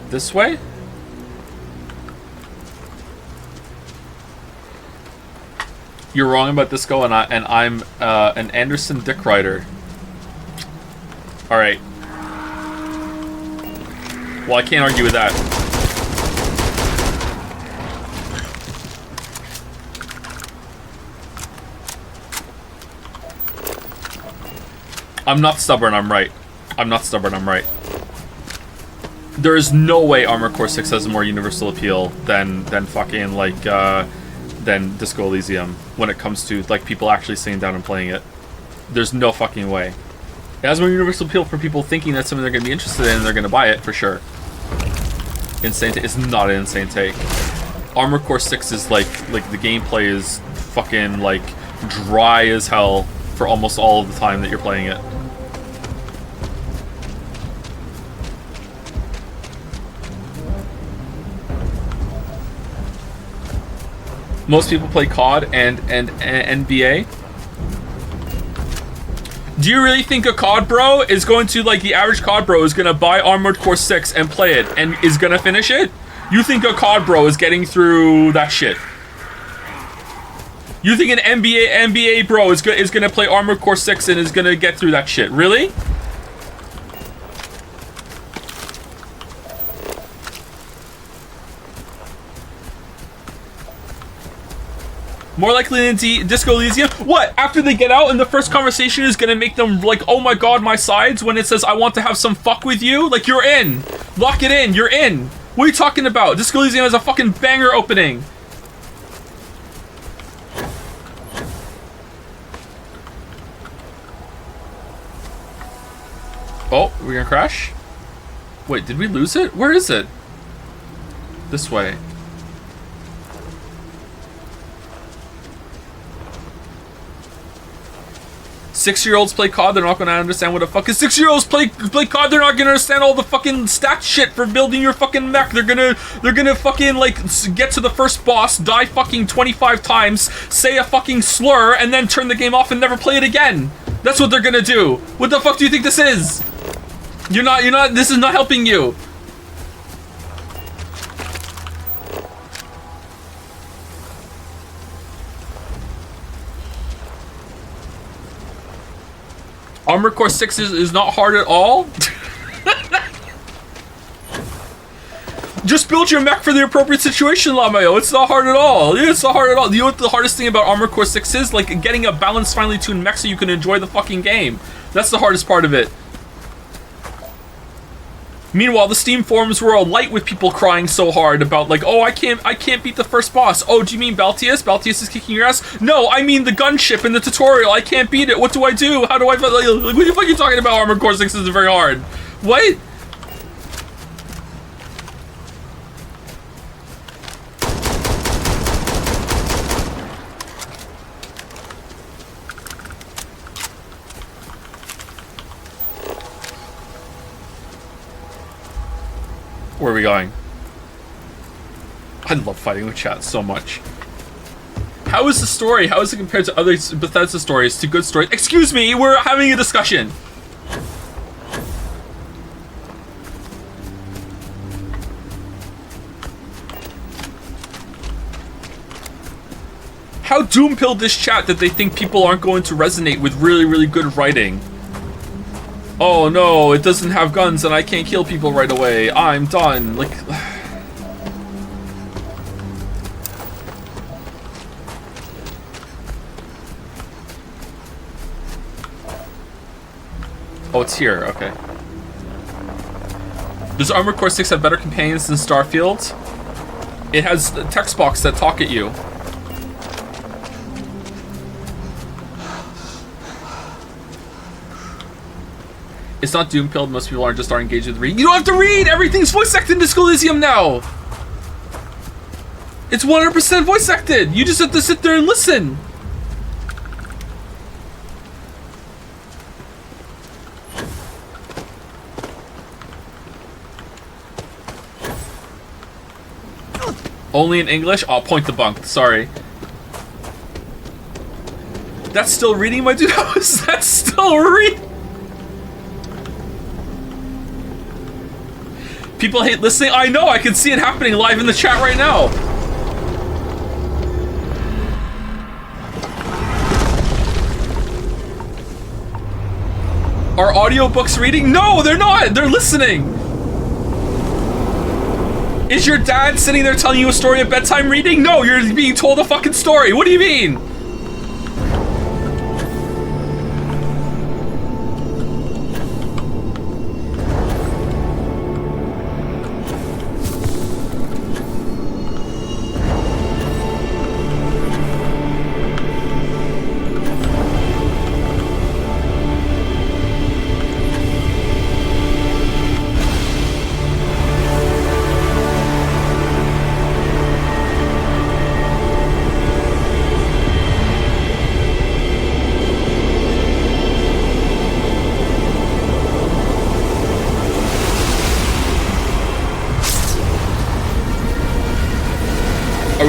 This way? You're wrong about Disco, and I'm an Anderson dick rider. All right. Well, I can't argue with that. I'm not stubborn. I'm right. I'm not stubborn. I'm right. There is no way Armored Core 6 has a more universal appeal than fucking like than Disco Elysium when it comes to like people actually sitting down and playing it. There's no fucking way. It has more universal appeal for people thinking that's something they're going to be interested in and they're going to buy it for sure. Insane. It's not an insane take. Armored Core 6 is like the gameplay is fucking like dry as hell for almost all of the time that you're playing it. Most people play COD and NBA. Do you really think a COD bro is going to, like, the average COD bro is going to buy Armored Core 6 and play it and is going to finish it? You think a COD bro is getting through that shit? You think an NBA bro is going to play Armored Core 6 and is going to get through that shit? Really? More likely than Disco Elysium. What? After they get out and the first conversation is gonna make them like, oh my god, my sides, when it says, I want to have some fuck with you? Like, you're in. Lock it in. You're in. What are you talking about? Disco Elysium has a fucking banger opening. Oh, we're gonna crash? Wait, did we lose it? Where is it? This way. Six-year-olds play COD, they're not gonna understand what the fuck is. 6-year-olds play COD, they're not gonna understand all the fucking stat shit for building your fucking mech. They're gonna fucking, like, get to the first boss, die fucking 25 times, say a fucking slur, and then turn the game off and never play it again. That's what they're gonna do. What the fuck do you think this is? You're not, this is not helping you. Armored Core 6 is not hard at all. Just build your mech for the appropriate situation, Lamayo. It's not hard at all. It's not hard at all. You know what the hardest thing about Armored Core 6 is? Like, getting a balanced, finely tuned mech so you can enjoy the fucking game. That's the hardest part of it. Meanwhile, the Steam forums were alight with people crying so hard about, like, oh, I can't beat the first boss. Oh, do you mean Baltius? Baltius is kicking your ass? No, I mean the gunship in the tutorial. I can't beat it. What do I do? How do I... Like, what the fuck are you talking about? Armored Core 6 is very hard. What? Where are we going? I love fighting with chat so much. How is the story? How is it compared to other Bethesda stories, to good stories? Excuse me, we're having a discussion. How doom-pilled this chat that they think people aren't going to resonate with really, really good writing? Oh no, it doesn't have guns and I can't kill people right away. I'm done. Like... Oh, it's here. Okay. Does Armored Core 6 have better companions than Starfield? It has a text box that talk at you. It's not doom-pilled. Most people just aren't engaged with reading. You don't have to read! Everything's voice-acted in Disco Elysium now! It's 100% voice-acted! You just have to sit there and listen! Only in English? Oh, point debunked. Sorry. That's still reading, my dude? How is that still reading? People hate listening. I know, I can see it happening live in the chat right now. Are audiobooks reading? No, they're not. They're listening. Is your dad sitting there telling you a story at bedtime reading? No, you're being told a fucking story. What do you mean?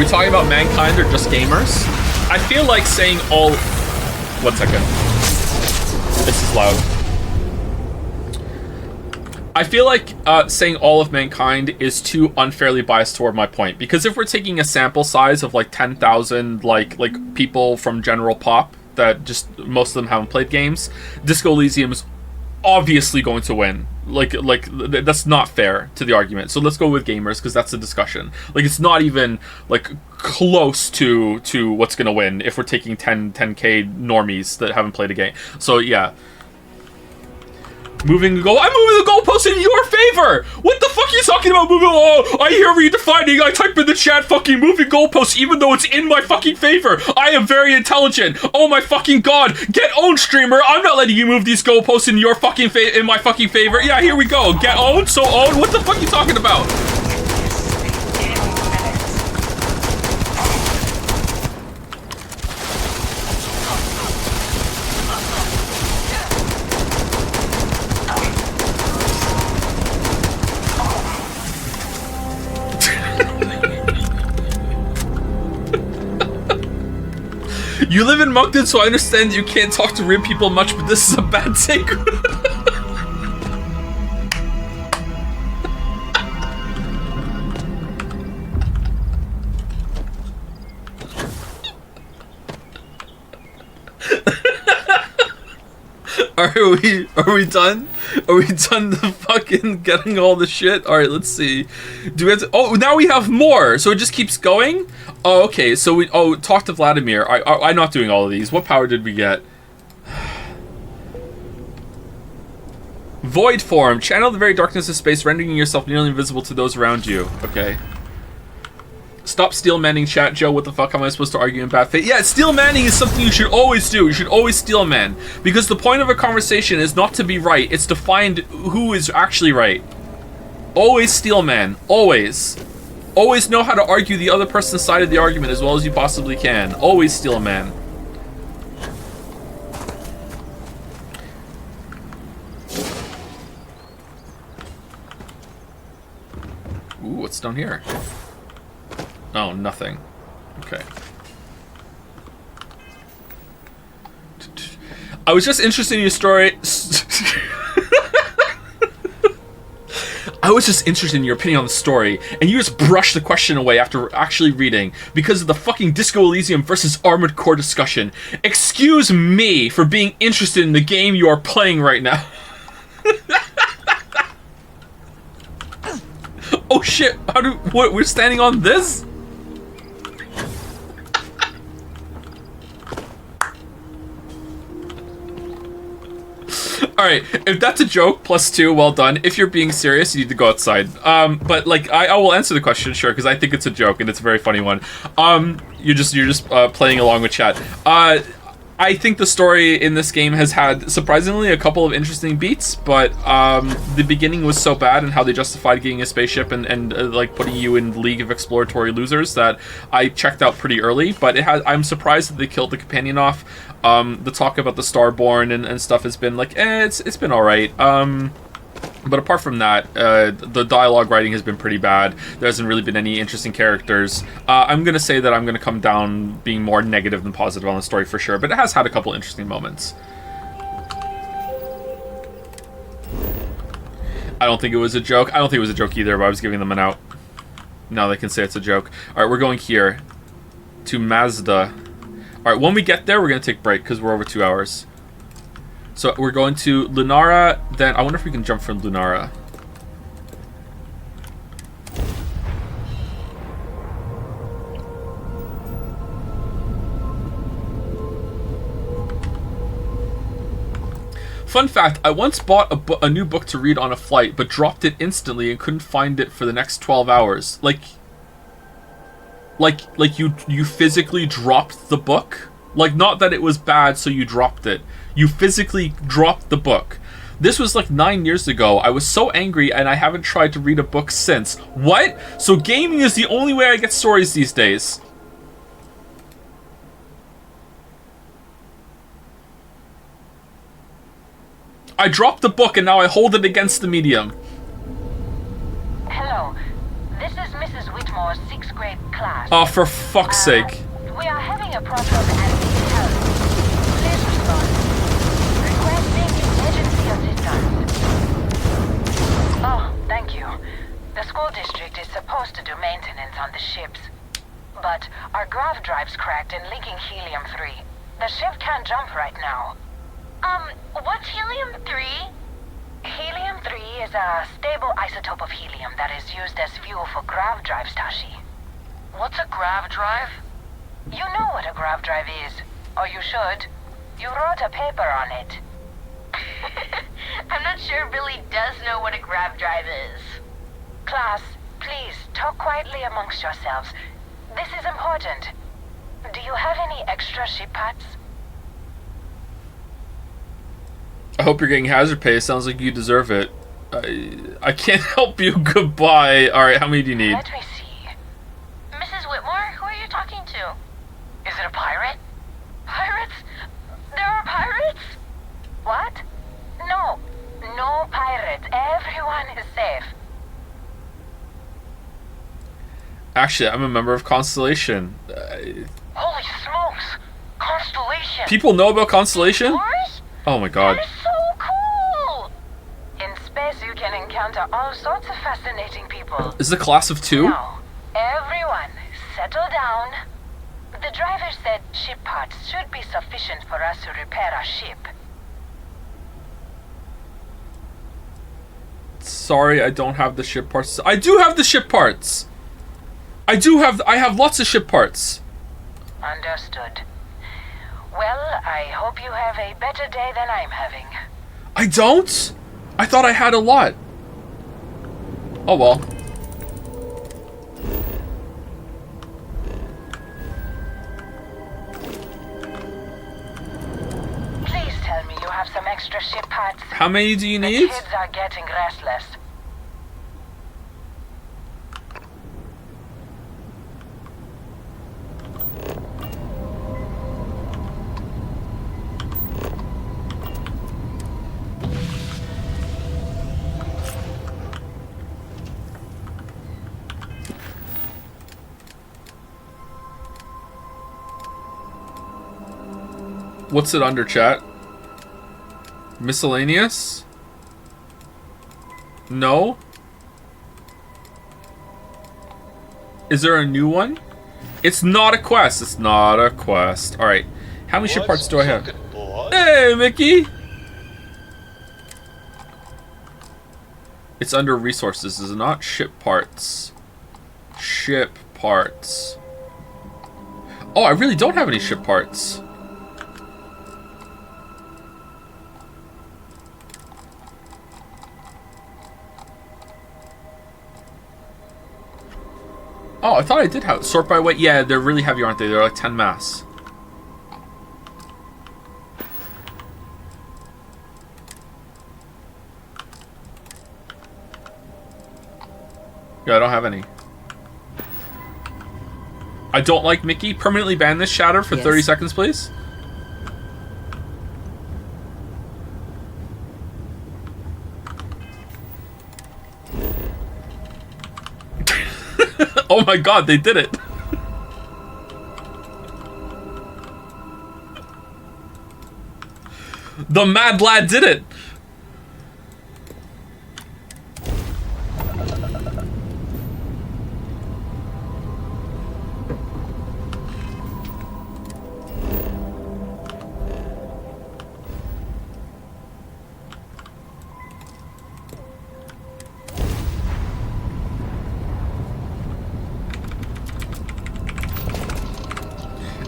we talking about mankind or just gamers? I feel like saying all... 1 second. This is loud. I feel like saying all of mankind is too unfairly biased toward my point, because if we're taking a sample size of like 10,000 like people from general pop that just most of them haven't played games, Disco Elysium is obviously going to win. Like that's not fair to the argument. So let's go with gamers, because that's the discussion. Like, it's not even like close to what's gonna win if we're taking 10k normies that haven't played a game. So yeah. I'm moving the goalpost in your favor! What the fuck are you talking about moving? Oh, I hear redefining. I type in the chat fucking moving goalposts even though it's in my fucking favor. I am very intelligent. Oh my fucking god. Get owned, streamer. I'm not letting you move these goalposts in your fucking in my fucking favor. Yeah, here we go. Get owned, so owned. What the fuck are you talking about? You live in Moncton, so I understand you can't talk to real people much, but this is a bad take. Are we done? Are we done the fucking getting all the shit? Alright, let's see. Do we have to... Oh, now we have more! So it just keeps going? Oh, okay, so we... Oh, talk to Vladimir. I'm not doing all of these. What power did we get? Void form. Channel the very darkness of space, rendering yourself nearly invisible to those around you. Okay. Stop steel manning chat, Joe. What the fuck am I supposed to argue in bad faith? Yeah, steel manning is something you should always do. You should always steel man. Because the point of a conversation is not to be right. It's to find who is actually right. Always steel man. Always. Always know how to argue the other person's side of the argument as well as you possibly can. Always steel man. Ooh, what's down here? Oh, nothing. Okay. I was just interested in your story. I was just interested in your opinion on the story, and you just brushed the question away after actually reading because of the fucking Disco Elysium versus Armored Core discussion. Excuse me for being interested in the game you are playing right now. Oh shit, what, we're standing on this? Alright, if that's a joke, +2, well done. If you're being serious, you need to go outside. But like, I will answer the question, sure, because I think it's a joke, and it's a very funny one. You're just playing along with chat. I think the story in this game has had, surprisingly, a couple of interesting beats, but the beginning was so bad and how they justified getting a spaceship and like putting you in the League of Exploratory Losers that I checked out pretty early, but I'm surprised that they killed the companion off. The talk about the Starborn and stuff has been like, it's been alright. But apart from that, the dialogue writing has been pretty bad. There hasn't really been any interesting characters. I'm going to say that I'm going to come down being more negative than positive on the story for sure, but it has had a couple interesting moments. I don't think it was a joke. I don't think it was a joke either, but I was giving them an out. Now they can say it's a joke. Alright, we're going here to Mazda. Alright, when we get there, we're going to take a break because we're over 2 hours. So we're going to Lunara, then I wonder if we can jump from Lunara. Fun fact, I once bought a new book to read on a flight, but dropped it instantly and couldn't find it for the next 12 hours. Like you physically dropped the book? Like, not that it was bad, so you dropped it. You physically dropped the book. This was like 9 years ago. I was so angry, and I haven't tried to read a book since. What? So gaming is the only way I get stories these days. I dropped the book, and now I hold it against the medium. Hello. This is Mrs. Whitmore's 6th grade Class. Oh, for fuck's sake. We are having a problem and need help. Please respond. Requesting emergency assistance. Oh, thank you. The school district is supposed to do maintenance on the ships. But our grav drive's cracked and leaking helium-3. The ship can't jump right now. What's helium-3? Helium-3 is a stable isotope of helium that is used as fuel for grav drives, Tashi. What's a grav drive? You know what a grav drive is. Or you should. You wrote a paper on it. I'm not sure Billy does know what a grav drive is. Class, please, talk quietly amongst yourselves. This is important. Do you have any extra ship parts? I hope you're getting hazard pay. Sounds like you deserve it. I can't help you. Goodbye. Alright, how many do you need? Let me see. Mrs. Whitmore, who are you talking to? Is it a pirate? Pirates? There are pirates? What? No. No pirates. Everyone is safe. Actually, I'm a member of Constellation. Holy smokes! Constellation! People know about Constellation? Yours? Oh my god. That is so cool! In space, you can encounter all sorts of fascinating people. Is it a class of 2? Now, everyone, settle down. The driver said ship parts should be sufficient for us to repair our ship. Sorry, I don't have the ship parts. I do have the ship parts! I have lots of ship parts. Understood. Well, I hope you have a better day than I'm having. I don't? I thought I had a lot. Oh well. Please tell me you have some extra ship parts. How many do you The need? kids are getting restless. What's it under, chat? Miscellaneous? No? Is there a new one? It's not a quest. It's not a quest. Alright. How many ship parts do I have? Hey, Mickey! It's under resources, is it not? Ship parts. Ship parts. Oh, I really don't have any ship parts. Oh, I thought I did have sort by weight. Yeah, they're really heavy, aren't they? They're like 10 mass. Yeah, I don't have any. I don't like Mickey. Permanently ban this shatter for 30 seconds, please. Oh my god, they did it. The mad lad did it.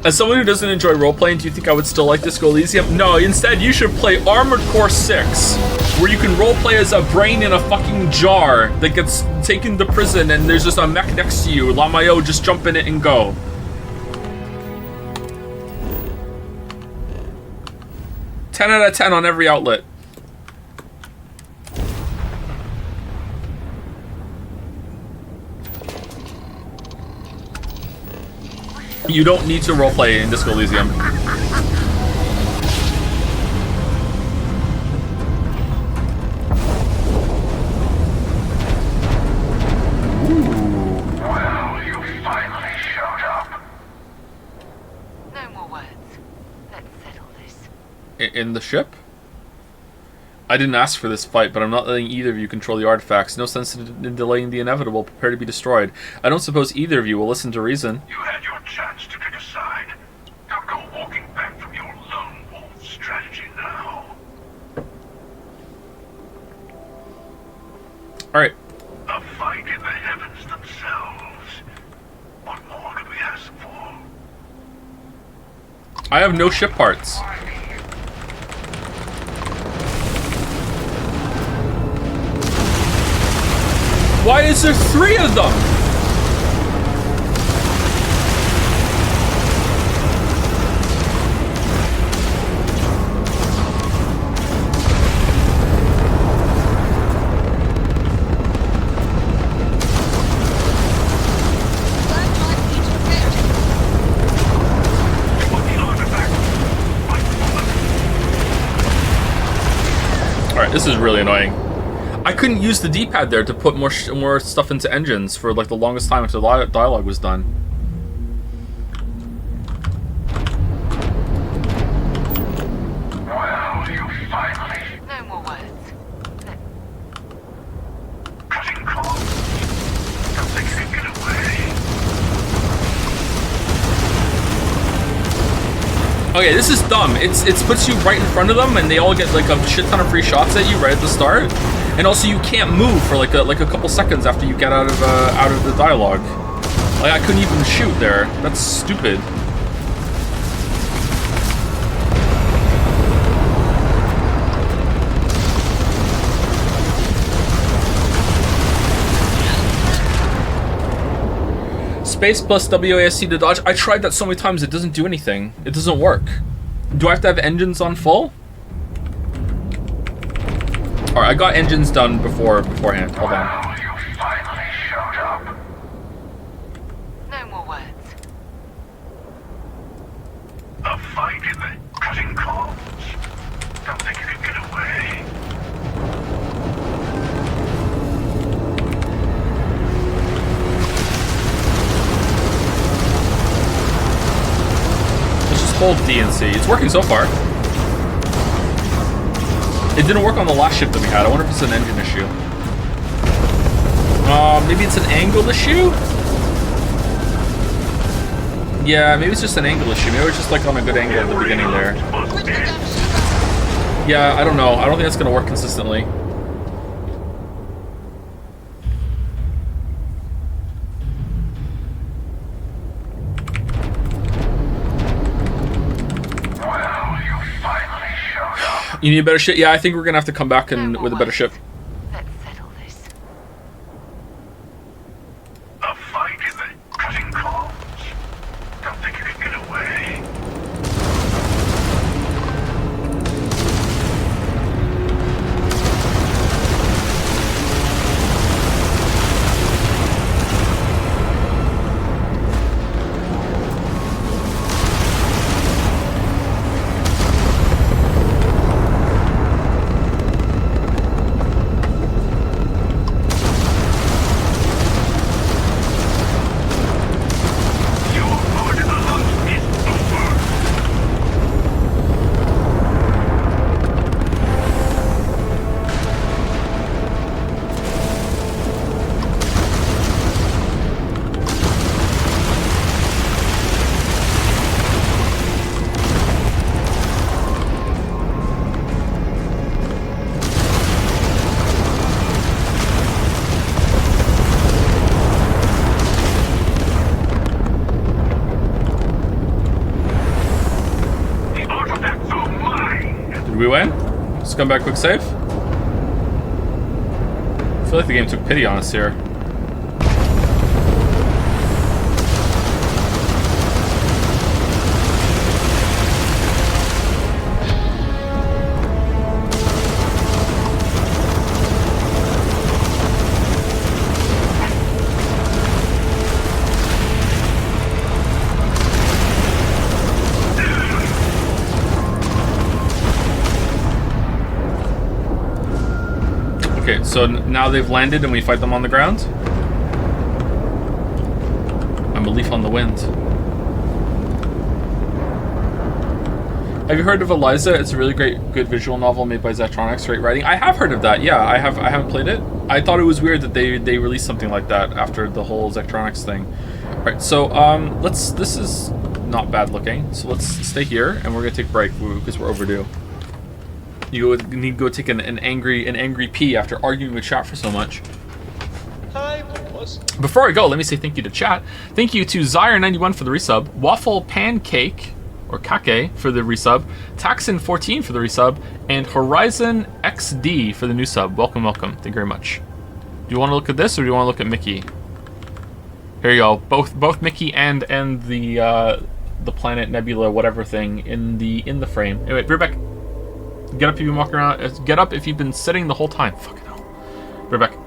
As someone who doesn't enjoy role-playing, do you think I would still like Disco Elysium? No, instead you should play Armored Core 6, where you can role-play as a brain in a fucking jar that gets taken to prison and there's just a mech next to you. Lamayo, just jump in it and go. Ten out of 10 on every outlet. You don't need to roleplay in Disco Elysium. Well, you finally In the ship? I didn't ask for this fight, but I'm not letting either of you control the artifacts. No sense in delaying the inevitable. Prepare to be destroyed. I don't suppose either of you will listen to reason. You had your chance to pick a side. Don't go walking back from your lone wolf strategy now. Alright. A fight in the heavens themselves. What more could we ask for? I have no ship parts. Why is there 3 of them? Alright, this is really annoying. I couldn't use the D-pad there to put more stuff into engines for like the longest time until the dialogue was done. Well, you finally. No more words. Cutting cords. Don't think you can get away. Okay, this is dumb. It puts you right in front of them, and they all get like a shit ton of free shots at you right at the start. And also, you can't move for like a couple seconds after you get out of the dialogue. Like I couldn't even shoot there. That's stupid. Space plus WASD to dodge. I tried that so many times, it doesn't do anything. It doesn't work. Do I have to have engines on full? Alright, I got engines done beforehand. Hold on. Well, you finally showed up. No more words. A fight in the cutting cords. Don't think you can get away. Let's just hold D and C. It's working so far. It didn't work on the last ship that we had. I wonder if it's an engine issue. Maybe it's an angle issue? Yeah, maybe it's just an angle issue. Maybe it's just like on a good angle at the beginning there. Yeah, I don't know. I don't think that's going to work consistently. Well, you finally showed up. You need a better ship? Yeah, I think we're going to have to come back and with a better ship. Let's settle this. A fight in the cutting cords. Don't think you can get away. Your part in the hunt is over. The artifacts are mine. Did we win? Just come back quick save? I feel like the game took pity on us here. Okay, so now they've landed and we fight them on the ground? I'm a leaf on the wind. Have you heard of Eliza? It's a really good visual novel made by Zectronics. Great writing. I have heard of that. Yeah, I haven't played it. I thought it was weird that they released something like that after the whole Zectronics thing. All right, so this is not bad looking. So let's stay here, and we're gonna take a break because we're overdue. You need to go take an angry pee after arguing with chat for so much. Before I go, let me say thank you to chat. Thank you to Zyre91 for the resub, Waffle Pancake, or Kake for the resub, Taxon14 for the resub, and Horizon XD for the new sub. Welcome, welcome. Thank you very much. Do you want to look at this, or do you want to look at Mickey? Here you go. Both Mickey and the planet nebula whatever thing in the frame. Anyway, be right back. Get up if you've been walking around. Get up if you've been sitting the whole time. Fucking hell. Be right back.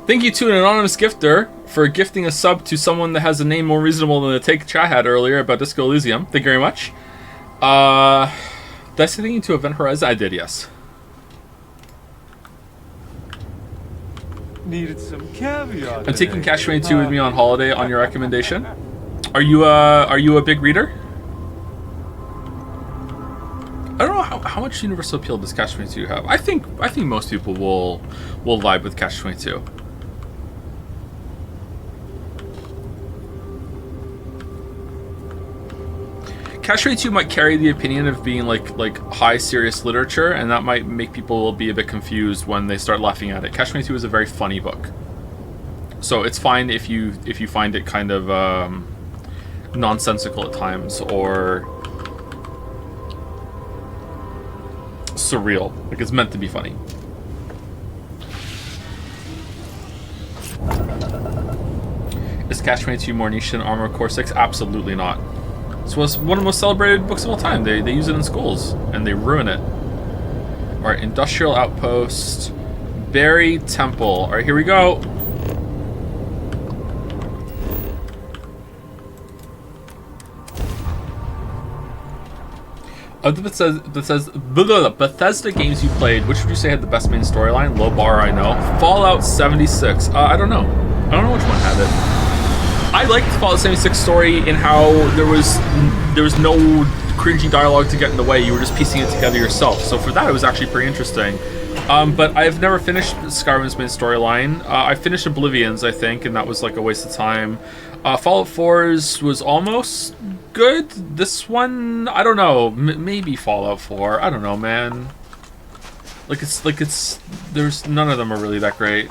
Thank you to an anonymous gifter for gifting a sub to someone that has a name more reasonable than the take chat had earlier about Disco Elysium. Thank you very much. Did I say thank you to Event Horizon? I did, yes. Needed some caviar. I'm taking Cash 22 with me on holiday on your recommendation. Are you a big reader? I don't know how much universal appeal does Cash 22 have. I think most people will vibe with Cash 22. Cash 22 might carry the opinion of being like high serious literature, and that might make people be a bit confused when they start laughing at it. Cash 22 is a very funny book, so it's fine if you find it kind of nonsensical at times or surreal. Like, it's meant to be funny. Is Cash 22 more niche than Armored Core 6? Absolutely not. This was one of the most celebrated books of all time. They use it in schools, and they ruin it. Alright, Industrial Outpost. Berry Temple. Alright, here we go. Of the Bethesda games you played, which would you say had the best main storyline? Low bar, I know. Fallout 76. I don't know. I don't know which one had it. I liked the Fallout 76 story in how there was no cringy dialogue to get in the way. You were just piecing it together yourself. So for that, it was actually pretty interesting. But I've never finished Skyrim's main storyline. I finished Oblivion's, I think, and that was like a waste of time. Fallout 4's was almost good. This one, I don't know. Maybe Fallout 4. I don't know, man. There's none of them are really that great.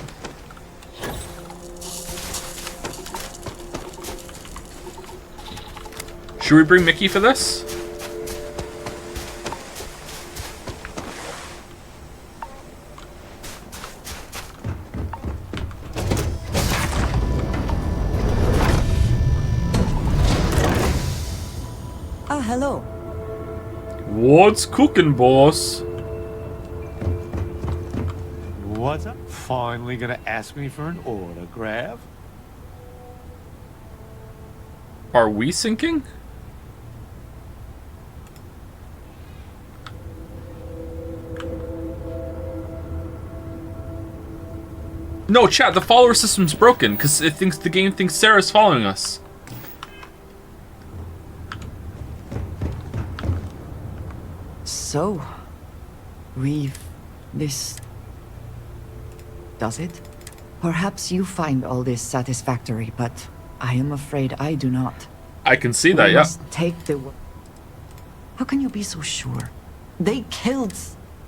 Should we bring Mickey for this? Hello. What's cooking, boss? What's up? Finally gonna ask me for an autograph? Are we sinking? No, chat, the follower system's broken because the game thinks Sarah's following us. So, this... Does it? Perhaps you find all this satisfactory, but I am afraid I do not. I can see that, We yeah. must take the... How can you be so sure? They killed...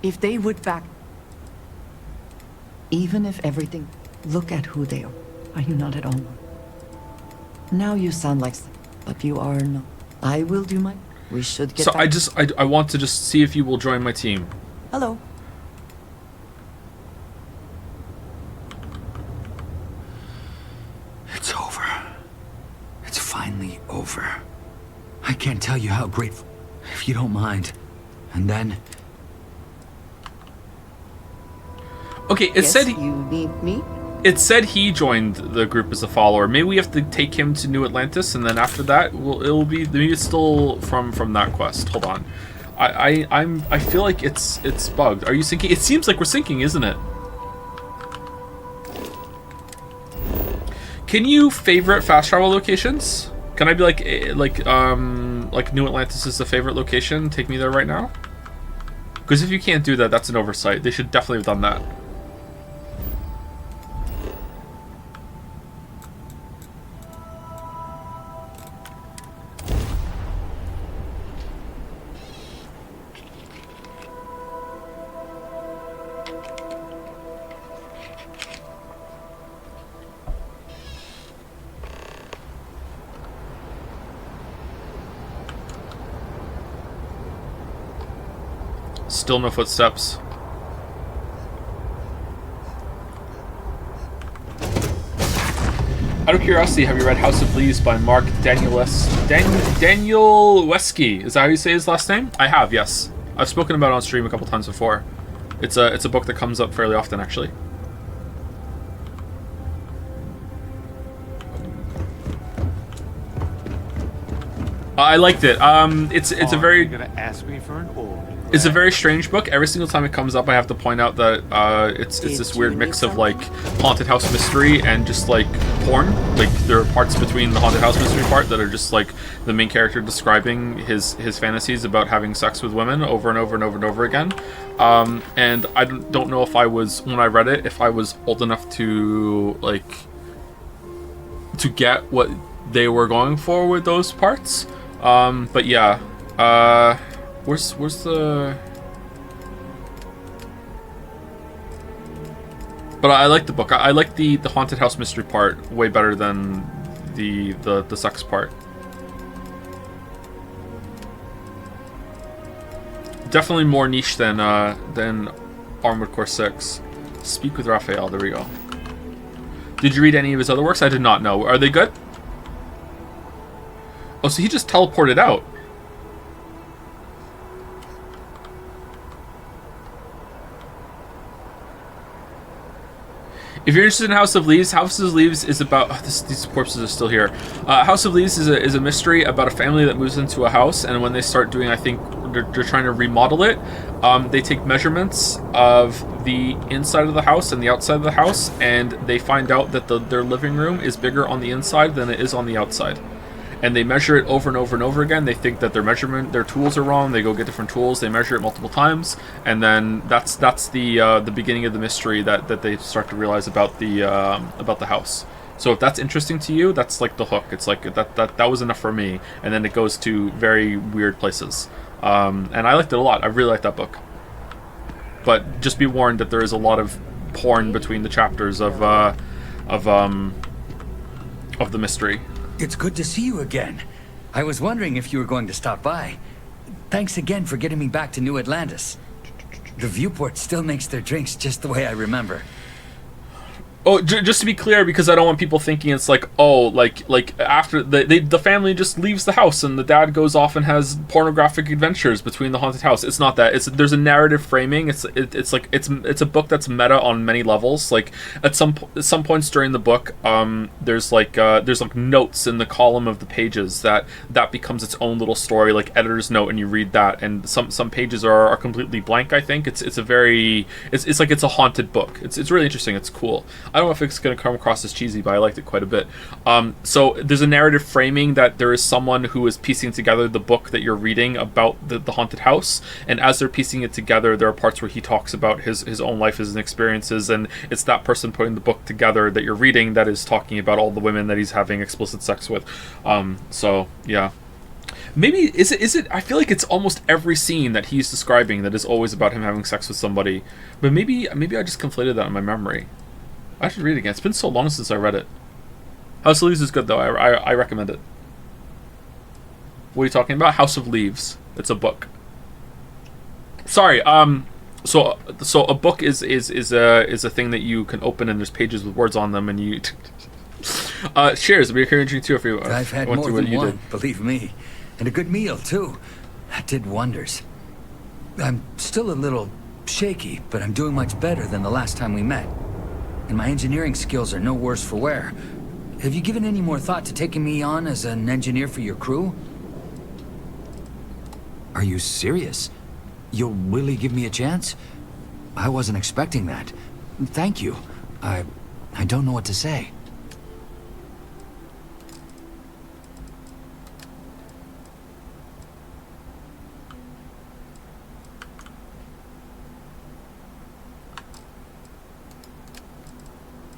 If they would back... Even if everything... Look at who they are. Are you not at all? Now you sound like... But you are not. I will do my... We should get So back. I want to just see if you will join my team. Hello. It's over. It's finally over. I can't tell you how grateful, if you don't mind. And then... Okay, it Yes, said you need me? it said he joined the group as a follower. Maybe we have to take him to New Atlantis, and then after that, it'll be maybe it's still from that quest. Hold on, I feel like it's bugged. Are you syncing? It seems like we're syncing, isn't it? Can you favorite fast travel locations? Can I be like New Atlantis is the favorite location? Take me there right now. Because if you can't do that, that's an oversight. They should definitely have done that. Still no footsteps. Out of curiosity, have you read House of Leaves by Mark Danielewski? Is that how you say his last name? I have, yes. I've spoken about it on stream a couple times before. It's a book that comes up fairly often, actually. I liked it. It's a Finally very gonna ask me for an autograph. It's a very strange book. Every single time it comes up, I have to point out that it's this weird mix of like haunted house mystery and just like porn. Like there are parts between the haunted house mystery part that are just like the main character describing his fantasies about having sex with women over and over and over and over again. And I don't know if I was, when I read it, if I was old enough to like to get what they were going for with those parts. But yeah. Where's the... But I like the book. I like the haunted house mystery part way better than the sex part. Definitely more niche than Armored Core 6. Speak with Raphael. There we go. Did you read any of his other works? I did not know. Are they good? Oh, so he just teleported out. If you're interested in House of Leaves, House of Leaves is about... Oh, these corpses are still here. House of Leaves is a mystery about a family that moves into a house, and when they start doing, I think, they're trying to remodel it, they take measurements of the inside of the house and the outside of the house, and they find out that their living room is bigger on the inside than it is on the outside. And they measure it over and over and over again. They think that their tools are wrong. They go get different tools. They measure it multiple times, and then that's the beginning of the mystery that they start to realize about the house. So if that's interesting to you, that's like the hook. It's like that was enough for me, and then it goes to very weird places. And I liked it a lot. I really liked that book. But just be warned that there is a lot of porn between the chapters of the mystery. It's good to see you again. I was wondering if you were going to stop by. Thanks again for getting me back to New Atlantis. The viewport still makes their drinks just the way I remember. Oh, just to be clear, because I don't want people thinking it's like, oh, like after the family just leaves the house and the dad goes off and has pornographic adventures between the haunted house. It's not that. There's a narrative framing. It's a book that's meta on many levels. Like at some points during the book, there's like notes in the column of the pages that becomes its own little story, like editor's note, and you read that. And some pages are completely blank. I think it's a haunted book. It's really interesting. It's cool. I don't know if it's going to come across as cheesy, but I liked it quite a bit. So there's a narrative framing that there is someone who is piecing together the book that you're reading about the haunted house, and as they're piecing it together, there are parts where he talks about his own life, his experiences, and it's that person putting the book together that you're reading that is talking about all the women that he's having explicit sex with. So yeah. Maybe is it I feel like it's almost every scene that he's describing that is always about him having sex with somebody, but maybe I just conflated that in my memory. I should read it again. It's been so long since I read it. House of Leaves is good though. I recommend it. What are you talking about? House of Leaves. It's a book. Sorry. So a book is a thing that you can open and there's pages with words on them and you. Cheers. It'd be encouraging too if you. I've had more than one, believe me, and a good meal too. That did wonders. I'm still a little shaky, but I'm doing much better than the last time we met. And my engineering skills are no worse for wear. Have you given any more thought to taking me on as an engineer for your crew? Are you serious? You'll really give me a chance? I wasn't expecting that. Thank you. I don't know what to say.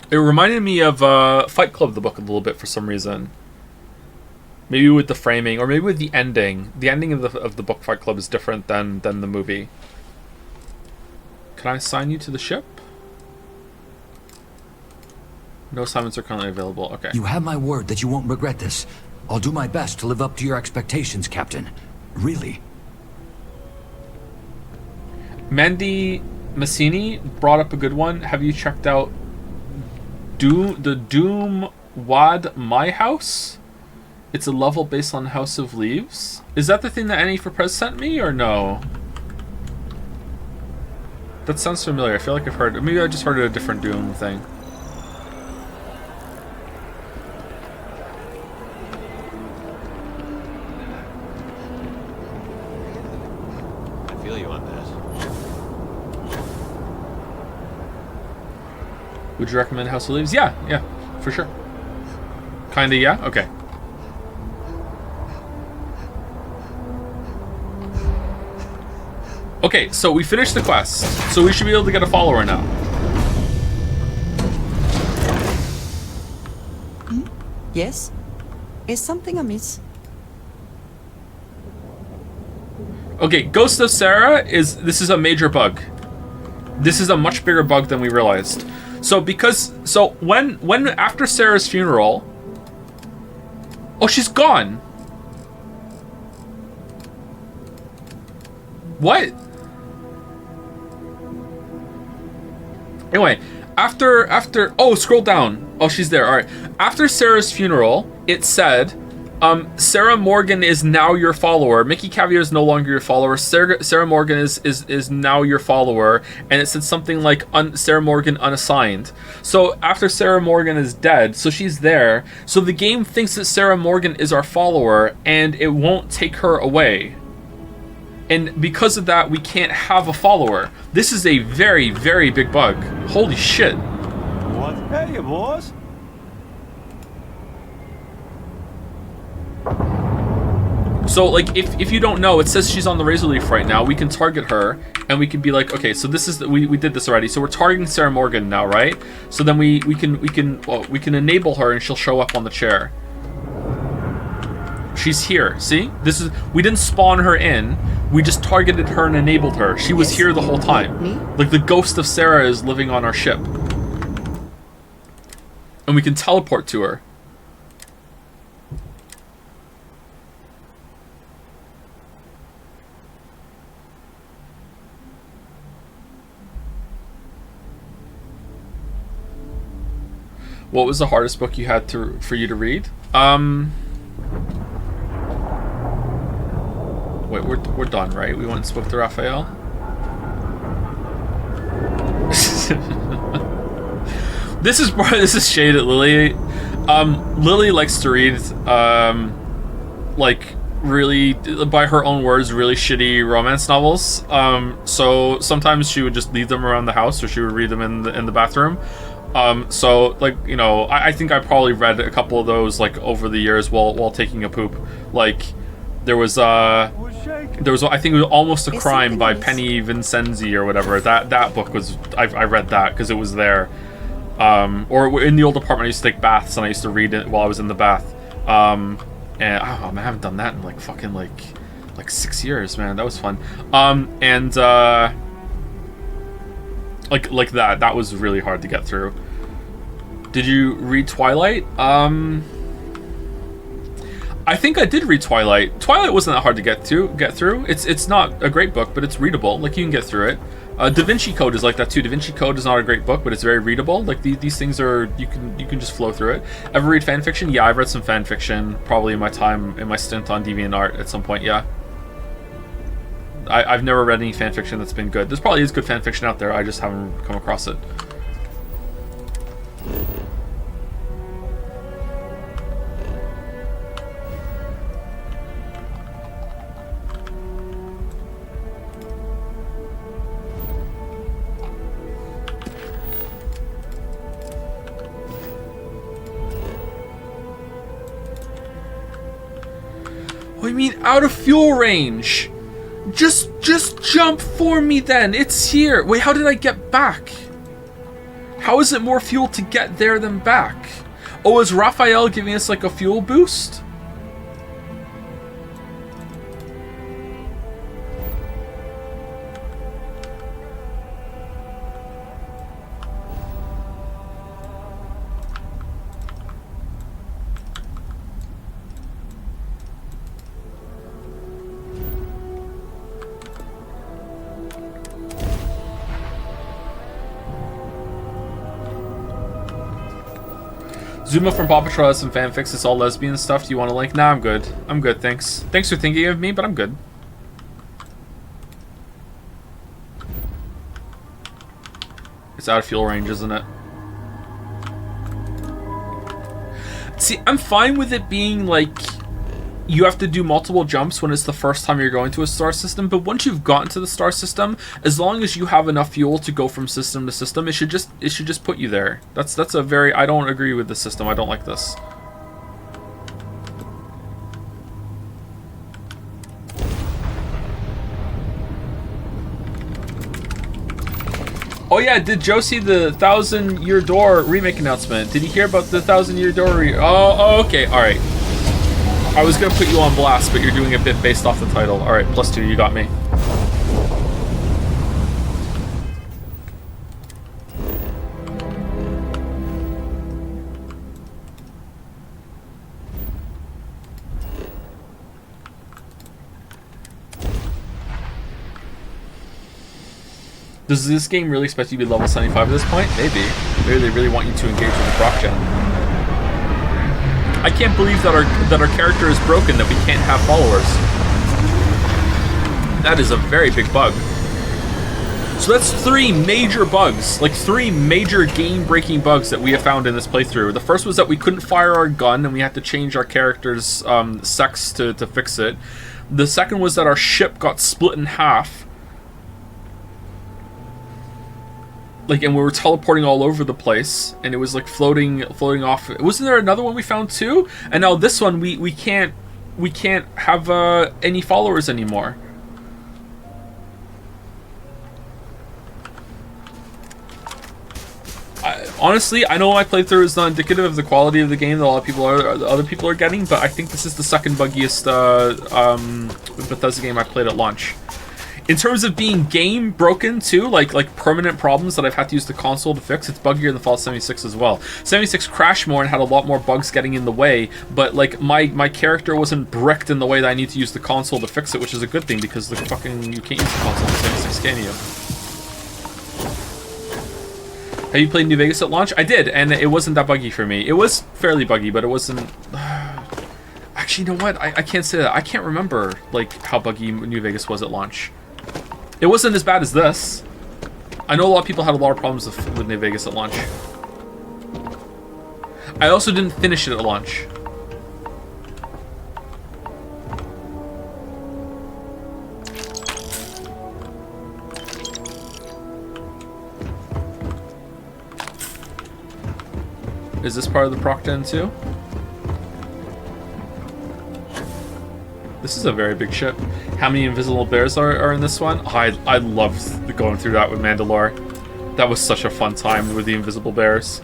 It reminded me of Fight Club, the book, a little bit for some reason. Maybe with the framing, or maybe with the ending. The ending of the book Fight Club is different than the movie. Can I assign you to the ship? No assignments are currently available. Okay. You have my word that you won't regret this. I'll do my best to live up to your expectations, Captain. Really. Mandy Massini brought up a good one. Have you checked out the Doom Wad My House? It's a level based on House of Leaves. Is that the thing that Annie for Prez sent me, or no? That sounds familiar. I feel like I've heard it. Maybe I just heard a different Doom thing. Would you recommend House of Leaves? Yeah, for sure. Kinda, yeah? Okay. Okay, so we finished the quest, so we should be able to get a follower now. Yes? Is something amiss? Okay, Ghost of Sarah this is a major bug. This is a much bigger bug than we realized. So when after Sarah's funeral, oh, she's gone. What? Anyway, after oh, scroll down. Oh, she's there. All right. After Sarah's funeral, it said, Sarah Morgan is now your follower. Mickey Caviar is no longer your follower. Sarah Morgan is now your follower. And it said something like Sarah Morgan unassigned. So after Sarah Morgan is dead, so she's there. So the game thinks that Sarah Morgan is our follower, and it won't take her away. And because of that, we can't have a follower. This is a very, very big bug. Holy shit. What? Hey, boss. So, like, if you don't know, it says she's on the Razor Leaf right now. We can target her, and we can be like, okay, so this is we did this already. So we're targeting Sarah Morgan now, right? So then we can enable her, and she'll show up on the chair. She's here. See, we didn't spawn her in. We just targeted her and enabled her. She was here the whole time. Me? Like the ghost of Sarah is living on our ship, and we can teleport to her. What was the hardest book you had for you to read? Wait, we're done, right? We went and spoke to Raphael. This is shade at Lily. Lily likes to read like really, by her own words, really shitty romance novels. So sometimes she would just leave them around the house, or she would read them in the bathroom. So like, you know, I think I probably read a couple of those like over the years while taking a poop. Like there was I think it was Almost a Crime by Penny Vincenzi or whatever. That book was I read that because it was there. Or in the old apartment I used to take baths, and I used to read it while I was in the bath. And I haven't done that in like fucking like 6 years, man. That was fun. Like that was really hard to get through. Did you read Twilight? I think I did read Twilight. Twilight wasn't that hard to get through. It's not a great book, but it's readable. Like you can get through it. Da Vinci Code is like that too. Da Vinci Code is not a great book, but it's very readable. Like these things are, you can just flow through it. Ever read fan fiction? Yeah, I've read some fan fiction probably in my stint on DeviantArt at some point. Yeah. I've never read any fan fiction that's been good. There's probably is good fan fiction out there. I just haven't come across it. What do you mean out of fuel range? Just jump for me then. It's here. Wait, how did I get back? How is it more fuel to get there than back? Oh, is Raphael giving us like a fuel boost? Zuma from Paw Patrol has some fanfics. It's all lesbian stuff. Do you want a link? Nah, I'm good. I'm good, thanks. Thanks for thinking of me, but I'm good. It's out of fuel range, isn't it? See, I'm fine with it being like you have to do multiple jumps when it's the first time you're going to a star system, but once you've gotten to the star system, as long as you have enough fuel to go from system to system, it should just put you there. That's a very, I don't agree with this system. I don't like this. Oh yeah, did Joe see the 1,000-Year Door remake announcement? Did he hear about the 1,000-Year Door oh, okay, alright. I was gonna put you on blast, but you're doing a bit based off the title. Alright, +2, you got me. Does this game really expect you to be level 75 at this point? Maybe. Maybe they really want you to engage with the proc gen. I can't believe that our character is broken, that we can't have followers. That is a very big bug. So that's 3 major bugs, like 3 major game-breaking bugs that we have found in this playthrough. The first was that we couldn't fire our gun and we had to change our character's sex to fix it. The second was that our ship got split in half. Like, and we were teleporting all over the place, and it was like floating off. Wasn't there another one we found too? And now this one, we can't have any followers anymore. Honestly, I know my playthrough is not indicative of the quality of the game that other people are getting, but I think this is the second buggiest Bethesda game I played at launch. In terms of being game broken too, like permanent problems that I've had to use the console to fix, it's buggier than Fallout 76 as well. 76 crashed more and had a lot more bugs getting in the way, but like my character wasn't bricked in the way that I need to use the console to fix it, which is a good thing because you can't use the console in 76, can you? Have you played New Vegas at launch? I did, and it wasn't that buggy for me. It was fairly buggy, but it wasn't. Actually, you know what? I can't say that. I can't remember like how buggy New Vegas was at launch. It wasn't as bad as this. I know a lot of people had a lot of problems with New Vegas at launch. I also didn't finish it at launch. Is this part of the proc gen too? This is a very big ship. How many invisible bears are in this one? Oh, I loved going through that with Mandalore. That was such a fun time with the invisible bears.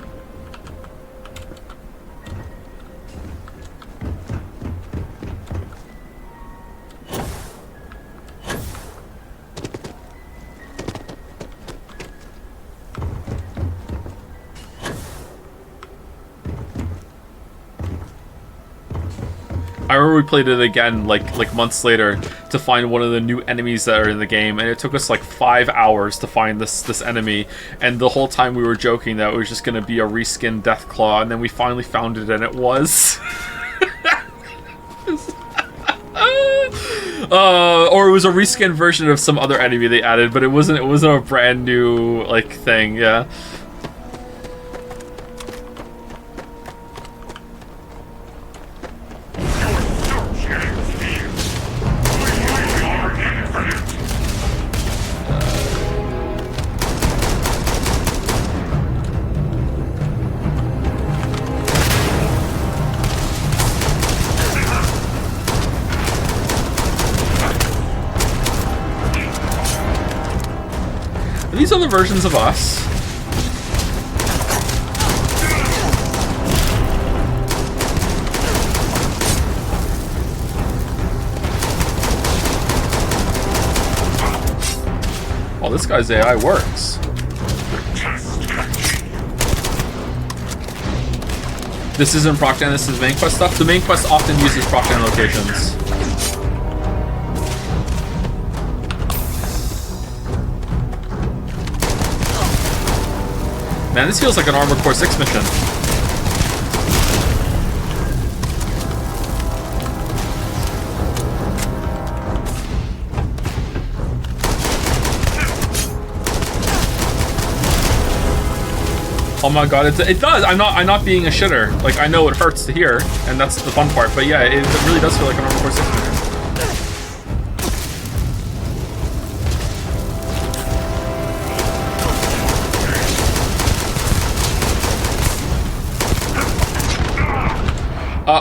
I remember we played it again like months later to find one of the new enemies that are in the game, and it took us like 5 hours to find this enemy, and the whole time we were joking that it was just gonna be a reskinned Deathclaw, and then we finally found it and it was. Or it was a reskinned version of some other enemy they added, but it wasn't a brand new like thing, yeah. These other versions of us. Well, this guy's AI works. This isn't Procten, this is main quest stuff. The main quest often uses Procten locations. Man, this feels like an Armored Core 6 mission. Oh my god, it does. I'm not being a shitter. Like, I know it hurts to hear, and that's the fun part. But yeah, it really does feel like an Armored Core 6 game.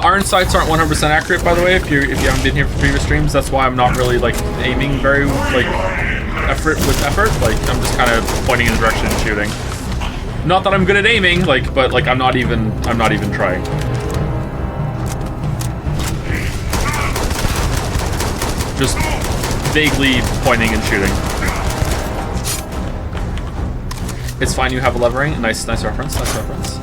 Iron sights aren't 100% accurate, by the way. If you haven't been here for previous streams, that's why I'm not really like aiming very like effort. Like, I'm just kind of pointing in the direction and shooting. Not that I'm good at aiming, like, but like I'm not even trying. Just vaguely pointing and shooting. It's fine. You have a levering. Nice reference. Nice reference.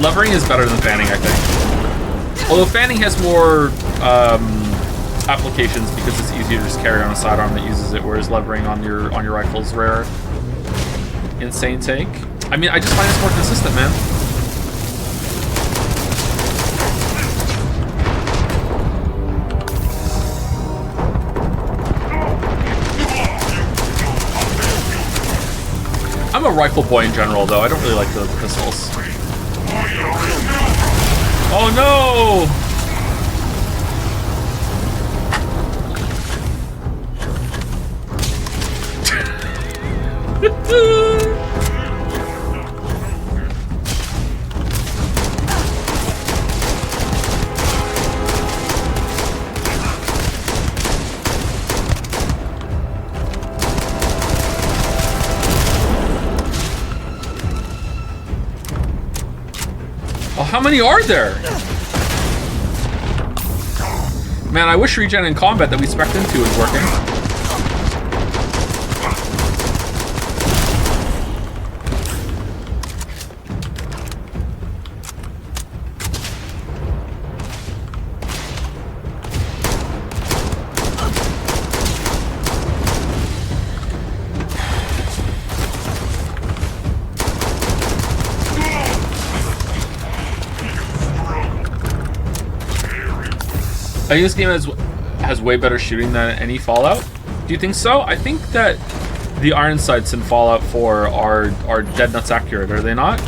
Levering is better than fanning, I think. Although fanning has more applications because it's easier to just carry on a sidearm that uses it, whereas levering on your rifle is rare. Insane take. I mean, I just find it's more consistent, man. I'm a rifle boy in general, though. I don't really like the pistols. Oh no! Oh, how many are there? Man, I wish regen in combat that we spec'd into was working. I think this game has way better shooting than any Fallout. Do you think so? I think that the iron sights in Fallout 4 are dead nuts accurate, are they not?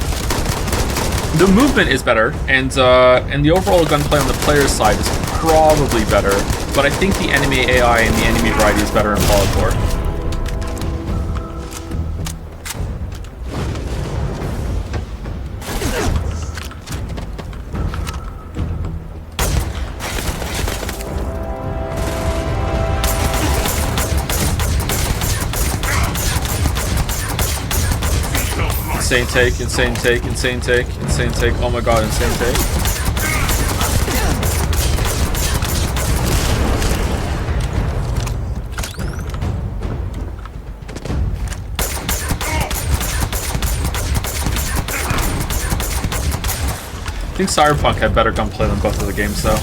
The movement is better, and the overall gunplay on the player's side is probably better, but I think the enemy AI and the enemy variety is better in Fallout 4. Insane take, insane take, insane take, insane take. Oh my god, insane take. I think Cyberpunk had better gunplay than both of the games, though.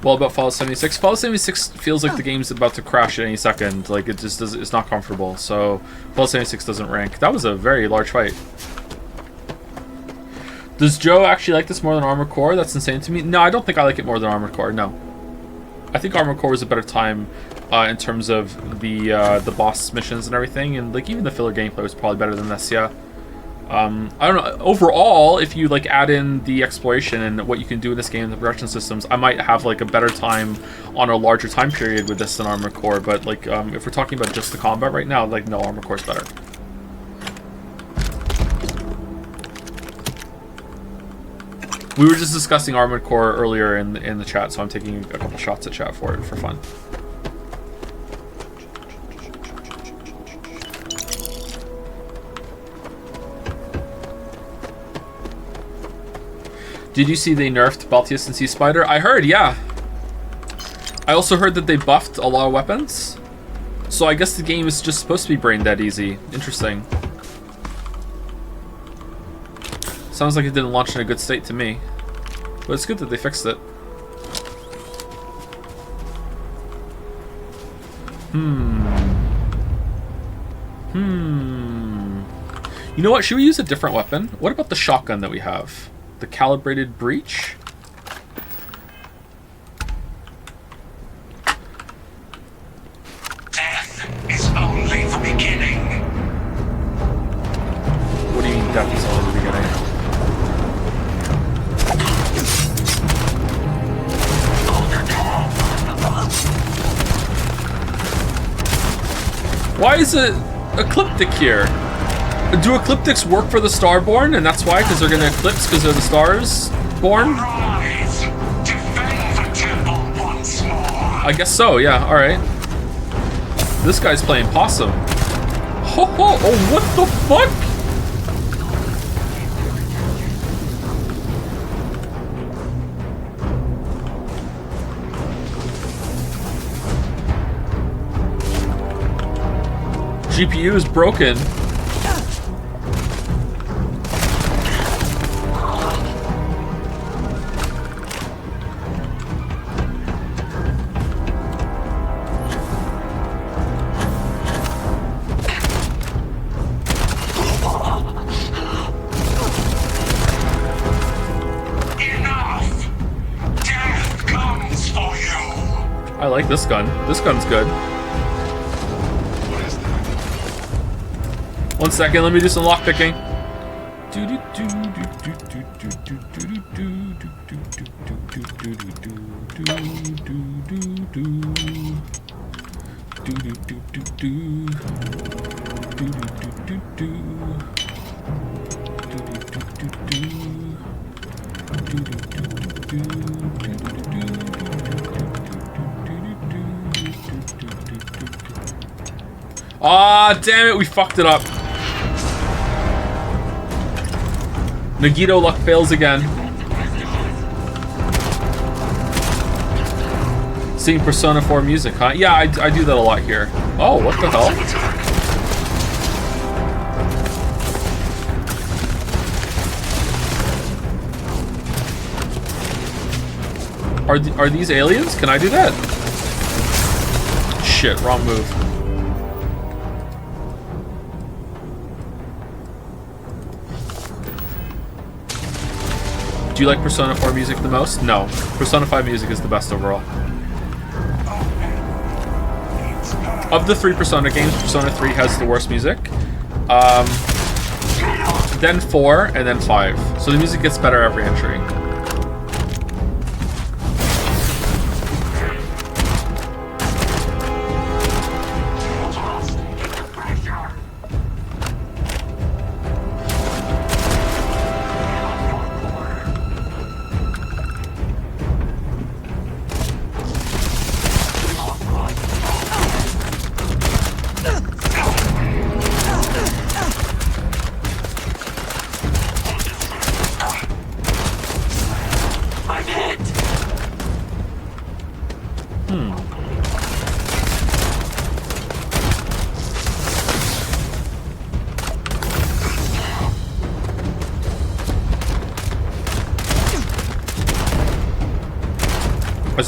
Well, about Fallout 76. Fallout 76 feels like the game's about to crash at any second. Like, it just does, it's not comfortable. So, Fallout 76 doesn't rank. That was a very large fight. Does Joe actually like this more than Armored Core? That's insane to me. No, I don't think I like it more than Armored Core. No. I think Armored Core was a better time in terms of the boss missions and everything. And, like, even the filler gameplay was probably better than this, yeah. I don't know. Overall, if you like add in the exploration and what you can do in this game and the progression systems, I might have like a better time on a larger time period with this than Armored Core. But like, if we're talking about just the combat right now, like no, Armored Core's better. We were just discussing Armored Core earlier in the chat, so I'm taking a couple shots at chat for it for fun. Did you see they nerfed Baltius and Sea Spider? I heard, yeah. I also heard that they buffed a lot of weapons. So I guess the game is just supposed to be brain dead easy. Interesting. Sounds like it didn't launch in a good state to me. But it's good that they fixed it. You know what? Should we use a different weapon? What about the shotgun that we have? The calibrated breach? Death is only the beginning. death is only the beginning. Why is it ecliptic here? Do ecliptics work for the Starborn, and that's why? Because they're going to eclipse because they're the stars born? Rise! Defend the temple once more! I guess so, yeah, alright. This guy's playing possum. Ho ho! Oh, what the fuck? GPU is broken. I like this gun. This gun's good. 1 second, let me do some lockpicking. Ah, damn it, we fucked it up. Nagito luck fails again. Seeing Persona 4 music, huh? Yeah, I do that a lot here. Oh, what the hell? Are these aliens? Can I do that? Shit, wrong move. Do you like Persona 4 music the most? No. Persona 5 music is the best overall. Of the 3 Persona games, Persona 3 has the worst music. Then 4, and then 5. So the music gets better every entry.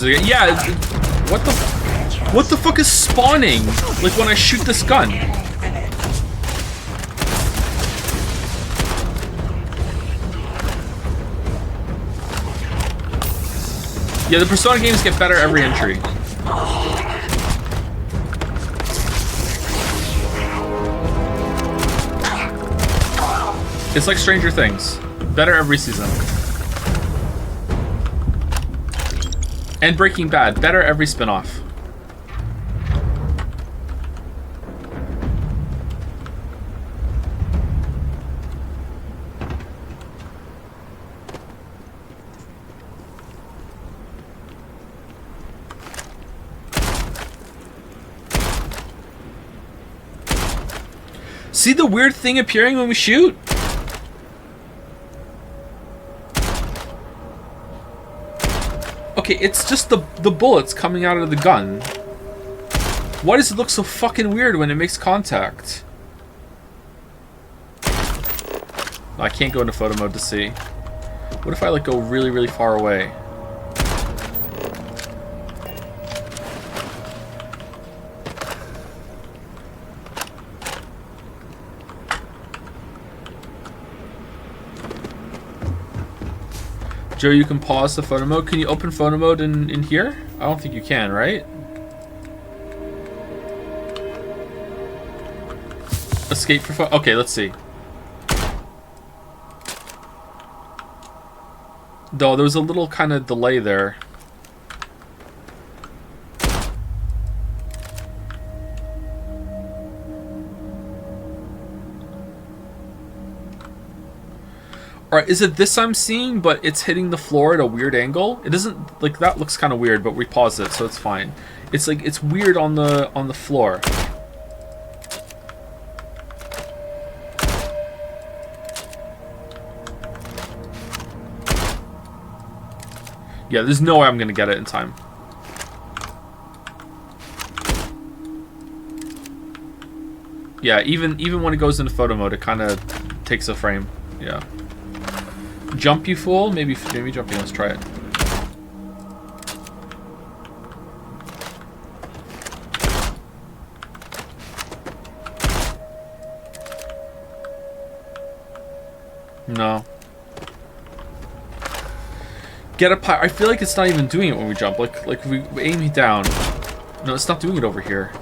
Yeah, what the fuck is spawning? Like when I shoot this gun? Yeah, the Persona games get better every entry. It's like Stranger Things. Better every season. And Breaking Bad, better every spin-off. See the weird thing appearing when we shoot? Okay, it's just the bullets coming out of the gun. Why does it look so fucking weird when it makes contact? I can't go into photo mode to see. What if I like go really, really far away? Joe, you can pause the photo mode. Can you open photo mode in here? I don't think you can, right? Escape for photo. Okay, let's see. Though there was a little kind of delay there. Alright, is it this I'm seeing, but it's hitting the floor at a weird angle? It doesn't, like, that looks kind of weird, but we paused it, so it's fine. It's like, it's weird on the floor. Yeah, there's no way I'm gonna get it in time. Yeah, even when it goes into photo mode, it kind of takes a frame. Yeah. Jump, you fool? Maybe jumping. Let's try it. No. Get up high. I feel like it's not even doing it when we jump. Like we aim it down. No, it's not doing it over here.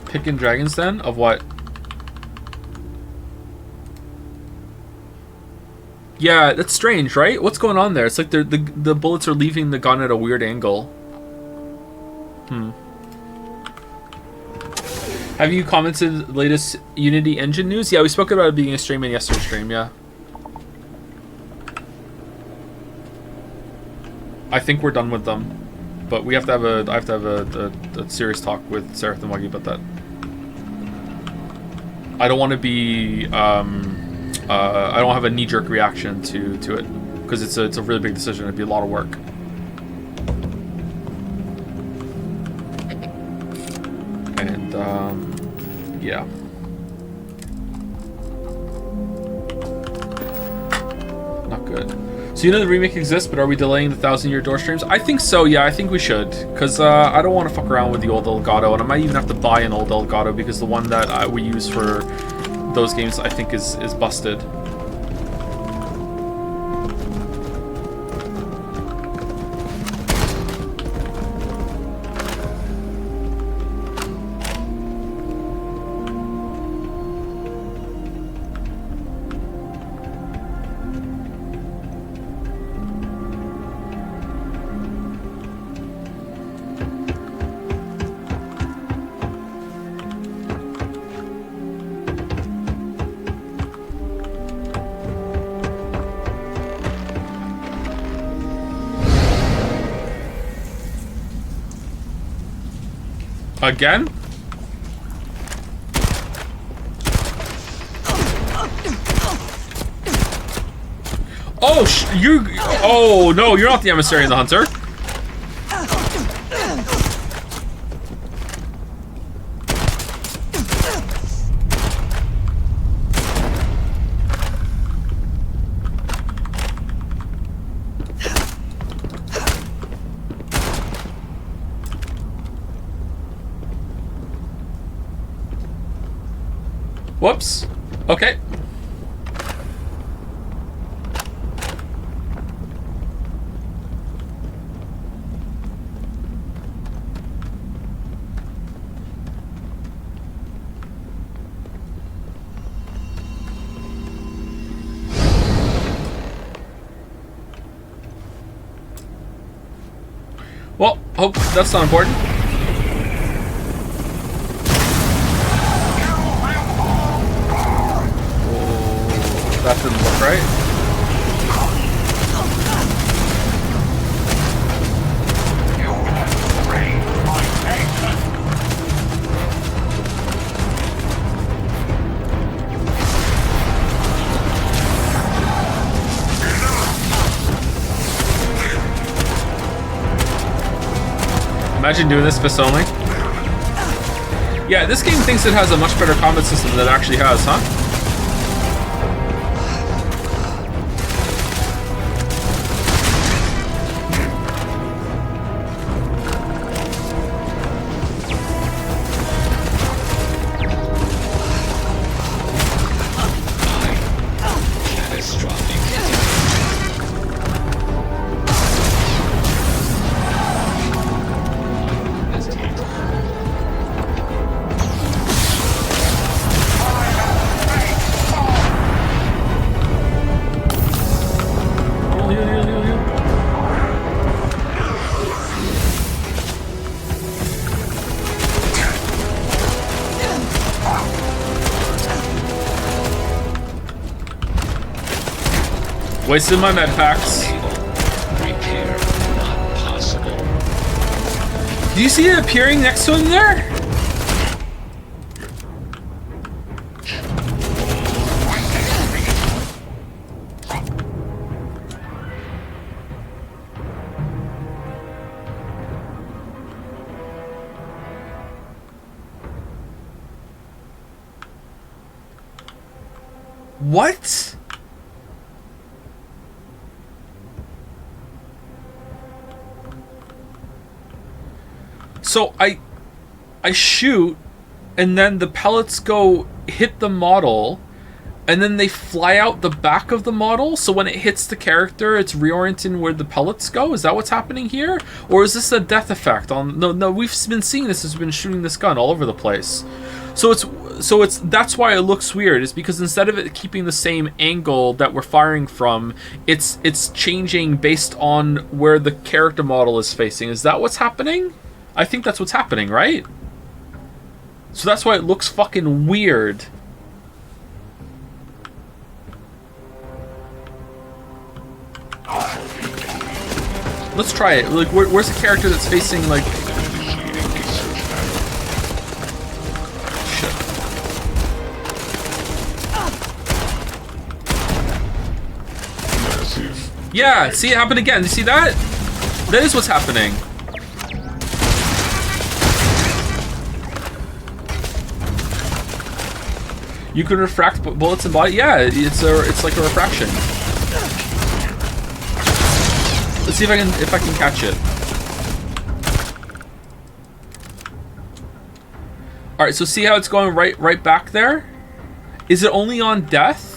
Picking Dragon's Den? Of what? Yeah, that's strange, right? What's going on there? It's like the bullets are leaving the gun at a weird angle. Have you commented latest Unity engine news? Yeah, we spoke about it being a stream in yesterday's stream, yeah. I think we're done with them. But we have to have I have to have a serious talk with Seraph and Wuggy about that. I don't want to be I don't have a knee-jerk reaction to it because it's a really big decision. It'd be a lot of work. And yeah. Not good. So you know the remake exists, but are we delaying the 1,000-year door streams? I think so, yeah, I think we should. Because I don't want to fuck around with the old Elgato, and I might even have to buy an old Elgato because the one that we use for those games I think is busted. Again? Oh, oh no, you're not the emissary and the hunter. Whoops. Okay. Well, hope that's not important. That didn't look right. Imagine doing this fist only. Yeah, this game thinks it has a much better combat system than it actually has, huh? Wasted my med packs. Repair not possible. Do you see it appearing next to him there? What? So I shoot, and then the pellets go hit the model, and then they fly out the back of the model, so when it hits the character, it's reorienting where the pellets go? Is that what's happening here? Or is this a death effect on... No, we've been seeing this as we've been shooting this gun all over the place. So it's that's why it looks weird, is because instead of it keeping the same angle that we're firing from, it's changing based on where the character model is facing. Is that what's happening? I think that's what's happening, right? So that's why it looks fucking weird. Let's try it. Like, where's the character that's facing, like... Shit. Yeah, see it happen again. You see that? That is what's happening. You can refract bullets and body. Yeah, it's like a refraction. Let's see if I can catch it. All right, so see how it's going right back there? Is it only on death?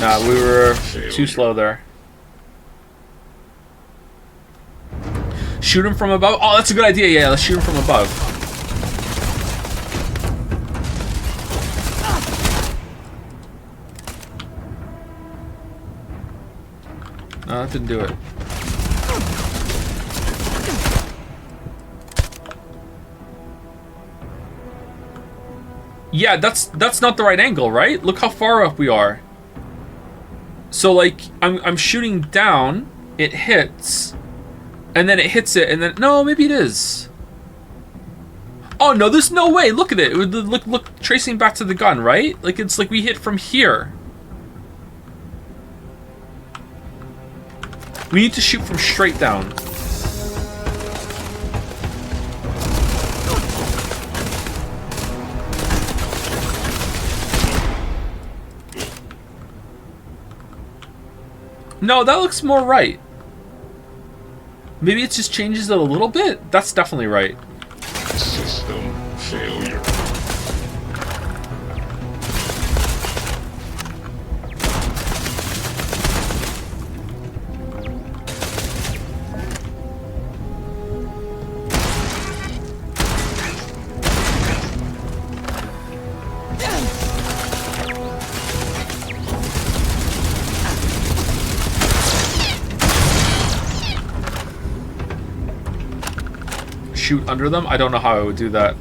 Nah, we were too slow there. Shoot him from above? Oh, that's a good idea. Yeah, let's shoot him from above. No, that didn't do it. Yeah, that's not the right angle, right? Look how far up we are. So like I'm shooting down, it hits, and then it hits it, and then no, maybe it is. Oh no, there's no way. Look at it. Look, tracing back to the gun, right? Like it's like we hit from here. We need to shoot from straight down. No, that looks more right. Maybe it just changes it a little bit? That's definitely right. System failure. Shoot under them? I don't know how I would do that.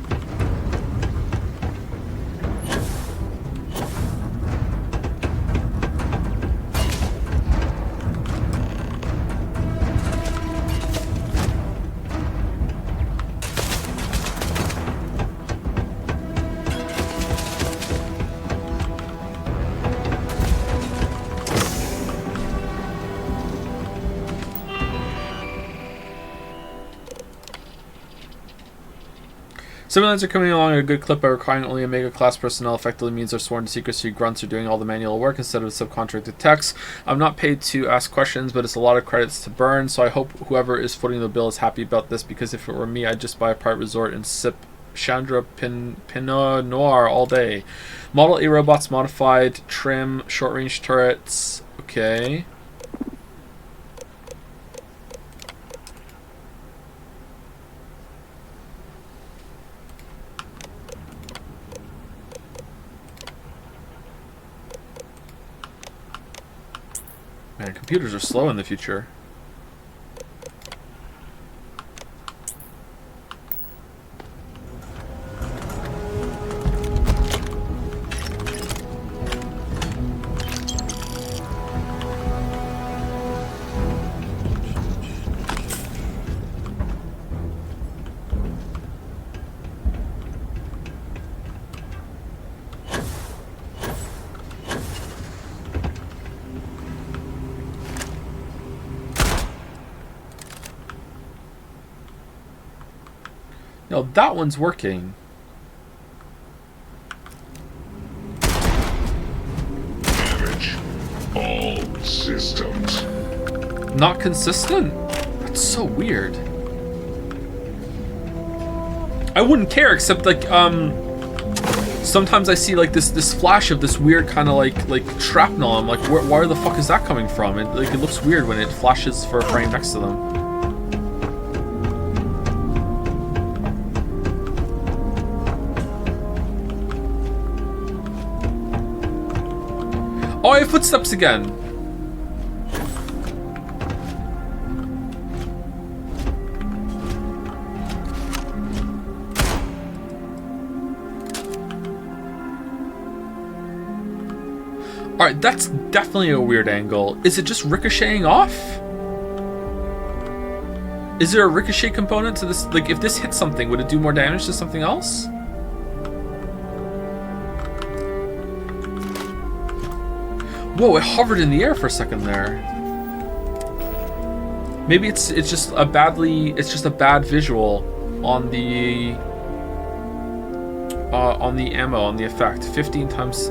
Civilians are coming along at a good clip by requiring only Omega class personnel. Effectively means they're sworn to secrecy. Grunts are doing all the manual work instead of subcontracted techs. I'm not paid to ask questions, but it's a lot of credits to burn, so I hope whoever is footing the bill is happy about this, because if it were me, I'd just buy a private resort and sip Chandra Pinot Noir all day. Model A robots modified, trim, short-range turrets. Okay. Man, computers are slow in the future. No, that one's working. Damage all systems. Not consistent? That's so weird. I wouldn't care, except like sometimes I see like this flash of this weird kind of like shrapnel. I'm like, where the fuck is that coming from? It looks weird when it flashes for a frame next to them. Oh, I have footsteps again. Alright, that's definitely a weird angle. Is it just ricocheting off? Is there a ricochet component to this? Like, if this hits something, would it do more damage to something else? Whoa, it hovered in the air for a second there. Maybe it's just a bad visual on the ammo, on the effect. 15 times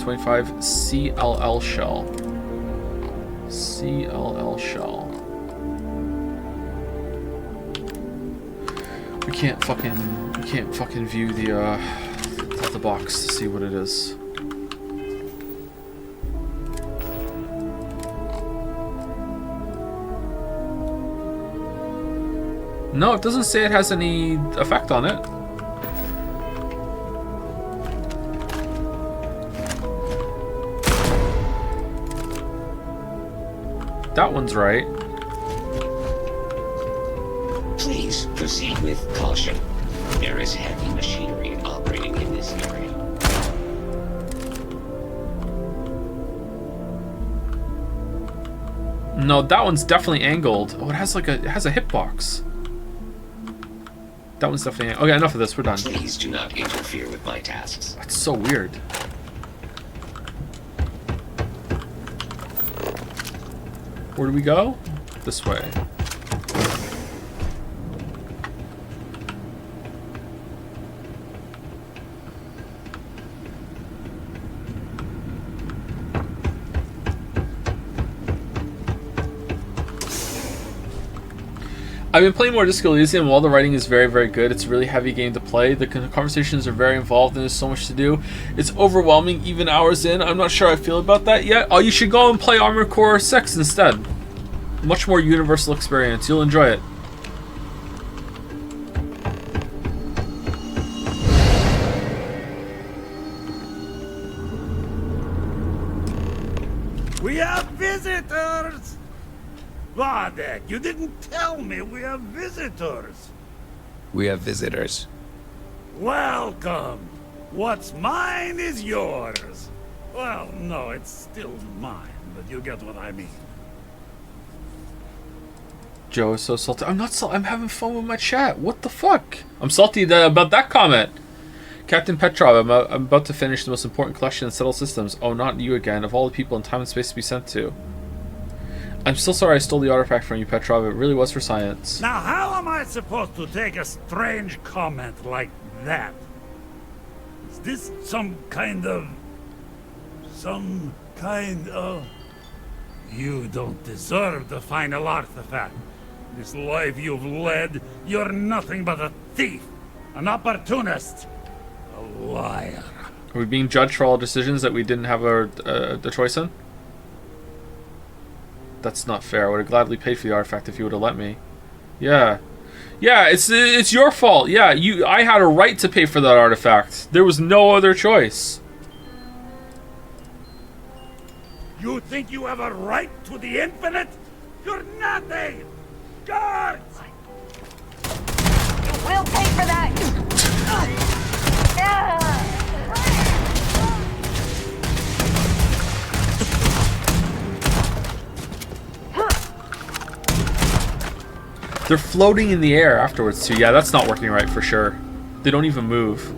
25 CLL shell. CLL shell. We can't fucking view the box to see what it is. No, it doesn't say it has any effect on it. That one's right. Please proceed with caution. There is heavy machinery operating in this area. No, that one's definitely angled. Oh, it has a hitbox. That one's definitely... Okay, enough of this. We're done. Please do not interfere with my tasks. That's so weird. Where do we go? This way. I've been playing more Disco Elysium. While the writing is very, very good, it's a really heavy game to play. The conversations are very involved and there's so much to do. It's overwhelming even hours in. I'm not sure how I feel about that yet. Oh, you should go and play Armored Core 6 instead. Much more universal experience. You'll enjoy it. We have visitors! Vadek, you didn't tell me we have visitors. We have visitors. Welcome. What's mine is yours. Well, no, it's still mine, but you get what I mean. Joe is so salty. I'm not salty. I'm having fun with my chat. What the fuck? I'm salty about that comment. Captain Petrov, I'm about to finish the most important collection in settled systems. Oh, not you again. Of all the people in time and space to be sent to. I'm still sorry I stole the artifact from you, Petrov. It really was for science. Now, how am I supposed to take a strange comment like that? Is this some kind of... You don't deserve the final artifact. This life you've led, you're nothing but a thief, an opportunist, a liar. Are we being judged for all decisions that we didn't have the choice in? That's not fair. I would have gladly paid for the artifact if you would have let me. Yeah. Yeah, it's your fault. Yeah, I had a right to pay for that artifact. There was no other choice. You think you have a right to the infinite? You're nothing! Guards! You will pay for that! They're floating in the air afterwards too. Yeah, that's not working right for sure. They don't even move.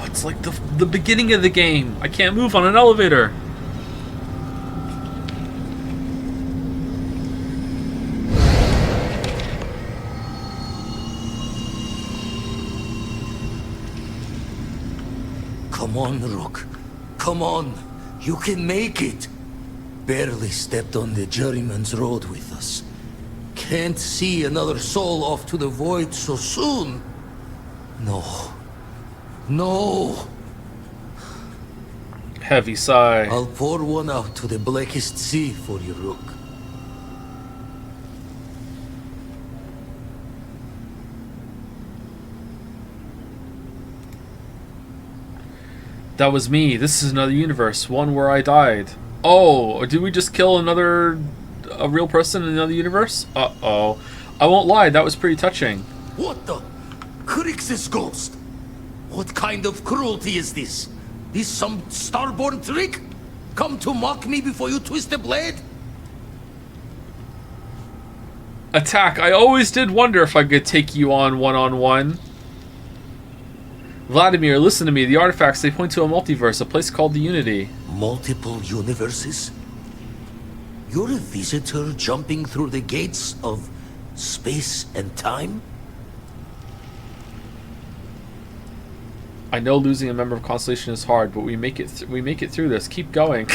It's like the beginning of the game. I can't move on an elevator. Come on, Rook. Come on. You can make it. Barely stepped on the juryman's road with us. Can't see another soul off to the void so soon. No. No. Heavy sigh. I'll pour one out to the blackest sea for you, Rook. That was me. This is another universe, one where I died. Oh, did we just kill a real person in another universe? Uh-oh. I won't lie, that was pretty touching. What the? Crix's ghost? What kind of cruelty is this? This some starborn trick? Come to mock me before you twist the blade? Attack. I always did wonder if I could take you on one-on-one. Vladimir, listen to me. The artifacts, they point to a multiverse, a place called the Unity. Multiple universes? You're a visitor jumping through the gates of space and time? I know losing a member of Constellation is hard, but we make it through this. Keep going.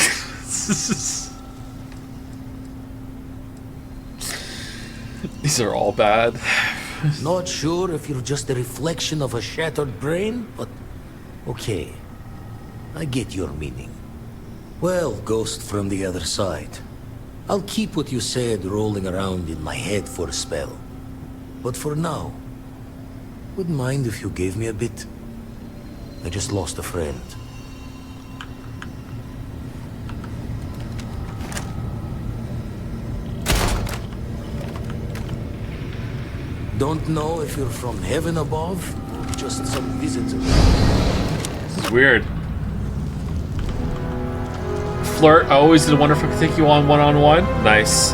These are all bad. Not sure if you're just a reflection of a shattered brain, but okay. I get your meaning. Well, ghost from the other side. I'll keep what you said rolling around in my head for a spell. But for now, wouldn't mind if you gave me a bit. I just lost a friend. Don't know if you're from heaven above, or just some visitor. This is weird. Flirt, I always did wonder if I could take you on one-on-one. Nice.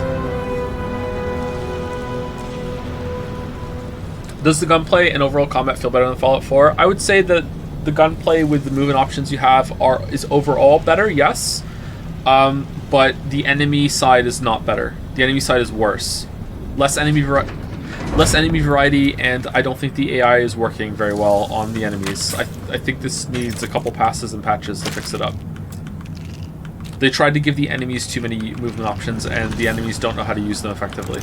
Does the gunplay and overall combat feel better than Fallout 4? I would say that the gunplay with the movement options you have is overall better, yes. But the enemy side is not better. The enemy side is worse. Less enemy variety, and I don't think the AI is working very well on the enemies. I think this needs a couple passes and patches to fix it up. They tried to give the enemies too many movement options, and the enemies don't know how to use them effectively.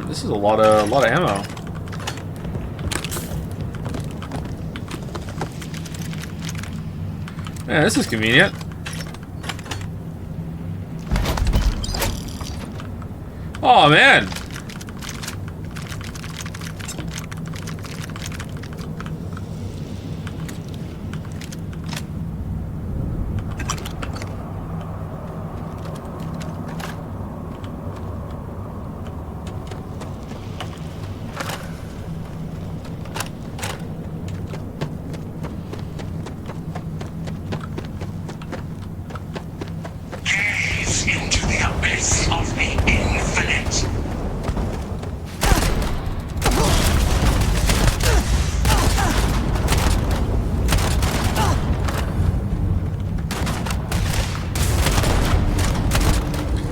This is a lot of ammo. Yeah, this is convenient. Oh man. Gaze into the abyss of the infinite.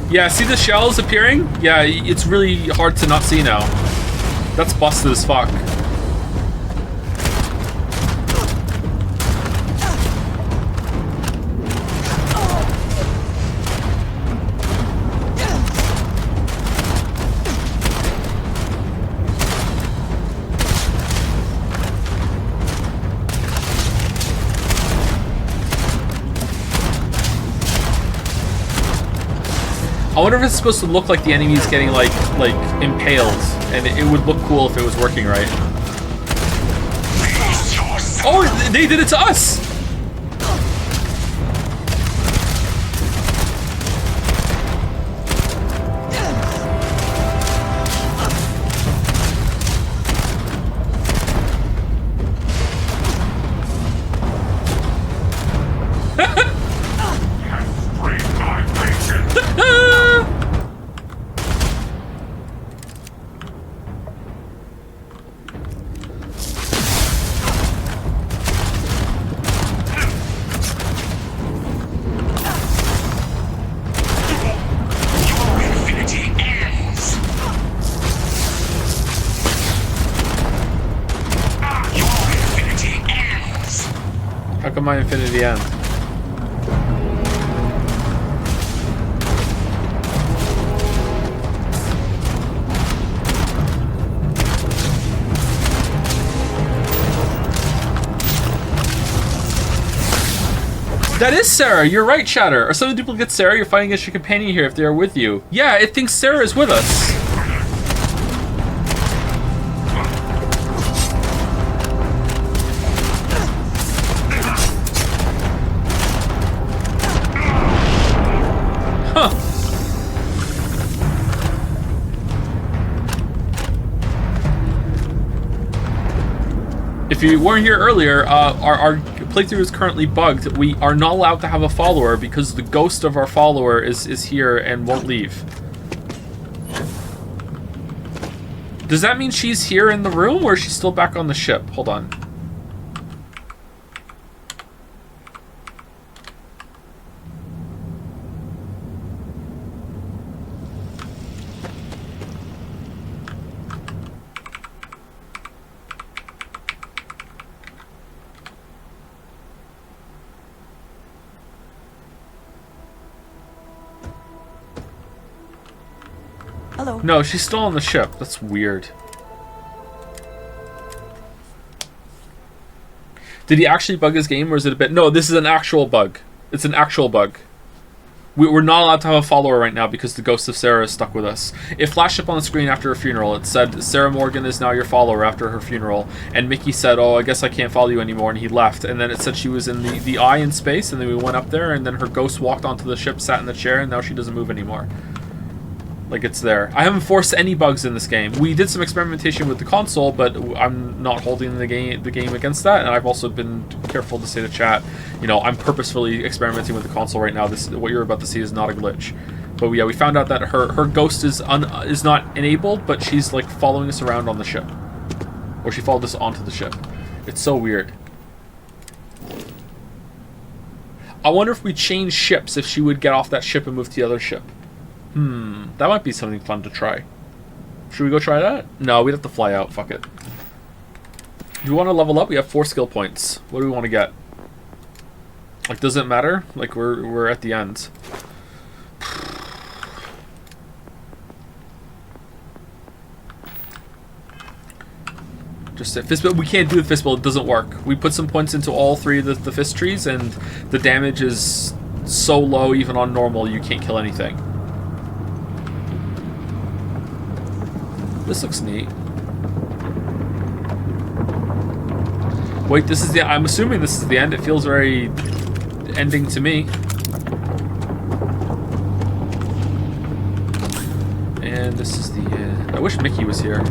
Yeah, see the shells appearing? Yeah, it's really hard to not see now. That's busted as fuck. I wonder if it's supposed to look like the enemy's getting like impaled, and it would look cool if it was working right. Oh, they did it to us! My infinity end. That is Sarah. You're right, Shatter. Are some of the duplicates Sarah? You're fighting against your companion here if they are with you. Yeah, it thinks Sarah is with us. If you weren't here earlier, our playthrough is currently bugged. We are not allowed to have a follower because the ghost of our follower is here and won't leave. Does that mean she's here in the room, or is she still back on the ship? Hold on. Hello. No, she's still on the ship. That's weird. Did he actually bug his game, or is it a bit... No, this is an actual bug. It's an actual bug. We're not allowed to have a follower right now because the ghost of Sarah is stuck with us. It flashed up on the screen after her funeral. It said, Sarah Morgan is now your follower after her funeral. And Mickey said, oh, I guess I can't follow you anymore, and he left. And then it said she was in the eye in space, and then we went up there, and then her ghost walked onto the ship, sat in the chair, and now she doesn't move anymore. Like, it's there. I haven't forced any bugs in this game. We did some experimentation with the console, but I'm not holding the game against that, and I've also been careful to say to chat, you know, I'm purposefully experimenting with the console right now. This, what you're about to see, is not a glitch. But yeah, we found out that her ghost is not enabled, but she's like following us around on the ship, or she followed us onto the ship. It's so weird. I wonder if we change ships, if she would get off that ship and move to the other ship. That might be something fun to try. Should we go try that? No, we'd have to fly out. Fuck it. Do we want to level up? We have 4 skill points. What do we want to get? Like, does it matter? Like, we're at the end. Just a fist build. We can't do the fist build. It doesn't work. We put some points into all 3 of the fist trees, and the damage is so low, even on normal, you can't kill anything. This looks neat. Wait, this is the... I'm assuming this is the end. It feels very ending to me. And this is the end. I wish Mickey was here.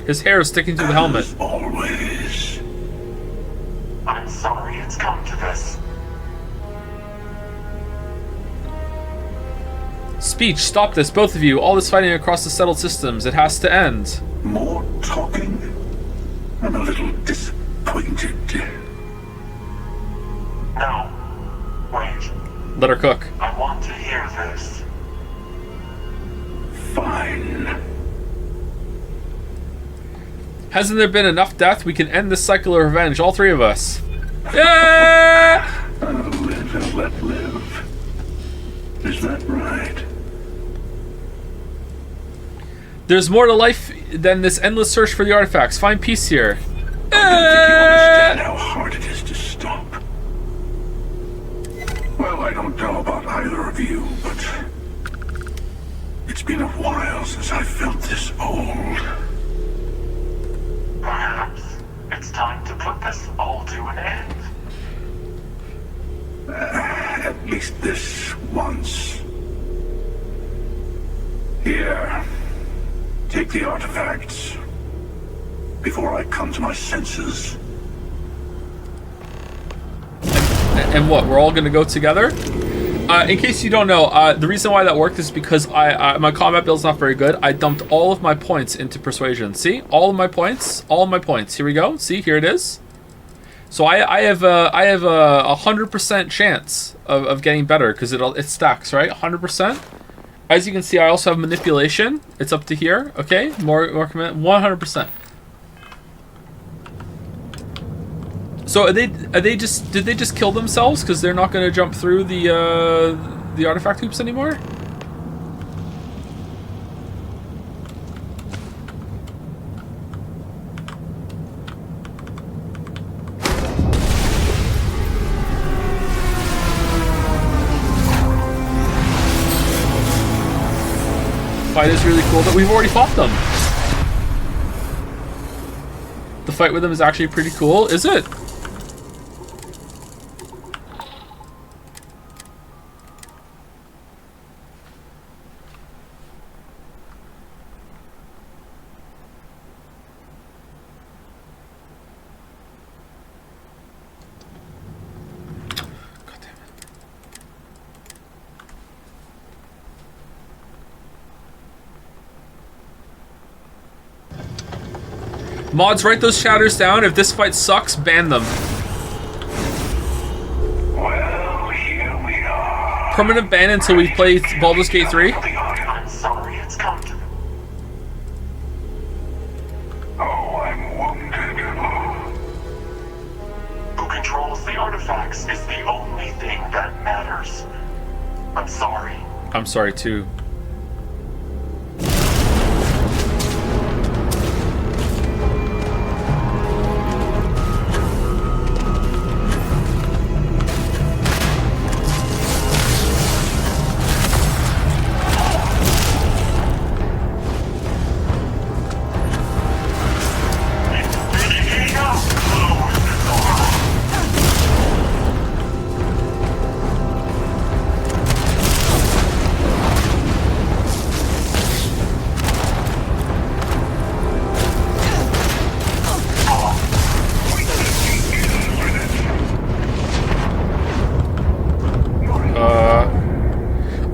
His hair is sticking to the helmet. As always, I'm sorry it's come to this. Speech, stop this, both of you. All this fighting across the settled systems. It has to end. More talking? I'm a little disappointed. No. Wait. Let her cook. I want to hear this. Fine. Hasn't there been enough death? We can end this cycle of revenge, all three of us. Yeah! I'll live and let live. Is that right? There's more to life than this endless search for the artifacts. Find peace here. I don't think you understand how hard it is to stop. Well, I don't know about either of you, but it's been a while since I felt this old. Perhaps it's time to put this all to an end. At least this once. Here, take the artifacts before I come to my senses. And what, we're all gonna go together? In case you don't know, the reason why that worked is because my combat build's not very good. I dumped all of my points into persuasion. See, all of my points. Here we go. See, here it is. So I have a 100% chance of getting better because it stacks, right? 100%. As you can see, I also have manipulation. It's up to here. Okay, more command. 100%. So did they just kill themselves because they're not going to jump through the artifact hoops anymore? Fight is really cool, but we've already fought them. The fight with them is actually pretty cool, is it? Mods, write those shatters down. If this fight sucks, ban them. Well, here we are. Permanent ban until we play Baldur's Gate 3. I'm sorry it's come to. Oh, I'm wounded. Who controls the artifacts is the only thing that matters. I'm sorry. I'm sorry too.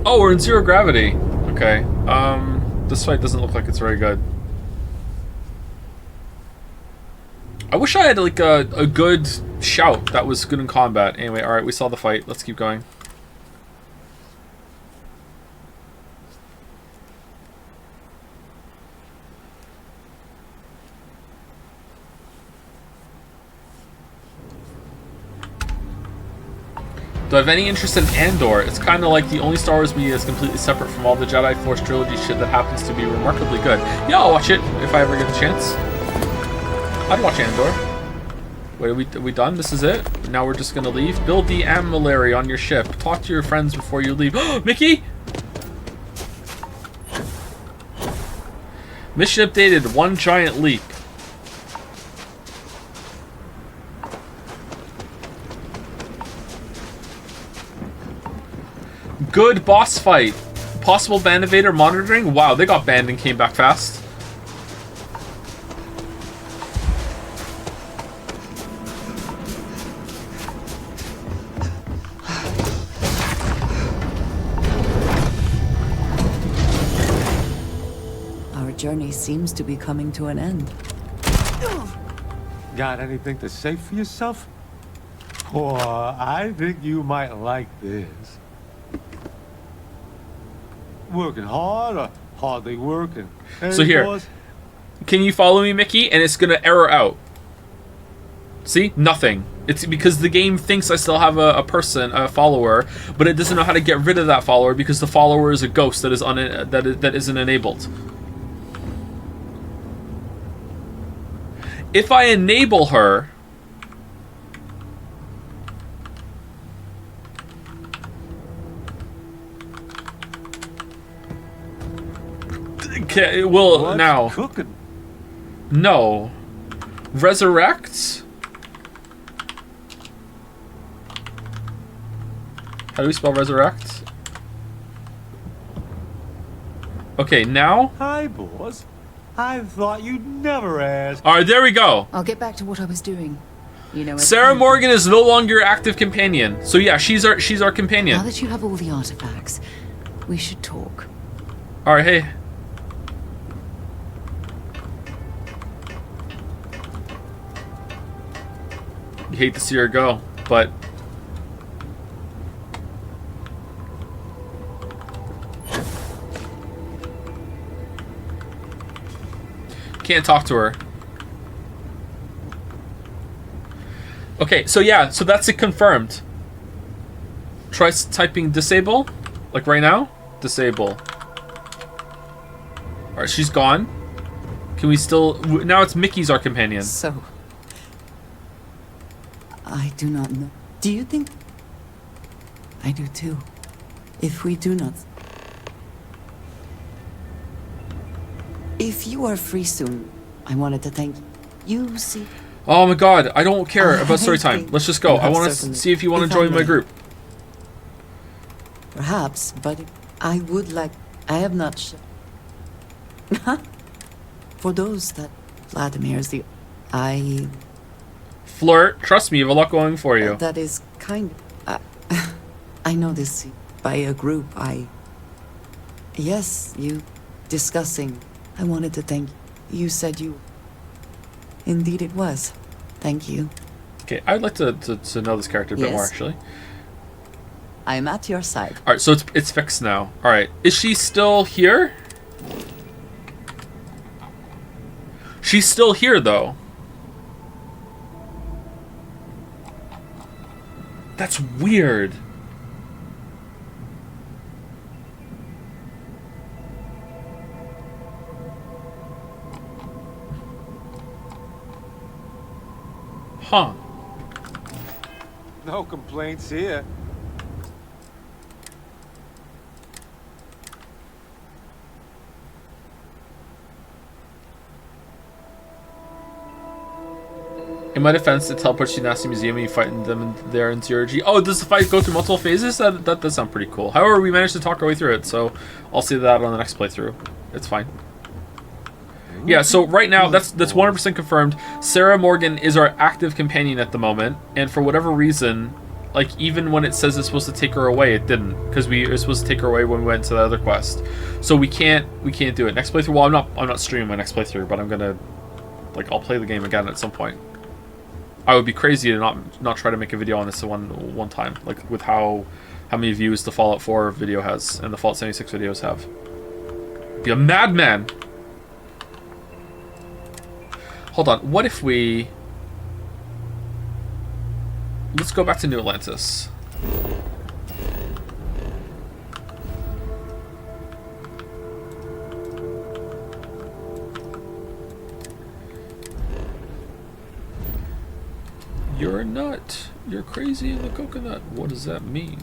Oh, we're in zero gravity. Okay. This fight doesn't look like it's very good. I wish I had like a good shout that was good in combat. Anyway, alright, we saw the fight. Let's keep going. Do I have any interest in Andor? It's kind of like the only Star Wars media that's completely separate from all the Jedi Force trilogy shit that happens to be remarkably good. Yeah, I'll watch it if I ever get the chance. I'd watch Andor. Wait, are we done? This is it? Now we're just gonna leave? Build the amulary on your ship. Talk to your friends before you leave. Mickey! Mission updated. One giant leap. Good boss fight. Possible ban evader monitoring? Wow, they got banned and came back fast. journey seems to be coming to an end. Got anything to say for yourself? Boy, I think you might like this. Working hard or hardly working? Hey, So here, boys? can you follow me, Mickey? And it's gonna error out. See? Nothing. It's because the game thinks I still have a person, a follower, but it doesn't know how to get rid of that follower because the follower is a ghost that is that isn't enabled. If I enable her, okay, well, What's now cooking? no, resurrect. How do we spell resurrect? Okay, now. Hi, boss. I thought you'd never ask. All right, there we go. I'll get back to what I was doing. You know, Sarah Morgan is no longer your active companion. So yeah, she's our companion. Now that you have all the artifacts, we should talk. All right, hey. You hate to see her go, but can't talk to her. Okay, so yeah, so that's it confirmed. Try typing disable, like right now. Disable. All right, she's gone. Can we still? Now it's Mickey's our companion. So, I do not know. Do you think? I do too. If we do not. If you are free soon, I wanted to thank you. See. Oh my God, I don't care about story time. think Let's just go. you I have want to certainly- see if you want if to I join my may. group. Perhaps, but I would like. I have not. For those that Vladimir's the. I. Flirt. Trust me, you have a lot going for you. That is kind. I know this by a group. Yes, you discussing. I wanted to thank you. Said you. Indeed, it was. Thank you. Okay, I'd like to know this character a bit more Yes. actually. I'm at your side. All right, so it's fixed now. All right, is she still here? She's still here though. That's weird. Huh. No complaints here. In my defense, it teleports you to the Nasty Museum and you fight them in there in Zero-G. Oh, does the fight go through multiple phases? That does sound pretty cool. However, we managed to talk our way through it, so I'll see that on the next playthrough. It's fine. Yeah, so right now, that's 100% confirmed. Sarah Morgan is our active companion at the moment, and for whatever reason, like, even when it says it's supposed to take her away, it didn't, because we were supposed to take her away when we went to the other quest. So we can't do it. Next playthrough, well, I'm not streaming my next playthrough, but I'm gonna, like, I'll play the game again at some point. I would be crazy to not try to make a video on this one time, like with how many views the Fallout 4 video has and the Fallout 76 videos have. Be a madman. Hold on, what if we... Let's go back to New Atlantis. You're a nut. You're crazy in the coconut. What does that mean?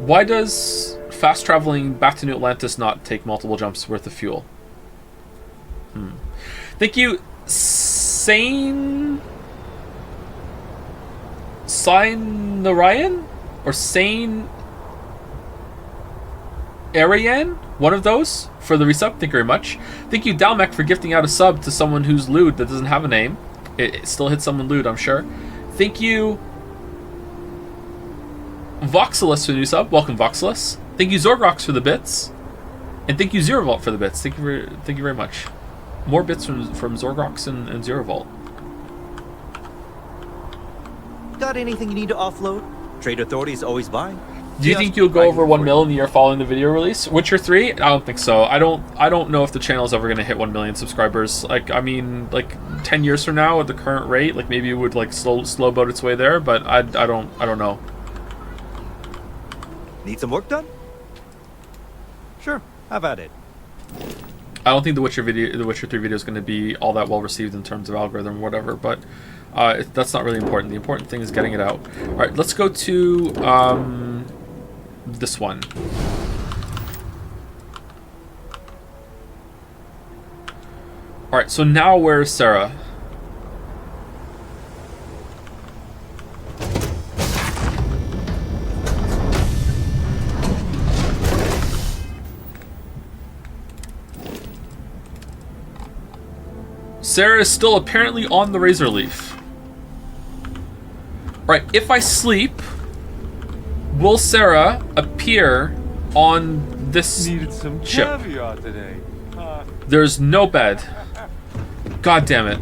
Why does fast traveling back to New Atlantis not take multiple jumps worth of fuel? Thank you, Sane Narayan? Or Sane Ariane? One of those for the resub. Thank you very much. Thank you, Dalmec, for gifting out a sub to someone who's lewd that doesn't have a name. It still hits someone lewd, I'm sure. Thank you, Voxelis for the new sub. Welcome, Voxelis. Thank you, Zorgrox, for the bits. And thank you, Zerovault, for the bits. Thank you very much. More bits from Zorgrox and Zerovault. Got anything you need to offload? Trade Authority is always buying. Do you think you'll go over 1 mil in the year following the video release? Witcher 3? I don't think so. I don't know if the channel is ever going to hit 1 million subscribers. Like, I mean, like 10 years from now at the current rate, like maybe it would like slow boat its way there, but I don't know. Need some work done? Sure, have at it. I don't think the Witcher 3 video is going to be all that well received in terms of algorithm or whatever, but that's not really important. The important thing is getting it out. All right, let's go to this one. All right, so now where's Sarah? Sarah is still apparently on the Razor Leaf. Right, if I sleep, will Sarah appear on this Needed some ship? caviar today. There's no bed. God damn it.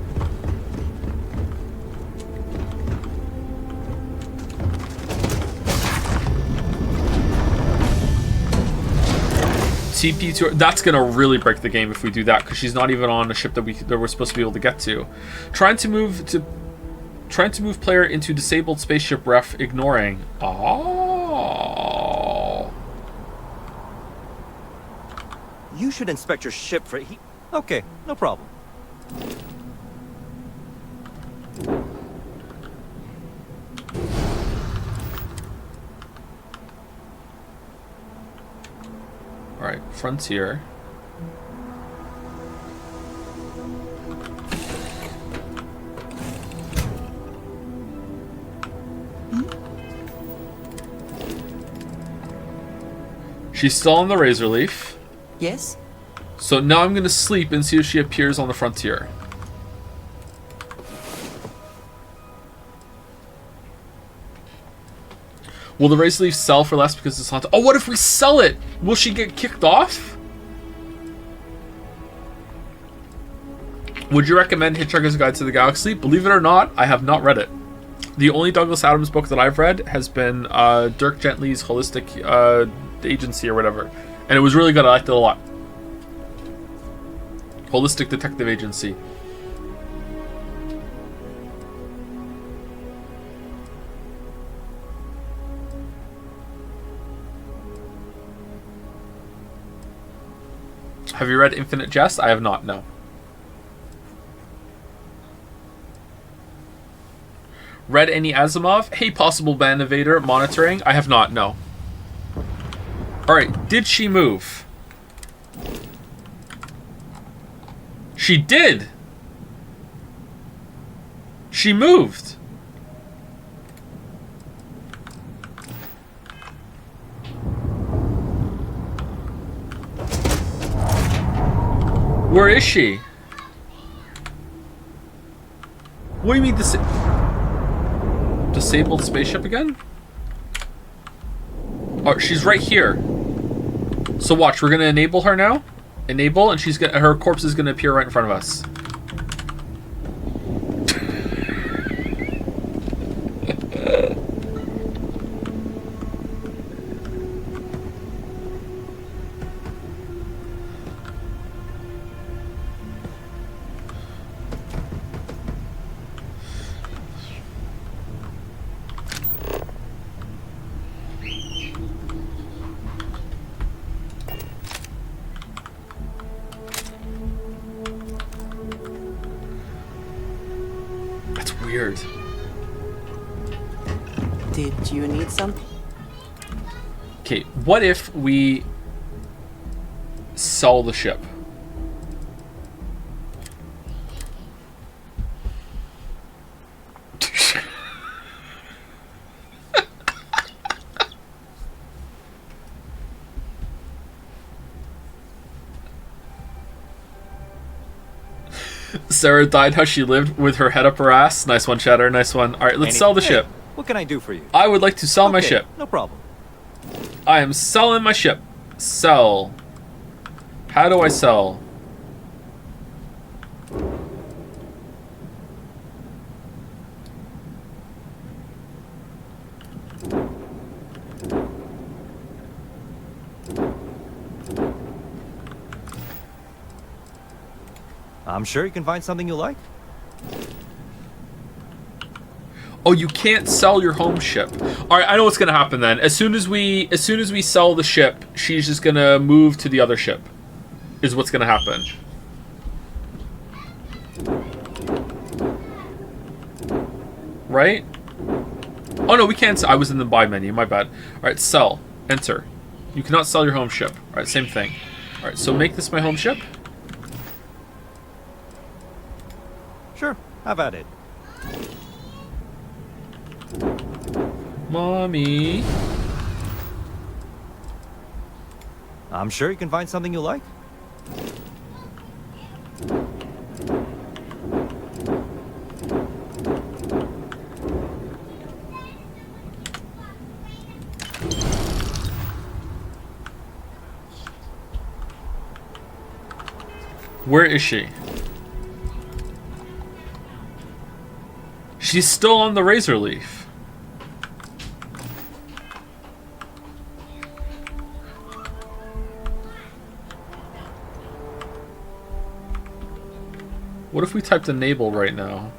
TP2, that's gonna really break the game if we do that, because she's not even on a ship that we're supposed to be able to get to. Trying to move player into disabled spaceship ref, ignoring. Oh. You should inspect your ship for heat. Okay, no problem. Alright, Frontier. She's still on the Razor Leaf. Yes? So now I'm gonna sleep and see if she appears on the Frontier. Will the Razor Leaf sell for less because it's haunted? Oh, what if we sell it? Will she get kicked off? Would you recommend Hitchhiker's Guide to the Galaxy? Believe it or not, I have not read it. The only Douglas Adams book that I've read has been Dirk Gently's Holistic Agency or whatever. And it was really good. I liked it a lot. Holistic Detective Agency. Have you read Infinite Jest? I have not, no. Read any Asimov? Hey, possible band evader monitoring? I have not, no. Alright, did she move? She did! She moved! Where is she? What do you mean disabled spaceship again? Oh, she's right here. So watch, we're gonna enable her now. Enable, and her corpse is gonna appear right in front of us. Weird. Did you need something? Okay, what if we sell the ship? Sarah died how she lived with her head up her ass. Nice one, Shatter. Nice one. Alright, let's sell the ship. What can I do for you? I would like to sell my Okay, ship. No problem. I am selling my ship. Sell. How do I sell? I'm sure you can find something you like. Oh, you can't sell your home ship. All right, I know what's gonna happen then. As soon as we sell the ship, she's just gonna move to the other ship. Is what's gonna happen. Right? Oh no, we can't. I was in the buy menu. My bad. All right, sell. Enter. You cannot sell your home ship. All right, same thing. All right, so make this my home ship. Sure, have at it. Mommy. I'm sure you can find something you like. Where is she? She's still on the razor leaf. What if we typed enable right now?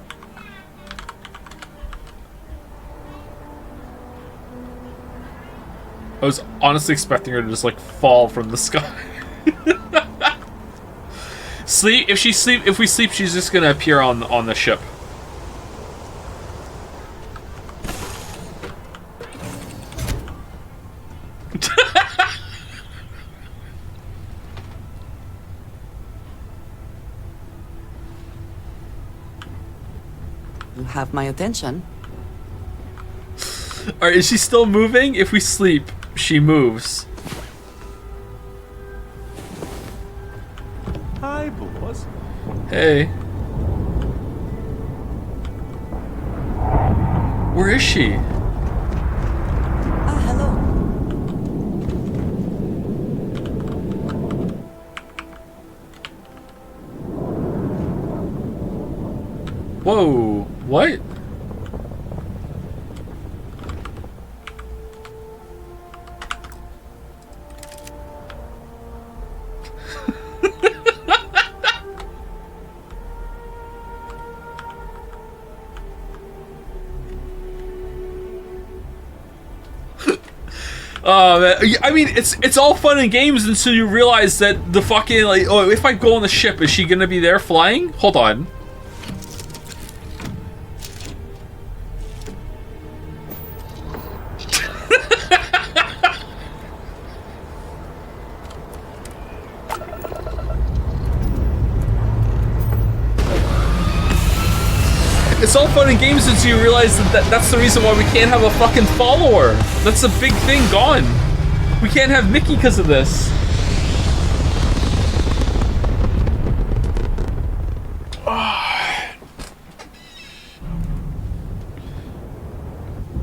I was honestly expecting her to just like fall from the sky. Sleep. If we sleep, she's just gonna appear on the ship. You have my attention. Alright, is she still moving? If we sleep, she moves. Hi, boss. Hey. Where is she? Ah, hello. Whoa, what? Oh man, I mean, it's all fun and games until you realize that the fucking, like, oh, if I go on the ship, is she gonna be there flying? Hold on. It's all fun and games until you realize that's the reason why we can't have a fucking follower. That's a big thing gone. We can't have Mickey because of this.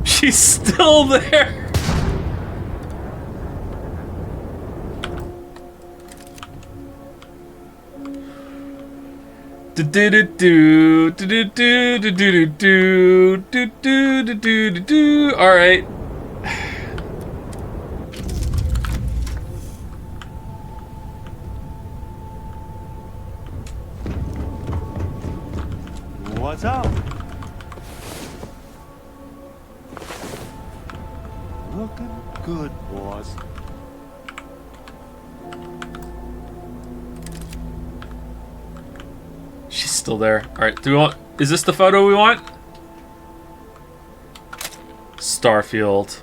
She's still there. All right. What's up? Looking good, boss. She's still there. All right. Do we want? Is this the photo we want? Starfield.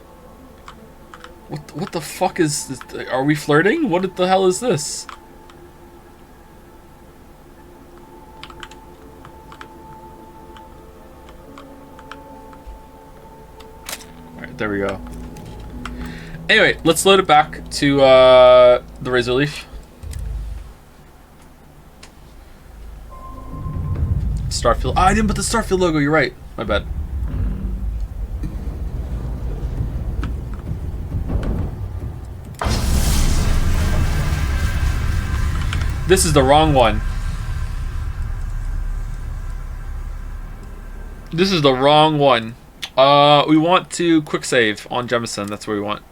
What the fuck is this? Are we flirting? What the hell is this? Alright, there we go. Anyway, let's load it back to the Razor Leaf. Starfield. Ah, I didn't put the Starfield logo, you're right. My bad. This is the wrong one. This is the wrong one. We want to quick save on Jemison. That's what we want.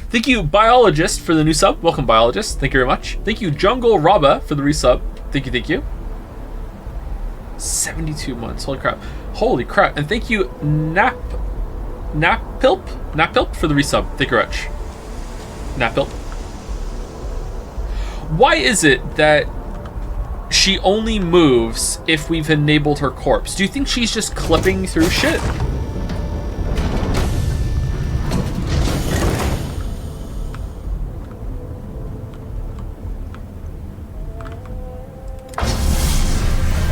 Thank you, Biologist, for the new sub. Welcome, Biologist. Thank you very much. Thank you, Jungle Robba, for the resub. Thank you, thank you. 72 months. Holy crap. Holy crap. And thank you, Napilp for the resub. Thank you very much. Napilp. Why is it that she only moves if we've enabled her corpse? Do you think she's just clipping through shit?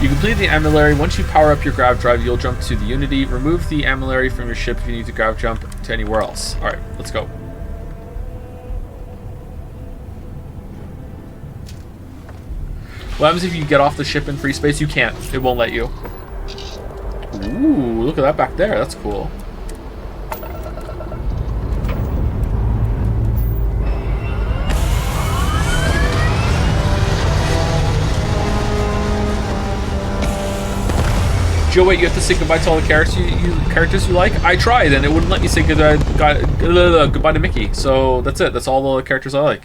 You complete the amulary. Once you power up your grav drive, you'll jump to the Unity. Remove the amulary from your ship if you need to grav jump to anywhere else. Alright, let's go. What happens if you get off the ship in free space? You can't. It won't let you. Ooh, look at that back there. That's cool. Joe, wait, you have to say goodbye to all the characters you like? I tried, and it wouldn't let me say goodbye to Mickey. So that's it. That's all the characters I like.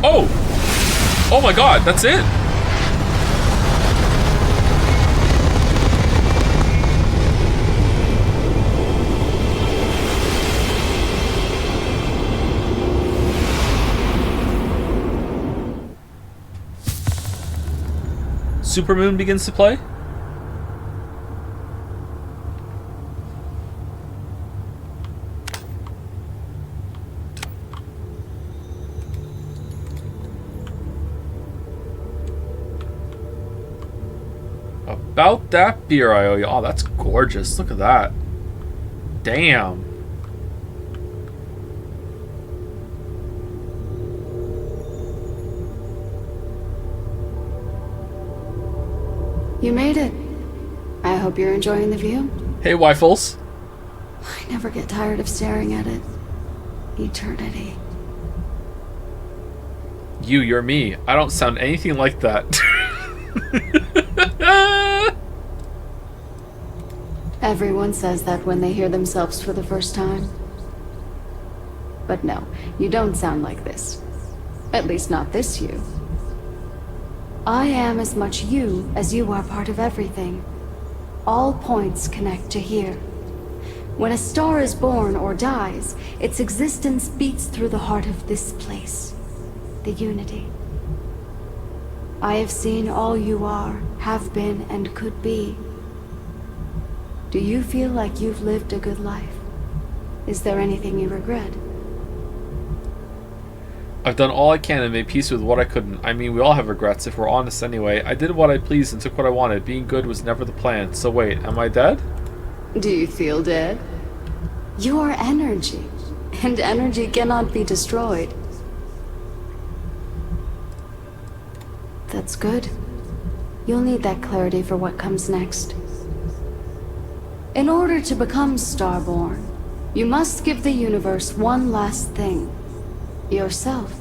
Oh! Oh my god, that's it? Supermoon begins to play? About that beer I owe you. Oh, that's gorgeous. Look at that. Damn. You made it. I hope you're enjoying the view. Hey, Wifles. I never get tired of staring at it. Eternity. You're me. I don't sound anything like that. Everyone says that when they hear themselves for the first time. But no, you don't sound like this. At least not this you. I am as much you as you are part of everything. All points connect to here. When a star is born or dies, its existence beats through the heart of this place. The Unity. I have seen all you are, have been, and could be. Do you feel like you've lived a good life? Is there anything you regret? I've done all I can and made peace with what I couldn't. I mean, we all have regrets, if we're honest anyway. I did what I pleased and took what I wanted. Being good was never the plan. So wait, am I dead? Do you feel dead? You are energy, and energy cannot be destroyed. That's good. You'll need that clarity for what comes next. In order to become Starborn, you must give the universe one last thing. Yourself.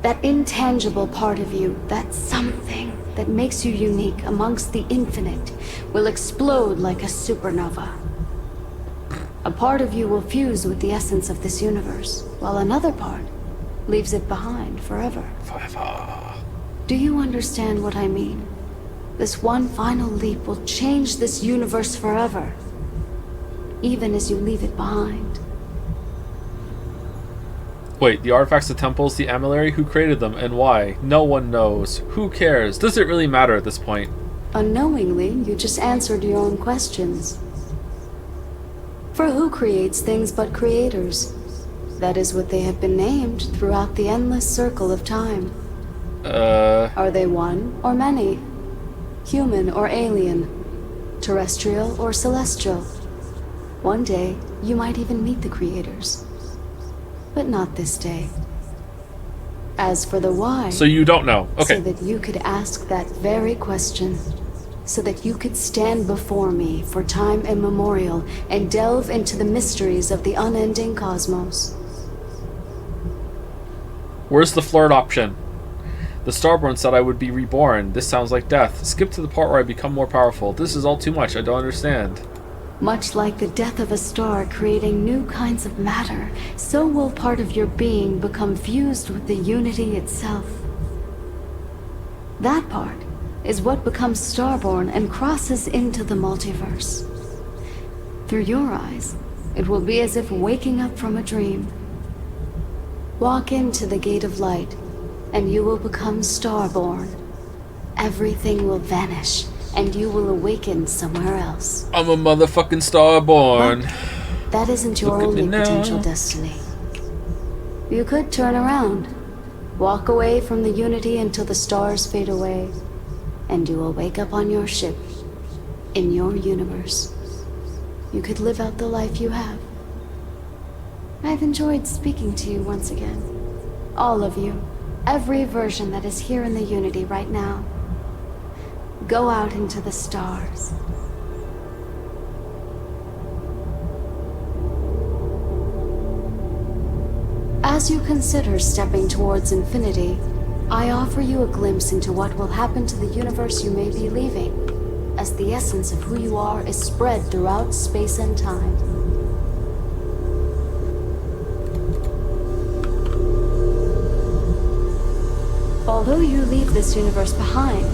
That intangible part of you, that something that makes you unique amongst the infinite, will explode like a supernova. A part of you will fuse with the essence of this universe, while another part leaves it behind forever. Forever. Do you understand what I mean? This one final leap will change this universe forever, even as you leave it behind. Wait, the artifacts, the temples, the amulary, who created them and why? No one knows. Who cares? Does it really matter at this point? Unknowingly, you just answered your own questions. For who creates things but creators? That is what they have been named throughout the endless circle of time. Are they one or many? Human or alien? Terrestrial or celestial? One day, you might even meet the creators. But not this day. As for the why... So you don't know. Okay. So that you could ask that very question. So that you could stand before me for time immemorial and delve into the mysteries of the unending cosmos. Where's the flirt option? The Starborn said I would be reborn. This sounds like death. Skip to the part where I become more powerful. This is all too much. I don't understand. Much like the death of a star creating new kinds of matter, so will part of your being become fused with the unity itself. That part is what becomes Starborn and crosses into the multiverse. Through your eyes, it will be as if waking up from a dream. Walk into the gate of light, and you will become Starborn. Everything will vanish, and you will awaken somewhere else. I'm a motherfucking Starborn. But that isn't your only potential destiny. You could turn around, walk away from the unity until the stars fade away, and you will wake up on your ship, in your universe. You could live out the life you have. I've enjoyed speaking to you once again. All of you. Every version that is here in the Unity right now. Go out into the stars. As you consider stepping towards infinity, I offer you a glimpse into what will happen to the universe you may be leaving, as the essence of who you are is spread throughout space and time. Although you leave this universe behind,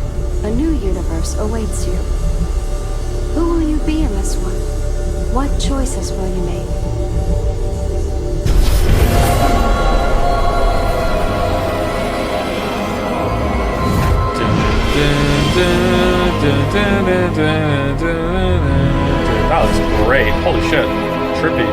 a new universe awaits you. Who will you be in this one? What choices will you make? That was great. Holy shit. Trippy.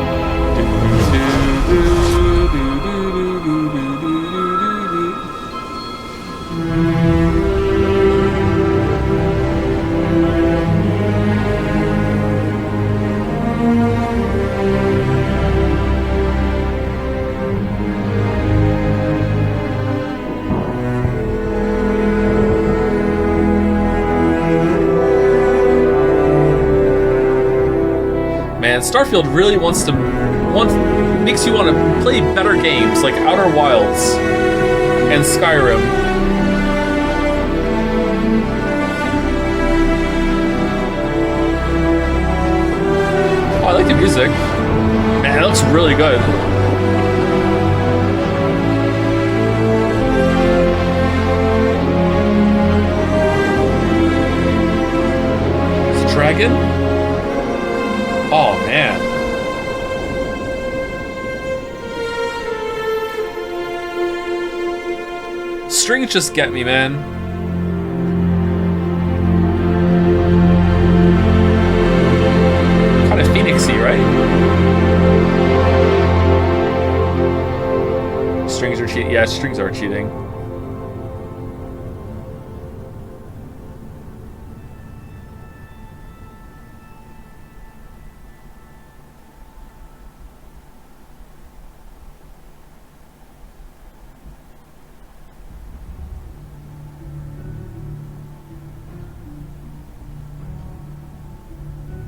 Man, Starfield really makes you want to play better games like Outer Wilds and Skyrim. Oh, I like the music. Man, it looks really good. It's a dragon? Oh, man. Strings just get me, man. Kind of Phoenix-y, right? Strings are cheating. Yeah, strings are cheating.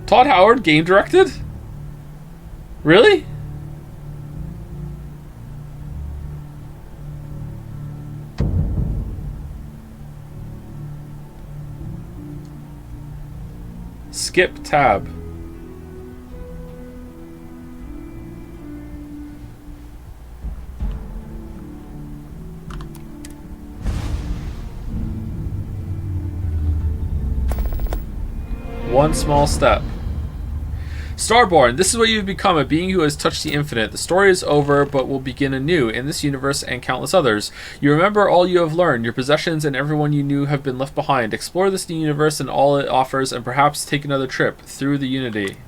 Todd Howard game directed? Really? Skip tab. One small step. Starborn, this is what you've become, a being who has touched the infinite. The story is over, but will begin anew in this universe and countless others. You remember all you have learned. Your possessions and everyone you knew have been left behind. Explore this new universe and all it offers, and perhaps take another trip through the Unity.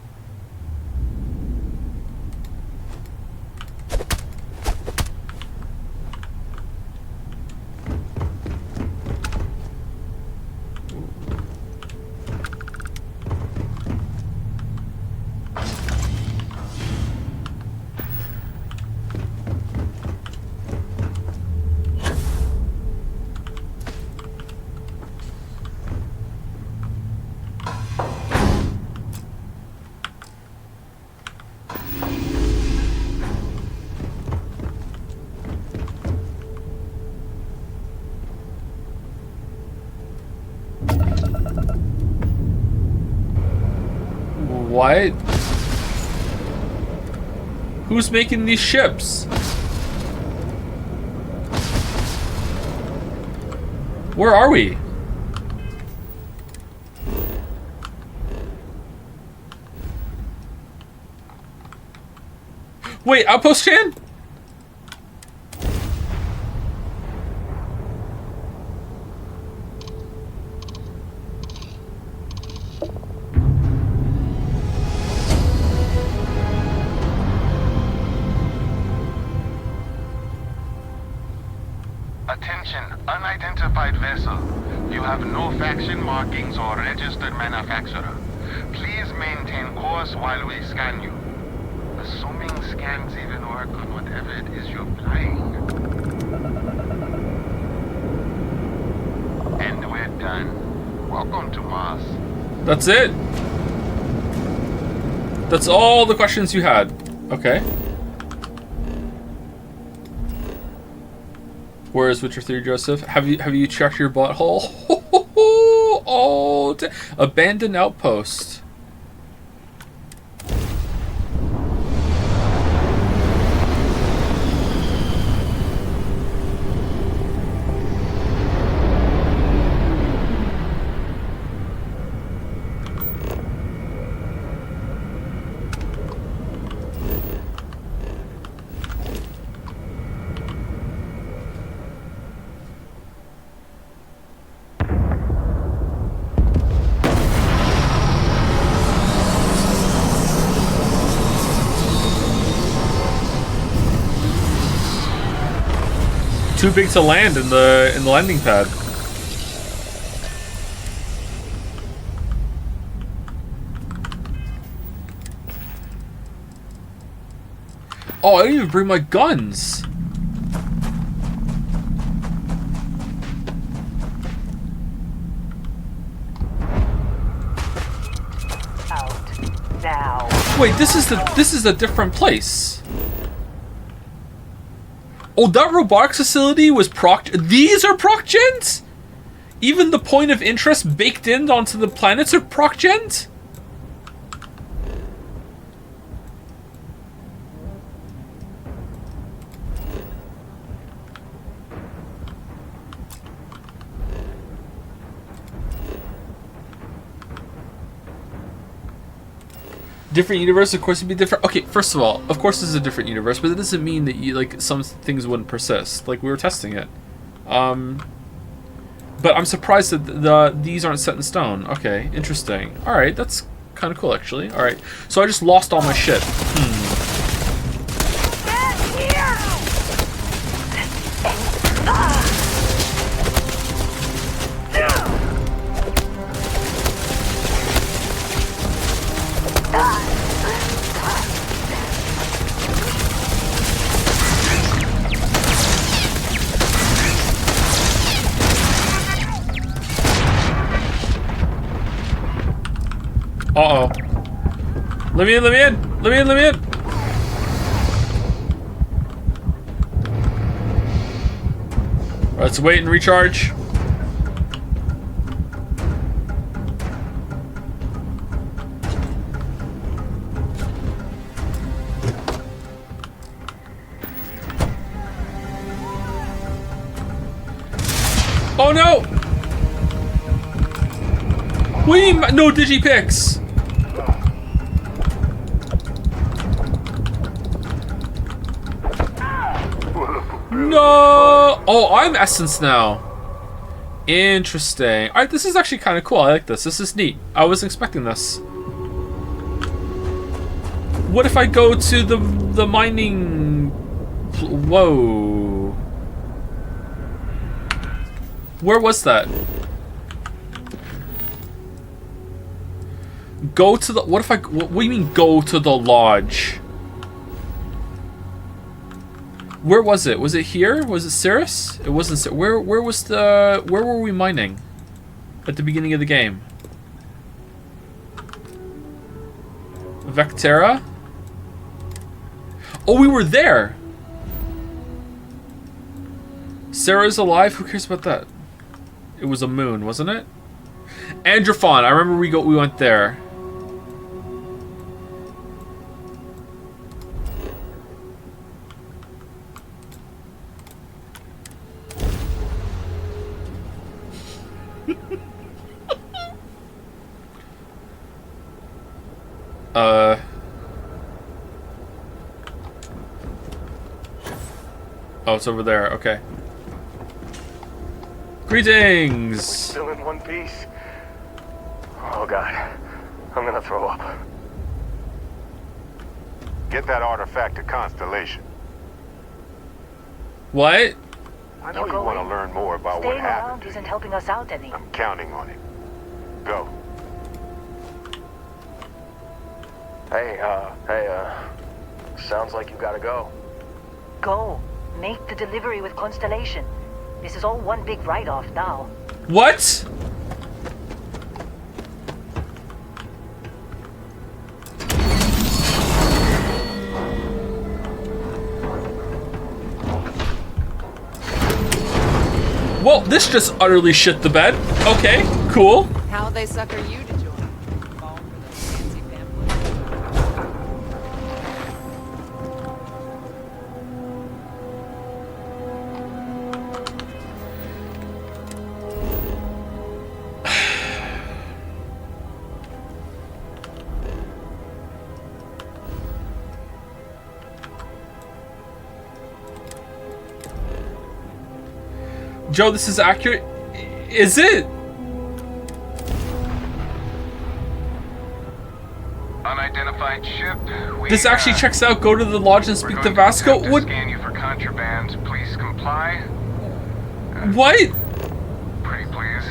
What? Who's making these ships? Where are we? Wait, Outpost Chan? Attention, unidentified vessel. You have no faction markings or registered manufacturer. Please maintain course while we scan you. Assuming scans even work on whatever it is you're flying. And we're done. Welcome to Mars. That's it? That's all the questions you had. Okay. Where is Witcher 3, Joseph? Have you checked your butthole? Oh, abandoned outpost. Too big to land in the landing pad. Oh, I didn't even bring my guns. Out now. Wait, this is a different place. Oh, that robotics facility was proc. These are proc gens? Even the point of interest baked in onto the planets are proc gens? Different universe, of course, it'd be different. Okay, first of all, of course, this is a different universe, but it doesn't mean that you like some things wouldn't persist. Like we were testing it, but I'm surprised that these aren't set in stone. Okay, interesting. All right, that's kind of cool, actually. All right, so I just lost all my shit. Uh-oh. Let me in, let me in! Let me in, let me in! Let's wait and recharge. Oh no! What do you mean, no digipicks? No! Oh, I'm Essence now. Interesting. Alright, this is actually kind of cool. I like this. This is neat. I wasn't expecting this. What if I go to the mining... Whoa. Where was that? Go to the... What if I... What do you mean go to the lodge? Where was it? Was it here? Was it Cirrus? It wasn't. Where was the... Where were we mining? At the beginning of the game? Vectera? Oh, we were there! Sarah's alive? Who cares about that? It was a moon, wasn't it? Androphon. I remember we went there. Oh, it's over there. Okay. Greetings! Still in one piece? Oh god, I'm gonna throw up. Get that artifact to Constellation. What? I know you want to learn more about what Staying happened. around isn't helping us out any. I'm counting on it. Go. Hey, sounds like you gotta go. Go. Make the delivery with Constellation. This is all one big write-off now. What? Well, this just utterly shit the bed. Okay, cool. How they sucker you to join? Fall for those fancy pamphlets. Joe, this is accurate. Is it? Unidentified ship. This actually checks out. Go to the lodge and speak to Vasco. To What? scan you for contraband. Please comply. What? Pretty please.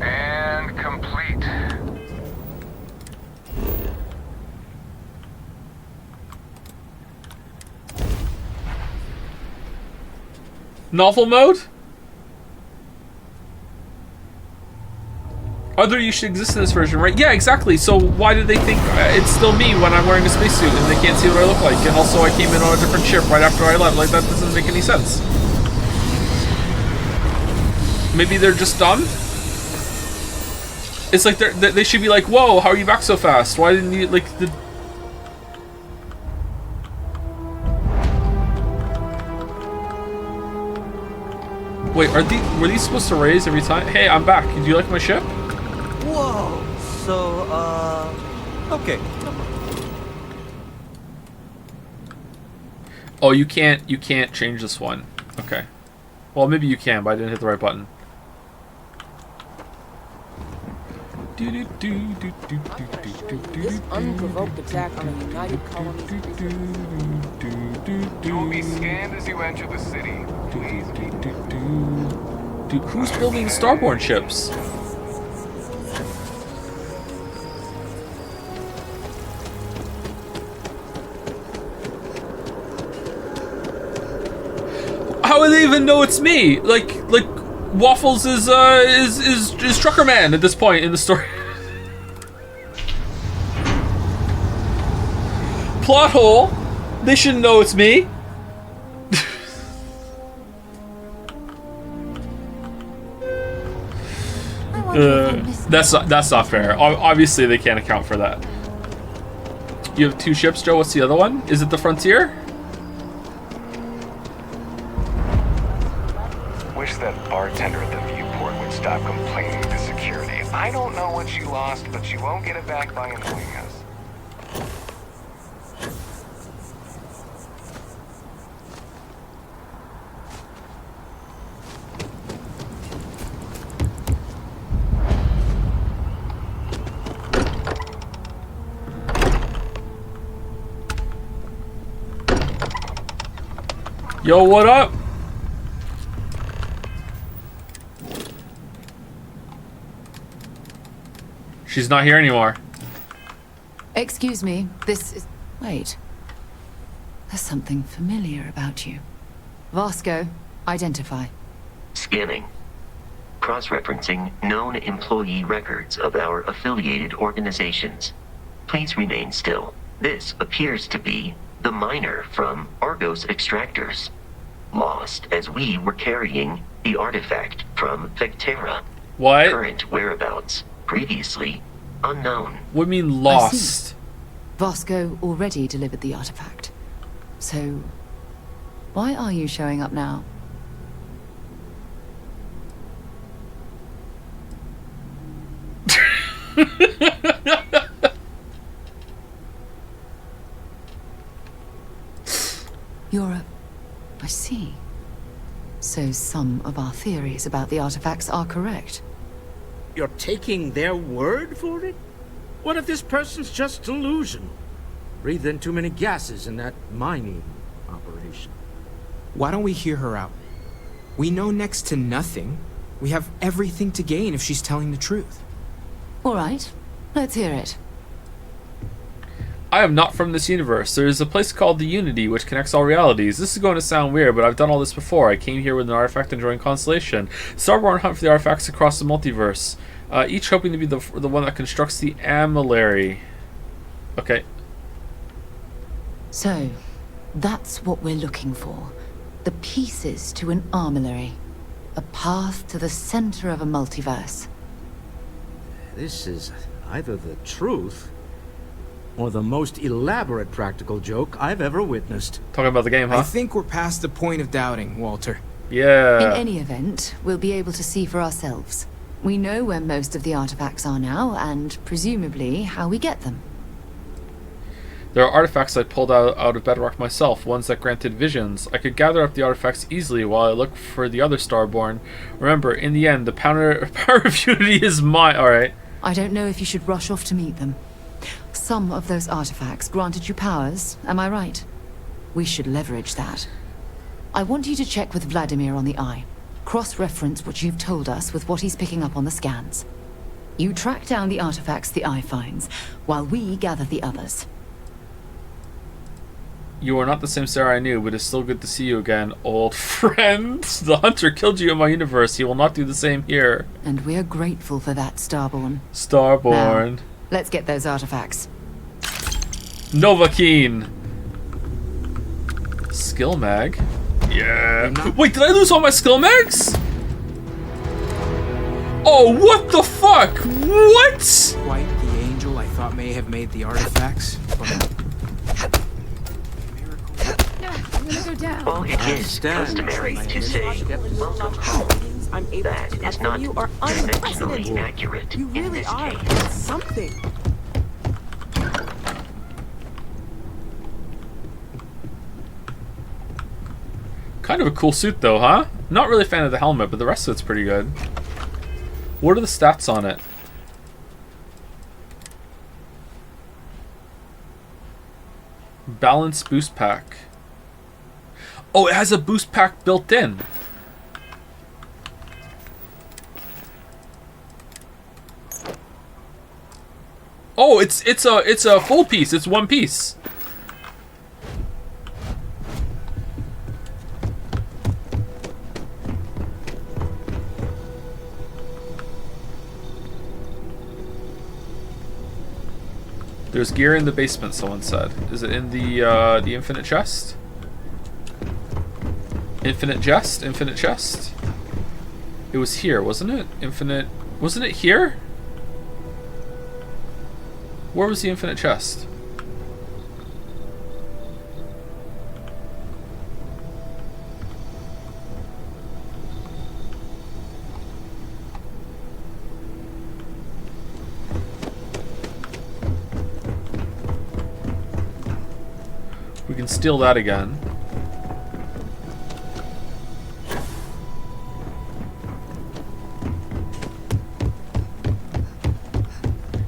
And complete. Novel mode? Other use should exist in this version, right? Yeah, exactly. So why do they think it's still me when I'm wearing a spacesuit and they can't see what I look like? And also I came in on a different ship right after I left. Like, that doesn't make any sense. Maybe they're just dumb? It's like they should be like, whoa, how are you back so fast? Why didn't you, like, the... Wait, were these supposed to raise every time? Hey, I'm back. Do you like my ship? Whoa. So, okay. Oh, you can't change this one. Okay. Well, maybe you can, but I didn't hit the right button. This unprovoked attack on a United Colony. You will be scanned as you enter the city. Please. Dude, who's building Starborn ships? How would they even know it's me? Like Waffles is Trucker Man at this point in the story. Plot hole. They shouldn't know it's me. That's not fair. Obviously, they can't account for that. You have two ships, Joe. What's the other one? Is it the Frontier? Wish that bartender at the viewport would stop complaining to security. I don't know what you lost, but you won't get it back by annoying us. Yo, what up? She's not here anymore. Excuse me, this is... Wait. There's something familiar about you. Vasco, identify. Scanning. Cross-referencing known employee records of our affiliated organizations. Please remain still. This appears to be the miner from Argos Extractors. Lost as we were carrying the artifact from Vectera. What? Current whereabouts, previously unknown. What do you mean lost? Vasco already delivered the artifact. So, why are you showing up now? I see. So some of our theories about the artifacts are correct. You're taking their word for it? What if this person's just delusional? Breathed in too many gases in that mining operation. Why don't we hear her out? We know next to nothing. We have everything to gain if she's telling the truth. All right, let's hear it. I am not from this universe. There is a place called the Unity, which connects all realities. This is going to sound weird, but I've done all this before. I came here with an artifact and joined Constellation. Starborn hunt for the artifacts across the multiverse, each hoping to be the one that constructs the amylary. Okay. So, that's what we're looking for. The pieces to an armillary. A path to the center of a multiverse. This is either the truth or the most elaborate practical joke I've ever witnessed. Talking about the game, huh? I think we're past the point of doubting, Walter. Yeah. In any event, we'll be able to see for ourselves. We know where most of the artifacts are now, and presumably how we get them. There are artifacts I pulled out of Bedrock myself, ones that granted visions. I could gather up the artifacts easily while I look for the other Starborn. Remember, in the end, the power of Unity is mine. Alright. I don't know if you should rush off to meet them. Some of those artifacts granted you powers, am I right? We should leverage that. I want you to check with Vladimir on the Eye. Cross-reference what you've told us with what he's picking up on the scans. You track down the artifacts the Eye finds, while we gather the others. You are not the same Sarah I knew, but it's still good to see you again, old friend. The Hunter killed you in my universe. He will not do the same here. And we're grateful for that, Starborn. Starborn. Now, let's get those artifacts. Novakeene. Skill mag. Yeah. Wait, did I lose all my skill mags? Oh, what the fuck? What? Quite the angel I thought may have made the artifacts. I'm gonna go down. While it is customary to say, welcome home, I'm able that to is not you are dimensionally unprecedented. accurate You in really this are. case. It's something. Kind of a cool suit though, huh? Not really a fan of the helmet, but the rest of it's pretty good. What are the stats on it? Balance boost pack. Oh, it has a boost pack built in. Oh, it's a full piece. It's one piece. There's gear in the basement, someone said. Is it in the infinite chest? Infinite chest? Infinite chest? It was here, wasn't it? Infinite... Wasn't it here? Where was the infinite chest? We can steal that again.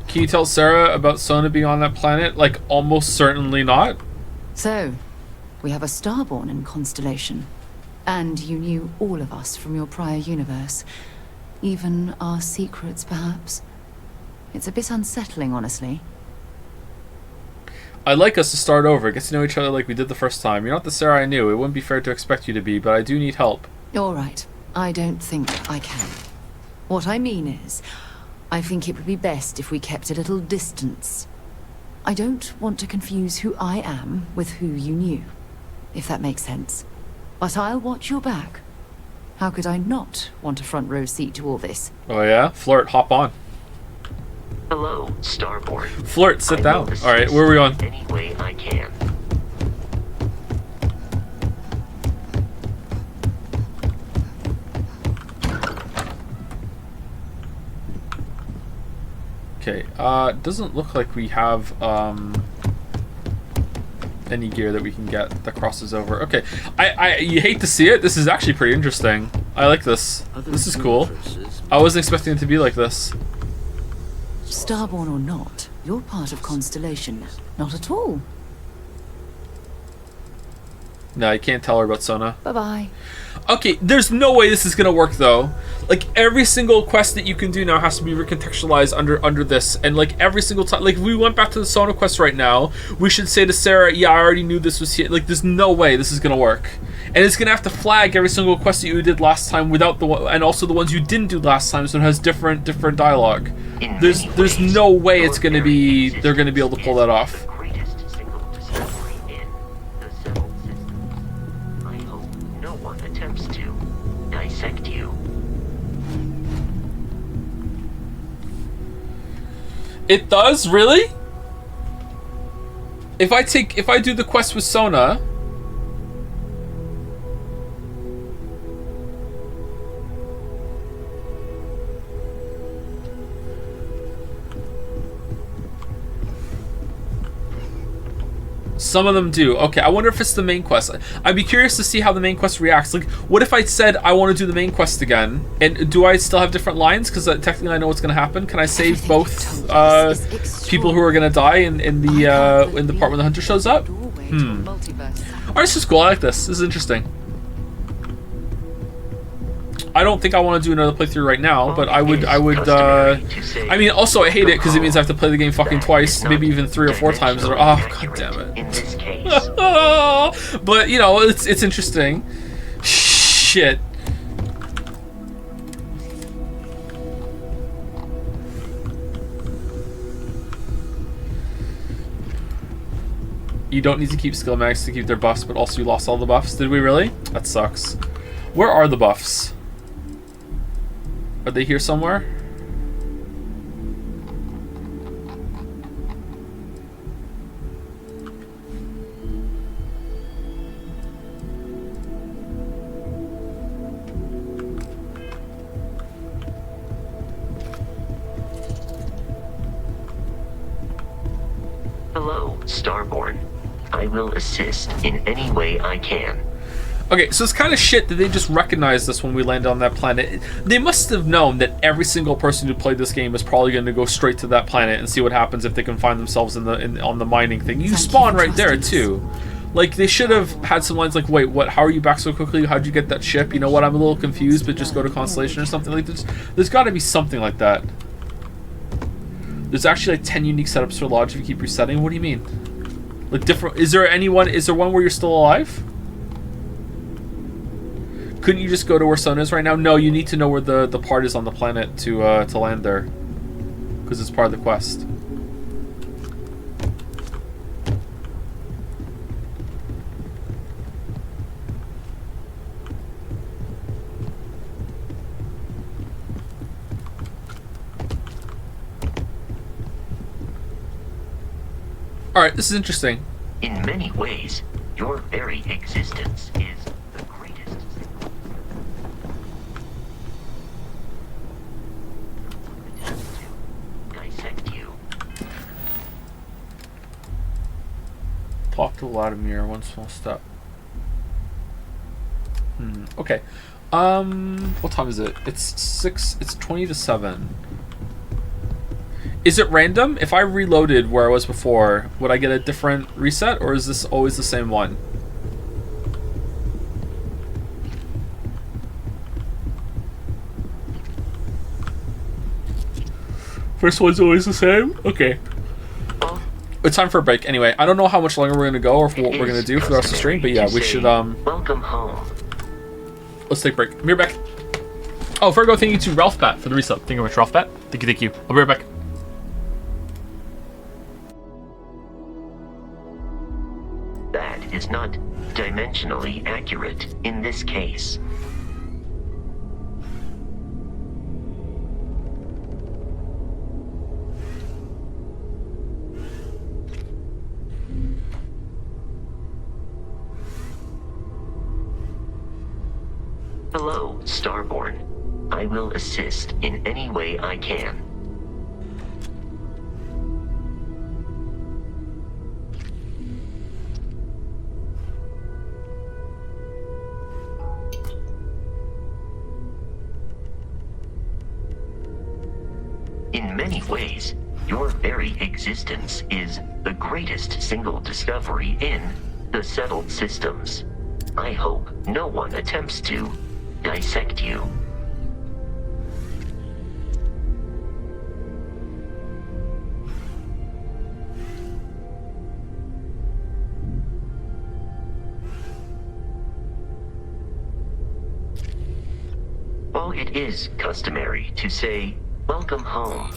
Can you tell Sarah about Sona being on that planet? Like, almost certainly not. So, we have a Starborn in Constellation. And you knew all of us from your prior universe. Even our secrets, perhaps. It's a bit unsettling, honestly. I'd like us to start over, get to know each other like we did the first time. You're not the Sarah I knew. It wouldn't be fair to expect you to be, but I do need help. All right. I don't think I can. What I mean is, I think it would be best if we kept a little distance. I don't want to confuse who I am with who you knew, if that makes sense. But I'll watch your back. How could I not want a front row seat to all this? Oh yeah? Flirt, hop on. Hello, Starborn. Flirt, sit down. Alright, where are we on? Any way I can. Okay, doesn't look like we have any gear that we can get that crosses over. Okay, you hate to see it. This is actually pretty interesting. I like this. This is cool. I wasn't expecting it to be like this. Starborn or not, you're part of Constellation. Not at all. No, I can't tell her about Sona. Bye-bye. Okay, there's no way this is gonna work though. Like every single quest that you can do now has to be recontextualized under this, and like every single time, like if we went back to the Sona quest right now, we should say to Sarah, "Yeah, I already knew this was here." Like, there's no way this is gonna work, and it's gonna have to flag every single quest that you did last time without the one, and also the ones you didn't do last time, so it has different dialogue. There's no way it's gonna be they're gonna be able to pull that off. It does? Really? If I do the quest with Sona, some of them do. Okay, I wonder if it's the main quest. I'd be curious to see how the main quest reacts. Like, what if I said I want to do the main quest again? And do I still have different lines? Because technically I know what's going to happen. Can I save both people who are going to die in the part when the hunter shows up? Alright, this is cool. I like this. This is interesting. I don't think I want to do another playthrough right now, but I would, I mean, also I hate it because it means I have to play the game fucking twice, maybe even 3 or 4 times. Oh, god damn it. But, you know, it's interesting. Shit. You don't need to keep skill max to keep their buffs, but also you lost all the buffs. Did we really? That sucks. Where are the buffs? Are they here somewhere? Hello, Starborn. I will assist in any way I can. Okay, so it's kind of shit that they just recognized this when we landed on that planet. They must have known that every single person who played this game is probably going to go straight to that planet and see what happens if they can find themselves on the mining thing. You spawn right there too. Like, they should have had some lines like, "Wait, what? How are you back so quickly? How'd you get that ship? You know what? I'm a little confused, but just go to Constellation or something like this." There's got to be something like that. There's actually like 10 unique setups for Lodge if you keep resetting. What do you mean? Like different? Is there one where you're still alive? Couldn't you just go to where Sun is right now? No, you need to know where the part is on the planet to land there, because it's part of the quest. All right, this is interesting. In many ways, your very existence is the greatest. Dissect you. Talk to Vladimir, one small step. Okay. What time is it? It's 20 to 7. Is it random? If I reloaded where I was before, would I get a different reset, or is this always the same one? First one's always the same? Okay. It's time for a break. Anyway, I don't know how much longer we're going to go or what we're going to do for the rest of the stream, but yeah, we should, Welcome home. Let's take a break. Be right back. Oh, Virgo, thank you to Ralph Bat for the resub. Thank you very much, Ralph Bat. Thank you. I'll be right back. That is not dimensionally accurate in this case. Hello, Starborn. I will assist in any way I can. In many ways, your very existence is the greatest single discovery in the settled systems. I hope no one attempts to dissect you. While it is customary to say, "Welcome home,"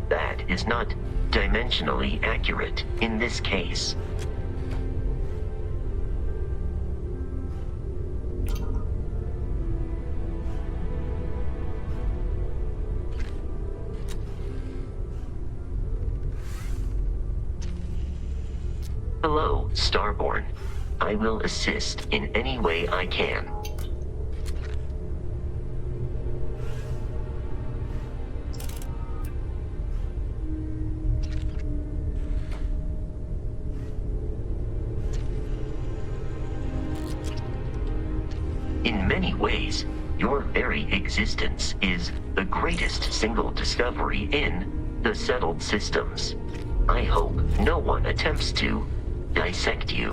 that is not dimensionally accurate in this case. Hello, Starborn. I will assist in any way I can. In many ways, your very existence is the greatest single discovery in the settled systems. I hope no one attempts to dissect you.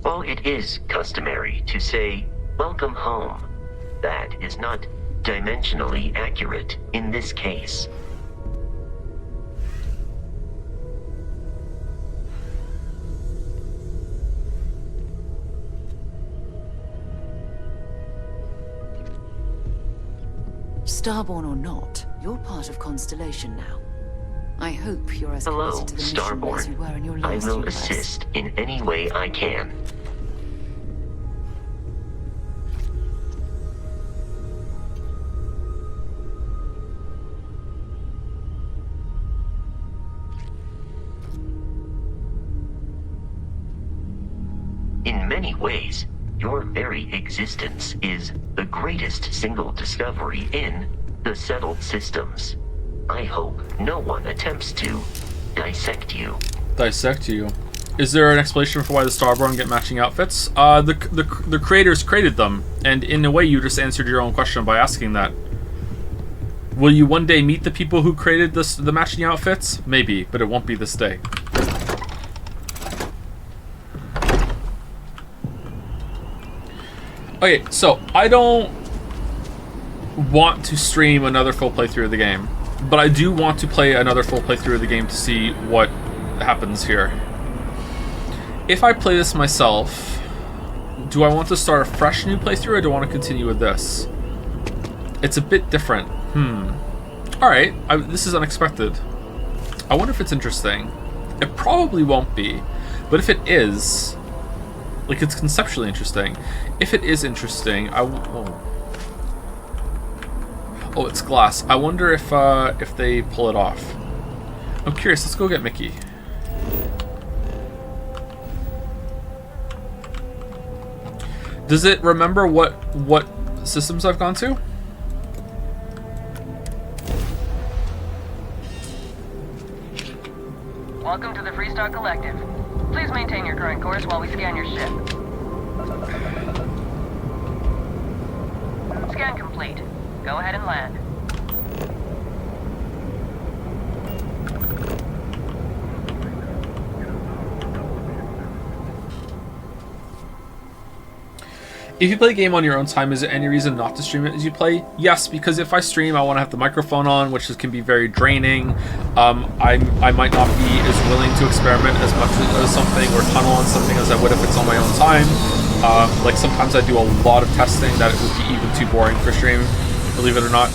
While it is customary to say, "Welcome home," that is not dimensionally accurate in this case. Starborn or not, you're part of Constellation now. I hope you're as Hello, committed to the mission as you were in your Starborn. I last will universe. assist in any way I can. In many ways, your very existence is the greatest single discovery in the settled systems. I hope no one attempts to dissect you. Dissect you. Is there an explanation for why the Starborn get matching outfits? The creators created them, and in a way you just answered your own question by asking that. Will you one day meet the people who created the matching outfits? Maybe, but it won't be this day. Okay, so I don't want to stream another full playthrough of the game, but I do want to play another full playthrough of the game to see what happens here. If I play this myself, do I want to start a fresh new playthrough or do I want to continue with this? It's a bit different. Alright, this is unexpected. I wonder if it's interesting. It probably won't be, but if it is, like, it's conceptually interesting. If it is interesting, oh, it's glass. I wonder if they pull it off. I'm curious. Let's go get Mickey. Does it remember what systems I've gone to? Welcome to the Freestar Collective. Please maintain your current course while we scan your ship. Scan complete. Go ahead and land. If you play the game on your own time, is there any reason not to stream it as you play? Yes, because if I stream, I want to have the microphone on, which can be very draining. I might not be as willing to experiment as much as something or tunnel on something as I would if it's on my own time. Like sometimes I do a lot of testing that it would be even too boring for stream, believe it or not.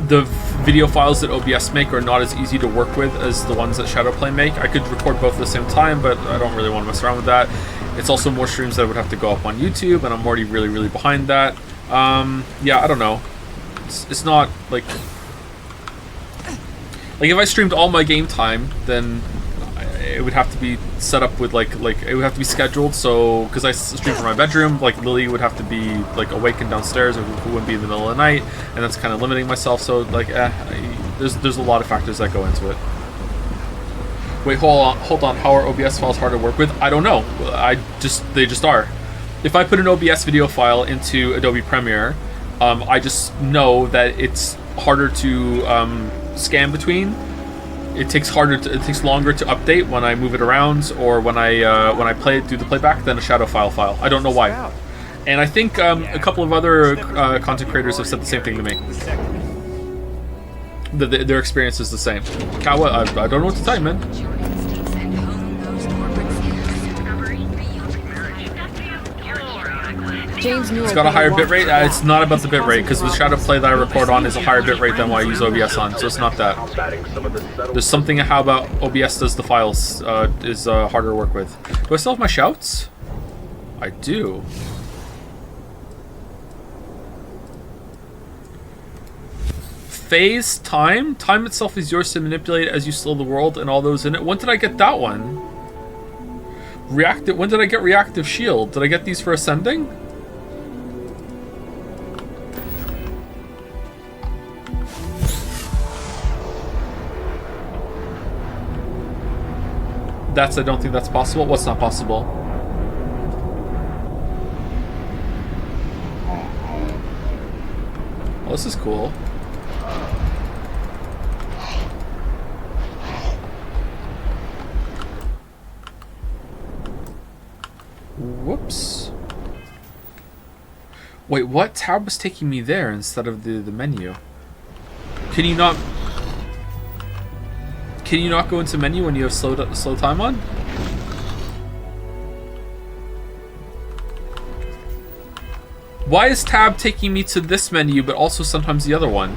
The video files that OBS make are not as easy to work with as the ones that Shadowplay make. I could record both at the same time, but I don't really want to mess around with that. It's also more streams that would have to go up on YouTube, and I'm already really behind that. Yeah, I don't know. It's not like if I streamed all my game time, then it would have to be set up with like it would have to be scheduled. So because I stream from my bedroom, like Lily would have to be like awakened downstairs, or who wouldn't be in the middle of the night, and that's kind of limiting myself. So like, there's a lot of factors that go into it. Wait, hold on. How are OBS files hard to work with? I don't know. They just are. If I put an OBS video file into Adobe Premiere, I just know that it's harder to scan between. It takes longer to update when I move it around, or when I do the playback than a shadow file. I don't know why. And I think a couple of other content creators have said the same thing to me. Their experience is the same. Kawa, I don't know what to tell you, man. James knew It's got a higher bitrate. It's not about the bitrate, because the shadow play that I record on is a higher bitrate than what I use OBS on, so it's not that. There's something how about OBS does the files is harder to work with. Do I still have my shouts? I do. Phase time? Time itself is yours to manipulate as you slow the world and all those in it. When did I get that one? When did I get reactive shield? Did I get these for ascending? I don't think that's possible. What's not possible? Well, this is cool. Whoops. Wait, what? Tab was taking me there instead of the menu. Can you not go into menu when you have slow time on? Why is tab taking me to this menu but also sometimes the other one?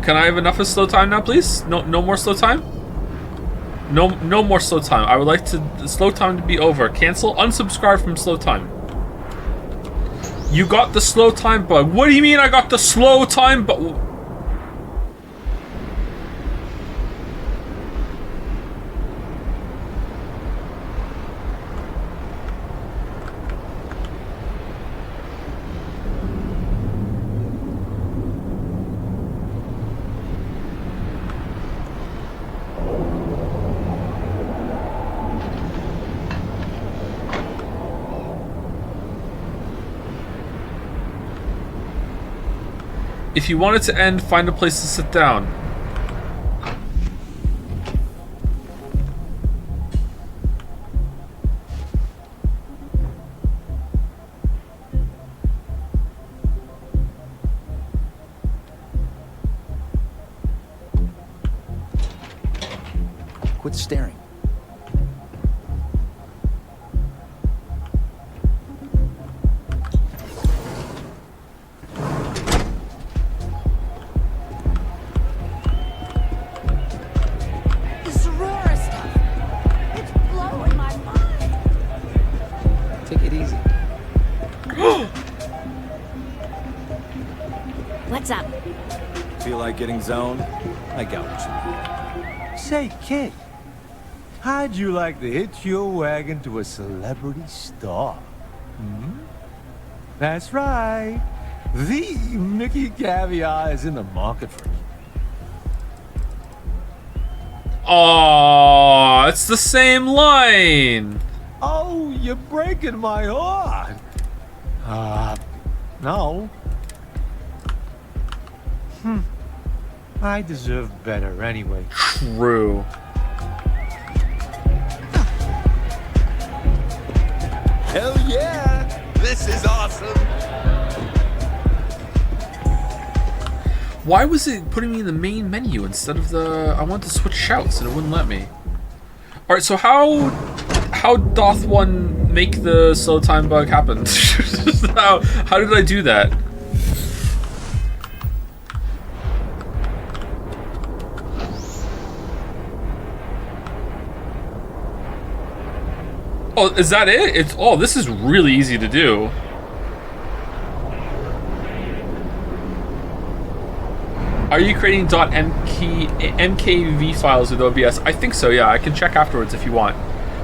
Can I have enough of slow time now, please? No more slow time? No more slow time. I would like the slow time to be over. Cancel, unsubscribe from slow time. You got the slow time bug. What do you mean I got the slow time bug? If you want it to end, find a place to sit down. Quit staring. What's up? Feel like getting zoned? I got what you need. Say, kid, how'd you like to hitch your wagon to a celebrity star? Hmm? That's right. The Mickey Caviar is in the market for you. Oh, it's the same line. Oh, you're breaking my heart. No. I deserve better anyway. True. Hell yeah! This is awesome! Why was it putting me in the main menu instead of the... I wanted to switch shouts and it wouldn't let me. Alright, so how doth one make the slow time bug happen? how did I do that? Oh, is that it? It's oh, this is really easy to do. Are you creating .mkv files with OBS? I think so, yeah. I can check afterwards if you want.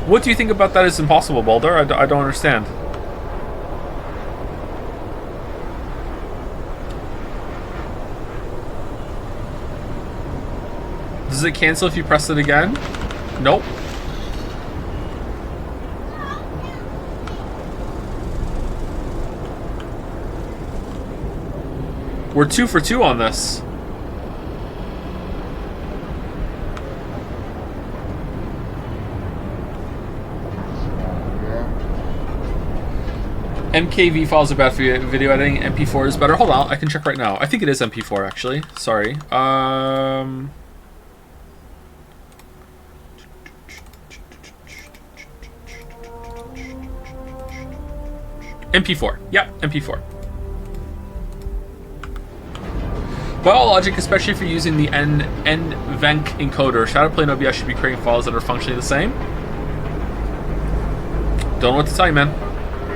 What do you think about that is impossible, Baldur? I don't understand. Does it cancel if you press it again? Nope. We're 2 for 2 on this. MKV files are bad for video editing. MP4 is better. Hold on, I can check right now. I think it is MP4 actually. Sorry. MP4. Yep, MP4. By all logic, especially if you're using the NVENC encoder, Shadowplay and OBS should be creating files that are functionally the same. Don't know what to tell you, man.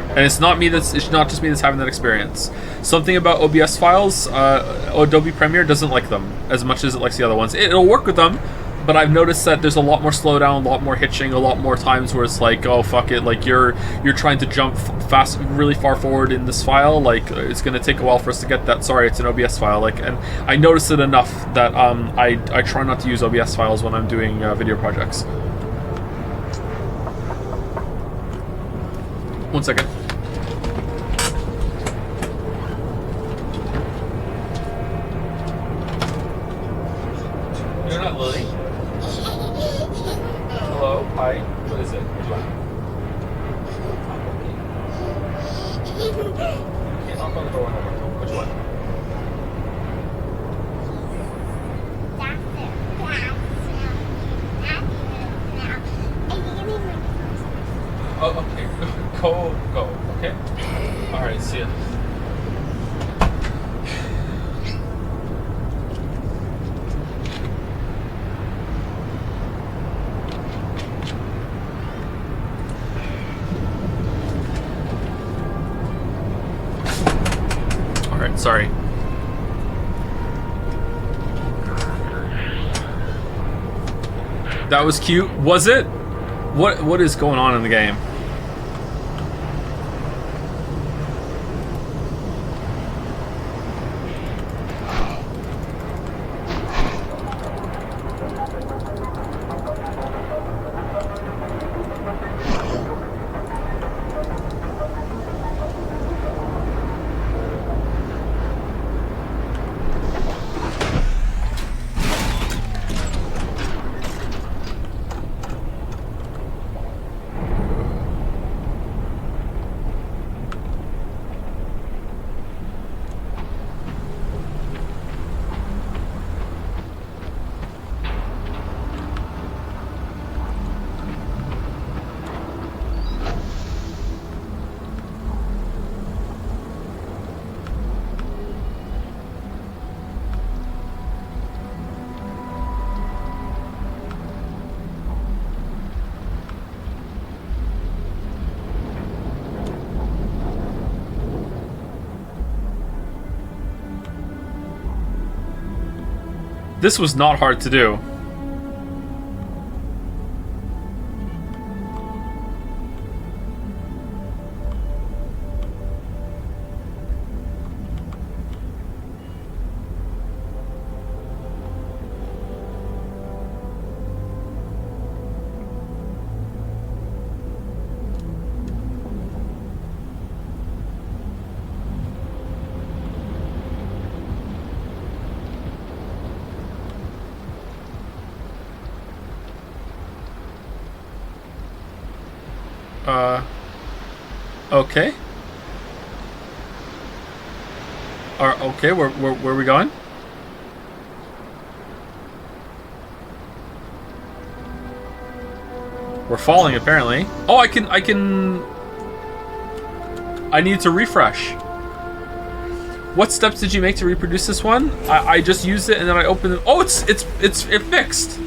And it's not just me that's having that experience. Something about OBS files, Adobe Premiere doesn't like them as much as it likes the other ones. It'll work with them, but I've noticed that there's a lot more slowdown, a lot more hitching, a lot more times where it's like, oh fuck it, like you're trying to jump fast, really far forward in this file, like it's gonna take a while for us to get that. Sorry, it's an OBS file. Like, and I noticed it enough that I try not to use OBS files when I'm doing video projects. 1 second. You're not Lily. Hello, hi. What is it? Okay, knock on the door one more time. Which one? Oh, okay. Go. Okay. All right. See ya. Sorry. That was cute. Was it? What is going on in the game? This was not hard to do. Okay. Okay, where are we going? We're falling, apparently. Oh, I need to refresh. What steps did you make to reproduce this one? I just used it and then I opened it. Oh, it fixed.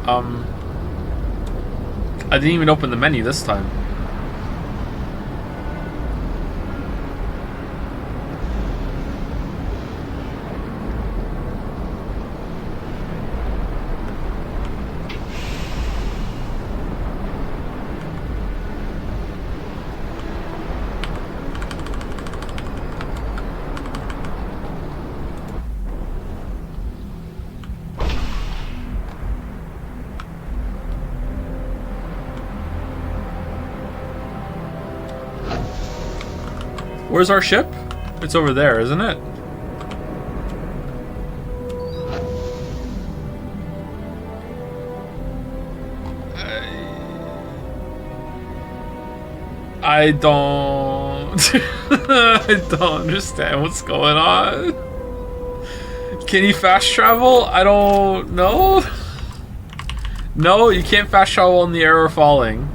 I didn't even open the menu this time. Where's our ship? It's over there, isn't it? I don't... I don't understand what's going on. Can you fast travel? I don't know. No, you can't fast travel in the air or falling.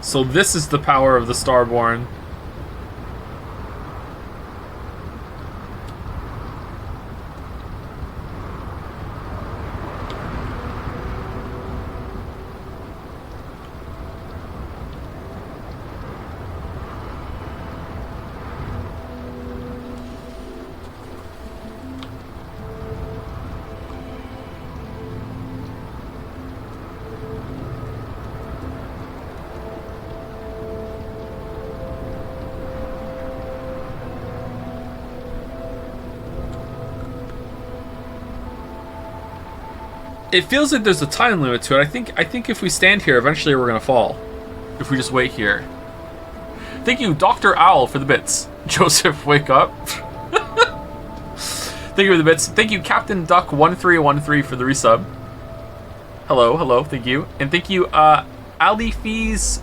So this is the power of the Starborn. It feels like there's a time limit to it. I think if we stand here, eventually we're gonna fall. If we just wait here. Thank you, Dr. Owl, for the bits. Joseph, wake up. Thank you for the bits. Thank you, Captain Duck 1313 for the resub. Hello, hello, thank you. And thank you, Ali Fees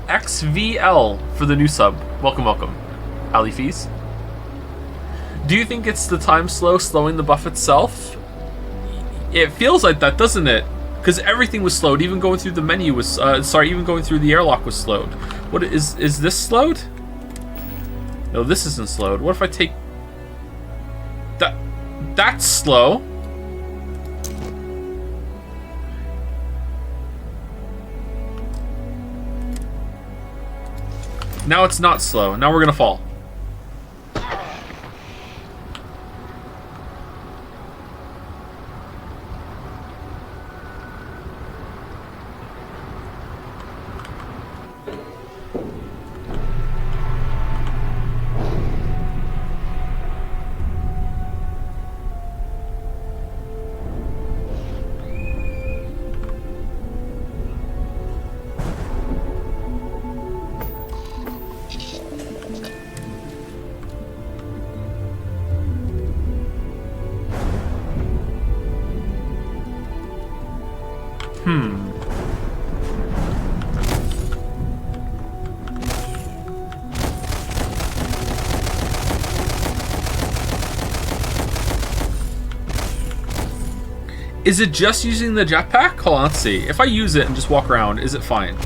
XVL for the new sub. Welcome, welcome. Ali Fees. Do you think it's the time slowing the buff itself? It feels like that, doesn't it? Because everything was slowed. Even going through the menu was... even going through the airlock was slowed. What is this slowed? No, this isn't slowed. What if I take... That's slow. Now it's not slow. Now we're gonna fall. Is it just using the jetpack? Hold on, let's see. If I use it and just walk around, is it fine?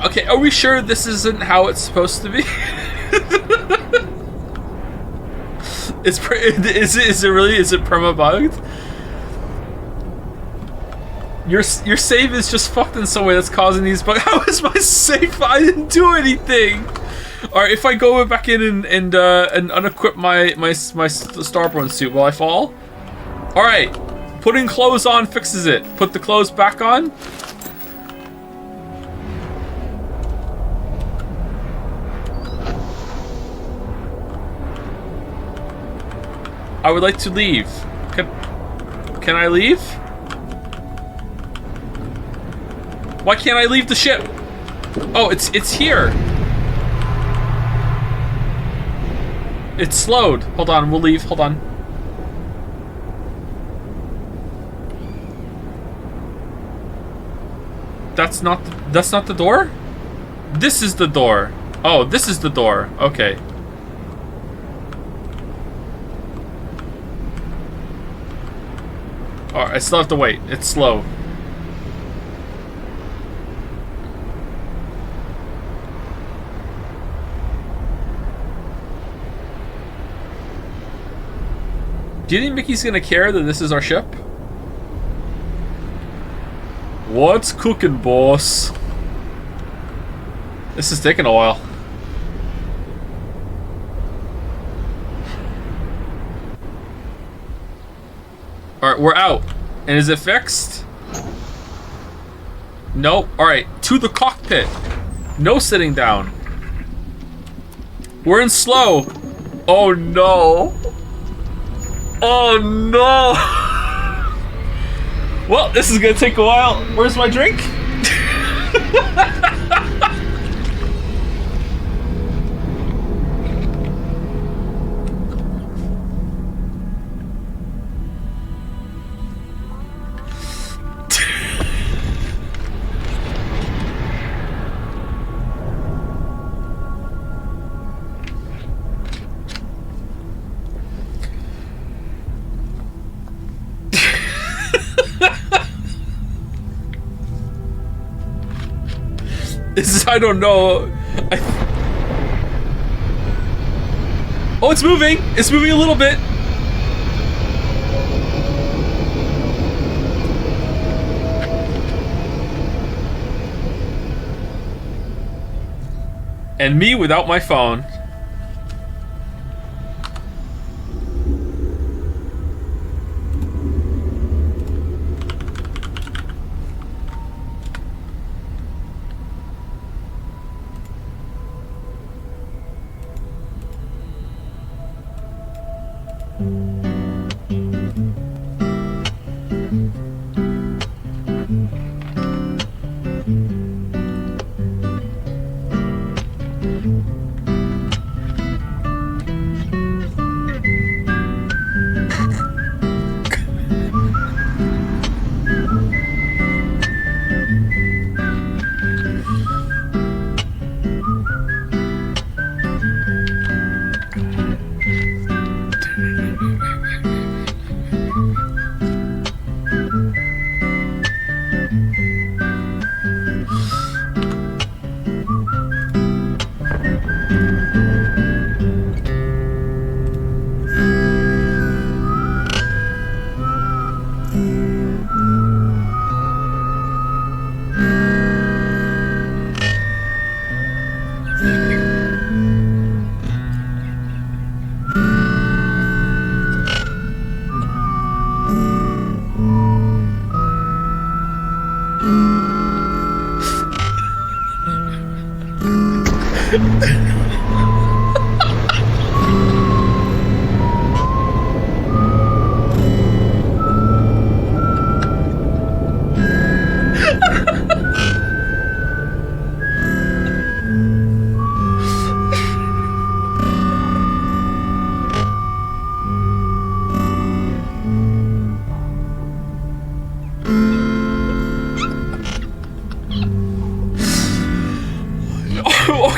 Okay, are we sure this isn't how it's supposed to be? Is it really? Is it perma bugged? Your save is just fucked in some way that's causing these bugs. How is my save? I didn't do anything. All right, if I go back in and unequip my Starborn suit, will I fall? All right, putting clothes on fixes it. Put the clothes back on. I would like to leave. Can I leave? Why can't I leave the ship? Oh, it's here. It's slowed. Hold on, we'll leave. Hold on. That's not the door? This is the door. Oh, this is the door. Okay. Alright, I still have to wait. It's slow. Do you think Mickey's gonna care that this is our ship? What's cooking, boss? This is taking a while. Alright, we're out. And is it fixed? Nope. Alright, to the cockpit. No sitting down. We're in slow. Oh no. Oh no! Well, this is gonna take a while. Where's my drink? I don't know. Oh, it's moving. It's moving a little bit. And me without my phone.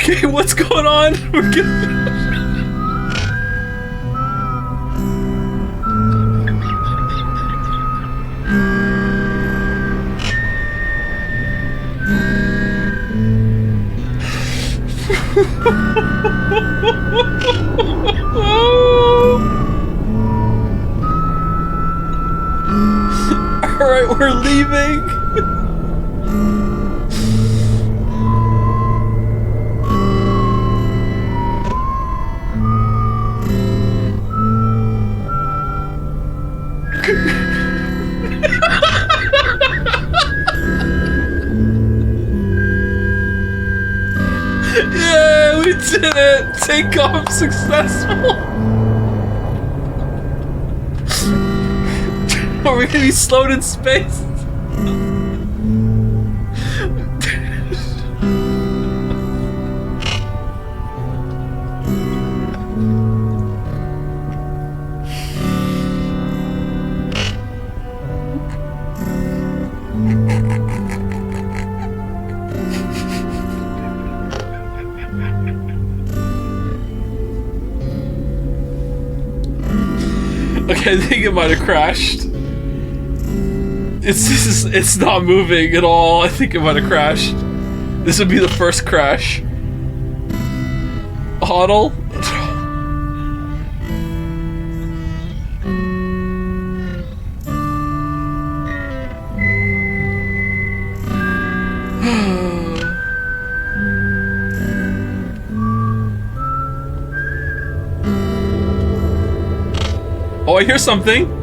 Okay, what's going on? We're getting... Alright, we're leaving. Yeah, we did it! Takeoff successful! Are we gonna be slowed in space? I think it might have crashed. It's not moving at all. I think it might have crashed. This would be the first crash. Huddle. Oh, I hear something.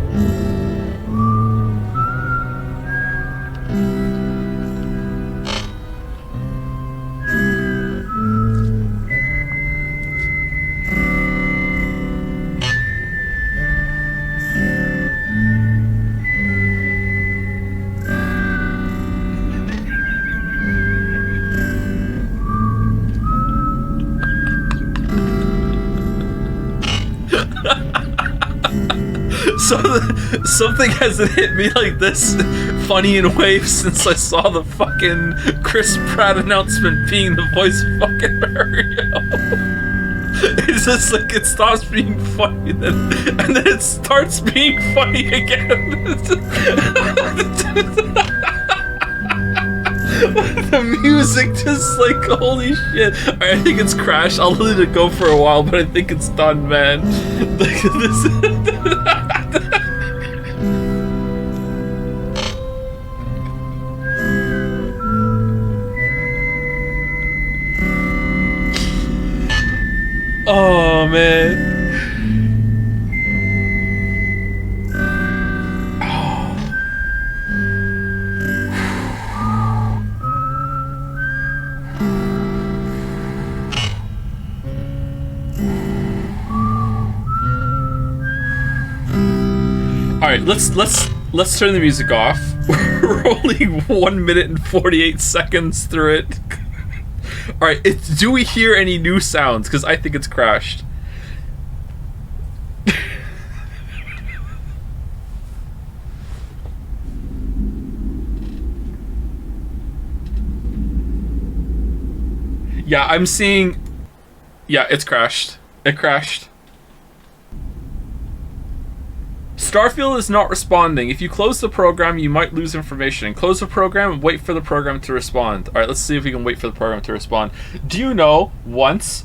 Something hasn't hit me like this funny in waves since I saw the fucking Chris Pratt announcement being the voice of fucking Mario. It's just like it stops being funny and then it starts being funny again. The music just like, holy shit. Alright, I think it's crashed. I'll let it go for a while, but I think it's done, man. Like this. Oh man. Alright, let's turn the music off. We're only 1 minute and 48 seconds through it. Alright, do we hear any new sounds? Because I think it's crashed. Yeah, I'm seeing... Yeah, it's crashed. It crashed. Starfield is not responding. If you close the program, you might lose information. Close the program and wait for the program to respond. Alright, let's see if we can wait for the program to respond. Do you know, once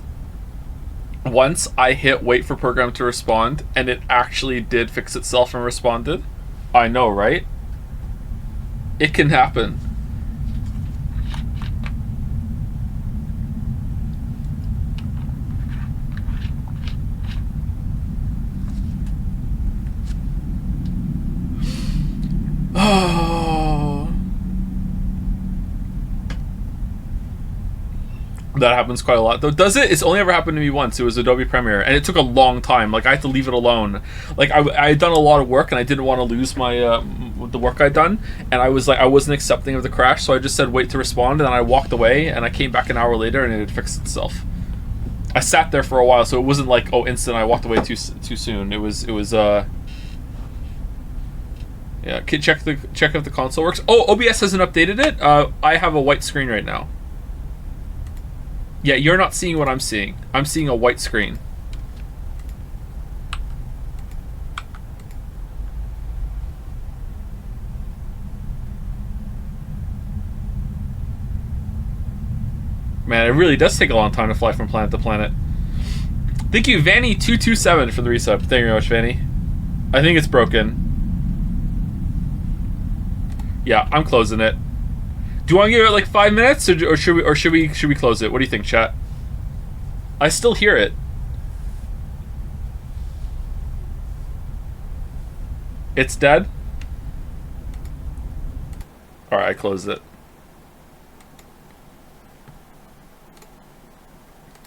I hit wait for program to respond, and it actually did fix itself and responded? I know, right? It can happen. Oh. That happens quite a lot, though. Does it? It's only ever happened to me once. It was Adobe Premiere, and it took a long time. Like, I had to leave it alone. Like, I had done a lot of work, and I didn't want to lose my the work I'd done, and I was like, I wasn't accepting of the crash, so I just said wait to respond, and then I walked away, and I came back an hour later, and it had fixed itself. I sat there for a while, so it wasn't like, oh, instant, I walked away too soon. It was yeah, check if the console works. Oh, OBS hasn't updated it. I have a white screen right now. Yeah, you're not seeing what I'm seeing. I'm seeing a white screen. Man, it really does take a long time to fly from planet to planet. Thank you, Vanny227 for the resub. Thank you very much, Vanny. I think it's broken. Yeah, I'm closing it. Do you want to give it like 5 minutes, or should we close it? What do you think, chat? I still hear it. It's dead? Alright, I closed it.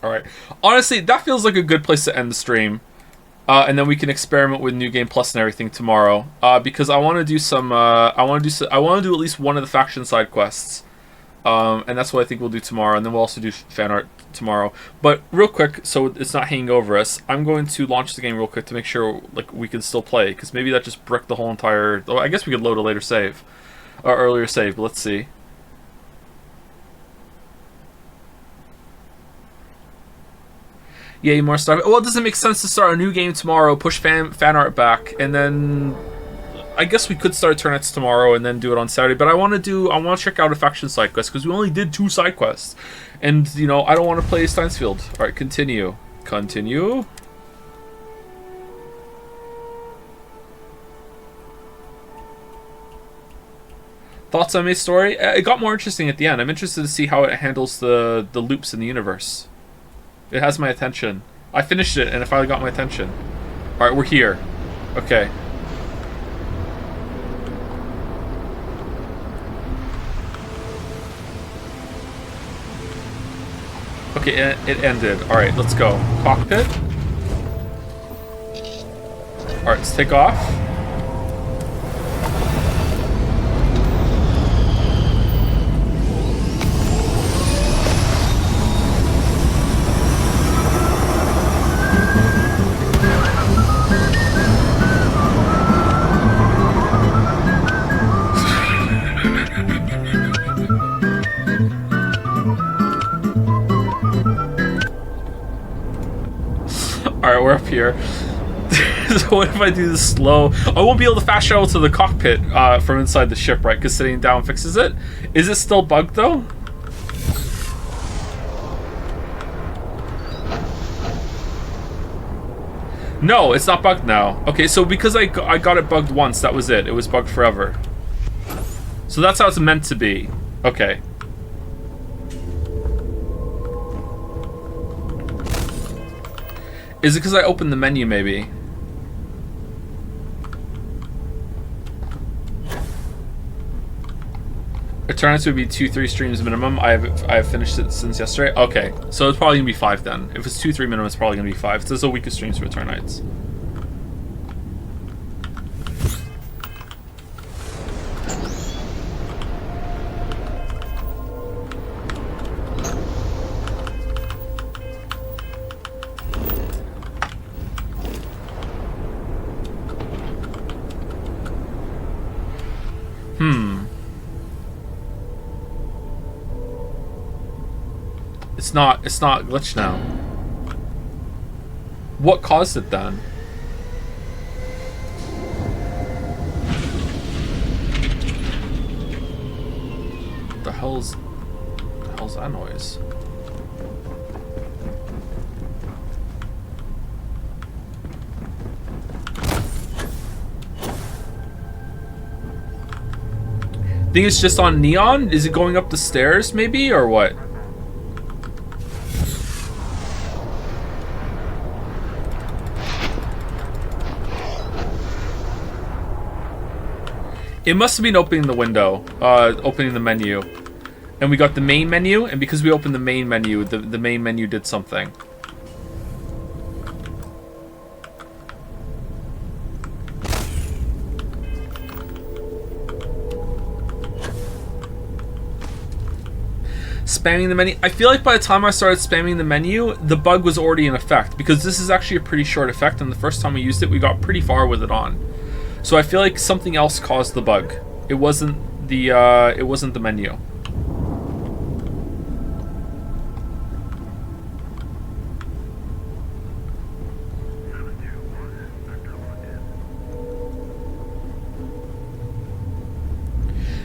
Alright. Honestly, that feels like a good place to end the stream. And then we can experiment with New Game Plus and everything tomorrow. Because I want to do some... I want to do at least one of the faction side quests. And that's what I think we'll do tomorrow. And then we'll also do fan art tomorrow. But real quick, so it's not hanging over us, I'm going to launch the game real quick to make sure like we can still play. Because maybe that just bricked the whole entire... Oh, I guess we could load a later save. Or earlier save, but let's see. Yay, more stuff. Well, it doesn't make sense to start a new game tomorrow, push fan art back, and then I guess we could start Turnips tomorrow and then do it on Saturday. But I want to check out a faction side quest because we only did 2 side quests, and you know I don't want to play Steinsfield. All right, continue. Thoughts on May's story? It got more interesting at the end. I'm interested to see how it handles the loops in the universe. It has my attention. I finished it and it finally got my attention. Alright, we're here. Okay. Okay, it ended. Alright, let's go. Cockpit. Alright, let's take off. Alright, we're up here. So what if I do this slow? I won't be able to fast travel to the cockpit from inside the ship, right? Because sitting down fixes it. Is it still bugged, though? No, it's not bugged now. Okay, so because I got it bugged once, that was it. It was bugged forever. So that's how it's meant to be. Okay. Is it because I opened the menu, maybe? Eternus would be 2-3 streams minimum. I have finished it since yesterday. Okay, so it's probably gonna be 5 then. If it's 2-3 minimum, it's probably gonna be 5. This is a week of streams for Eternites. It's not glitched now. What caused it then? The hell's that noise? Think it's just on Neon? Is it going up the stairs maybe or what? It must have been opening the window, opening the menu. And we got the main menu, and because we opened the main menu, the main menu did something. Spamming the menu. I feel like by the time I started spamming the menu, the bug was already in effect, because this is actually a pretty short effect, and the first time we used it, we got pretty far with it on. So I feel like something else caused the bug. It wasn't the menu.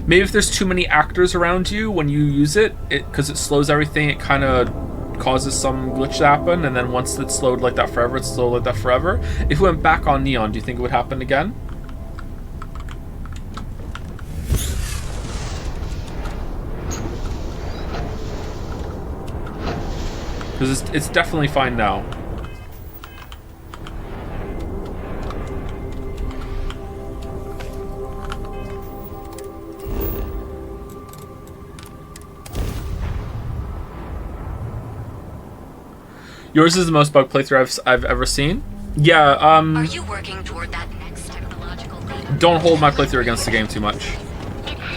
Maybe if there's too many actors around you when you use it, because it slows everything, it kind of causes some glitch to happen, and then once it's slowed like that forever, it's slowed like that forever. If we went back on Neon, do you think it would happen again? Because it's definitely fine now. Yours is the most bug playthrough I've ever seen. Yeah, Are you working toward that next technological leap? Don't hold my playthrough against the game too much.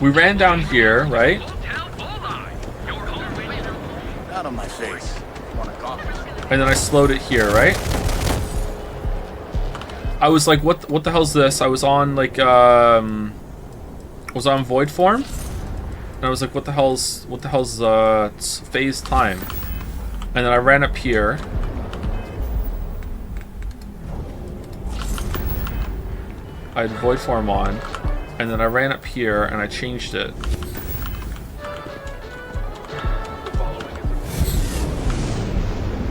We ran down here, right? Out of my face. And then I slowed it here, right? I was like, what the hell's this? I was on like was on void form, and I was like, what the hell's phase time? And then I ran up here, I had void form on, and then I ran up here and I changed it.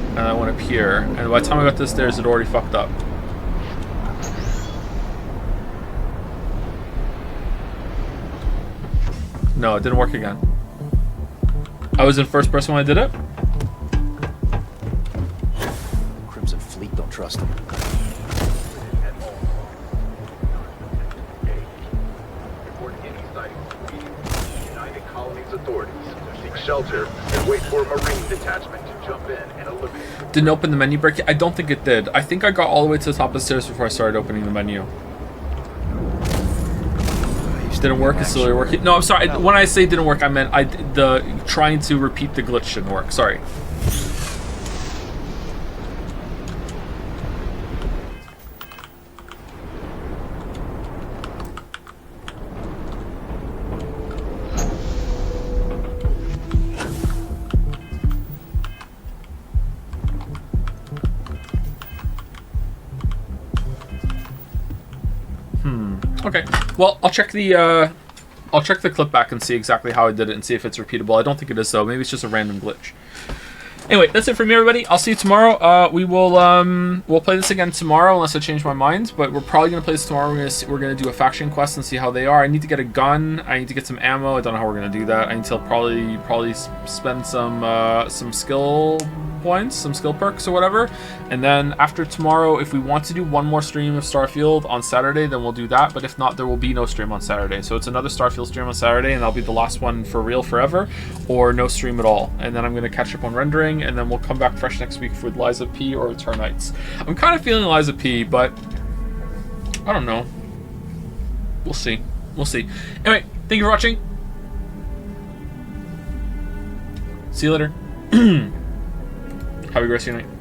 And I went up here, and by the time I got to the stairs, it already fucked up. No, it didn't work again. I was in first person when I did it? Crimson Fleet don't trust him. United Colonies authorities seek shelter and wait for a Marine detachment to jump in and eliminate. Didn't open the menu break? I don't think it did. I think I got all the way to the top of the stairs before I started opening the menu. Didn't work. It's still working. No, I'm sorry. When I say didn't work, I meant the trying to repeat the glitch didn't work. Sorry. Okay. Well, I'll check the clip back and see exactly how I did it and see if it's repeatable. I don't think it is, though. Maybe it's just a random glitch. Anyway, that's it for me, everybody. I'll see you tomorrow. We'll play this again tomorrow unless I change my mind. But we're probably gonna play this tomorrow. We're gonna do a faction quest and see how they are. I need to get a gun. I need to get some ammo. I don't know how we're gonna do that. I need to probably spend some skill points, some skill perks or whatever. And then after tomorrow, if we want to do one more stream of Starfield on Saturday, then we'll do that. But if not, there will be no stream on Saturday. So it's another Starfield stream on Saturday, and that'll be the last one for real forever, or no stream at all. And then I'm gonna catch up on rendering, and then we'll come back fresh next week with Liza P or Eternites. I'm kind of feeling Liza P, but I don't know. We'll see. We'll see. Anyway, thank you for watching. See you later. Have a great rest of your night.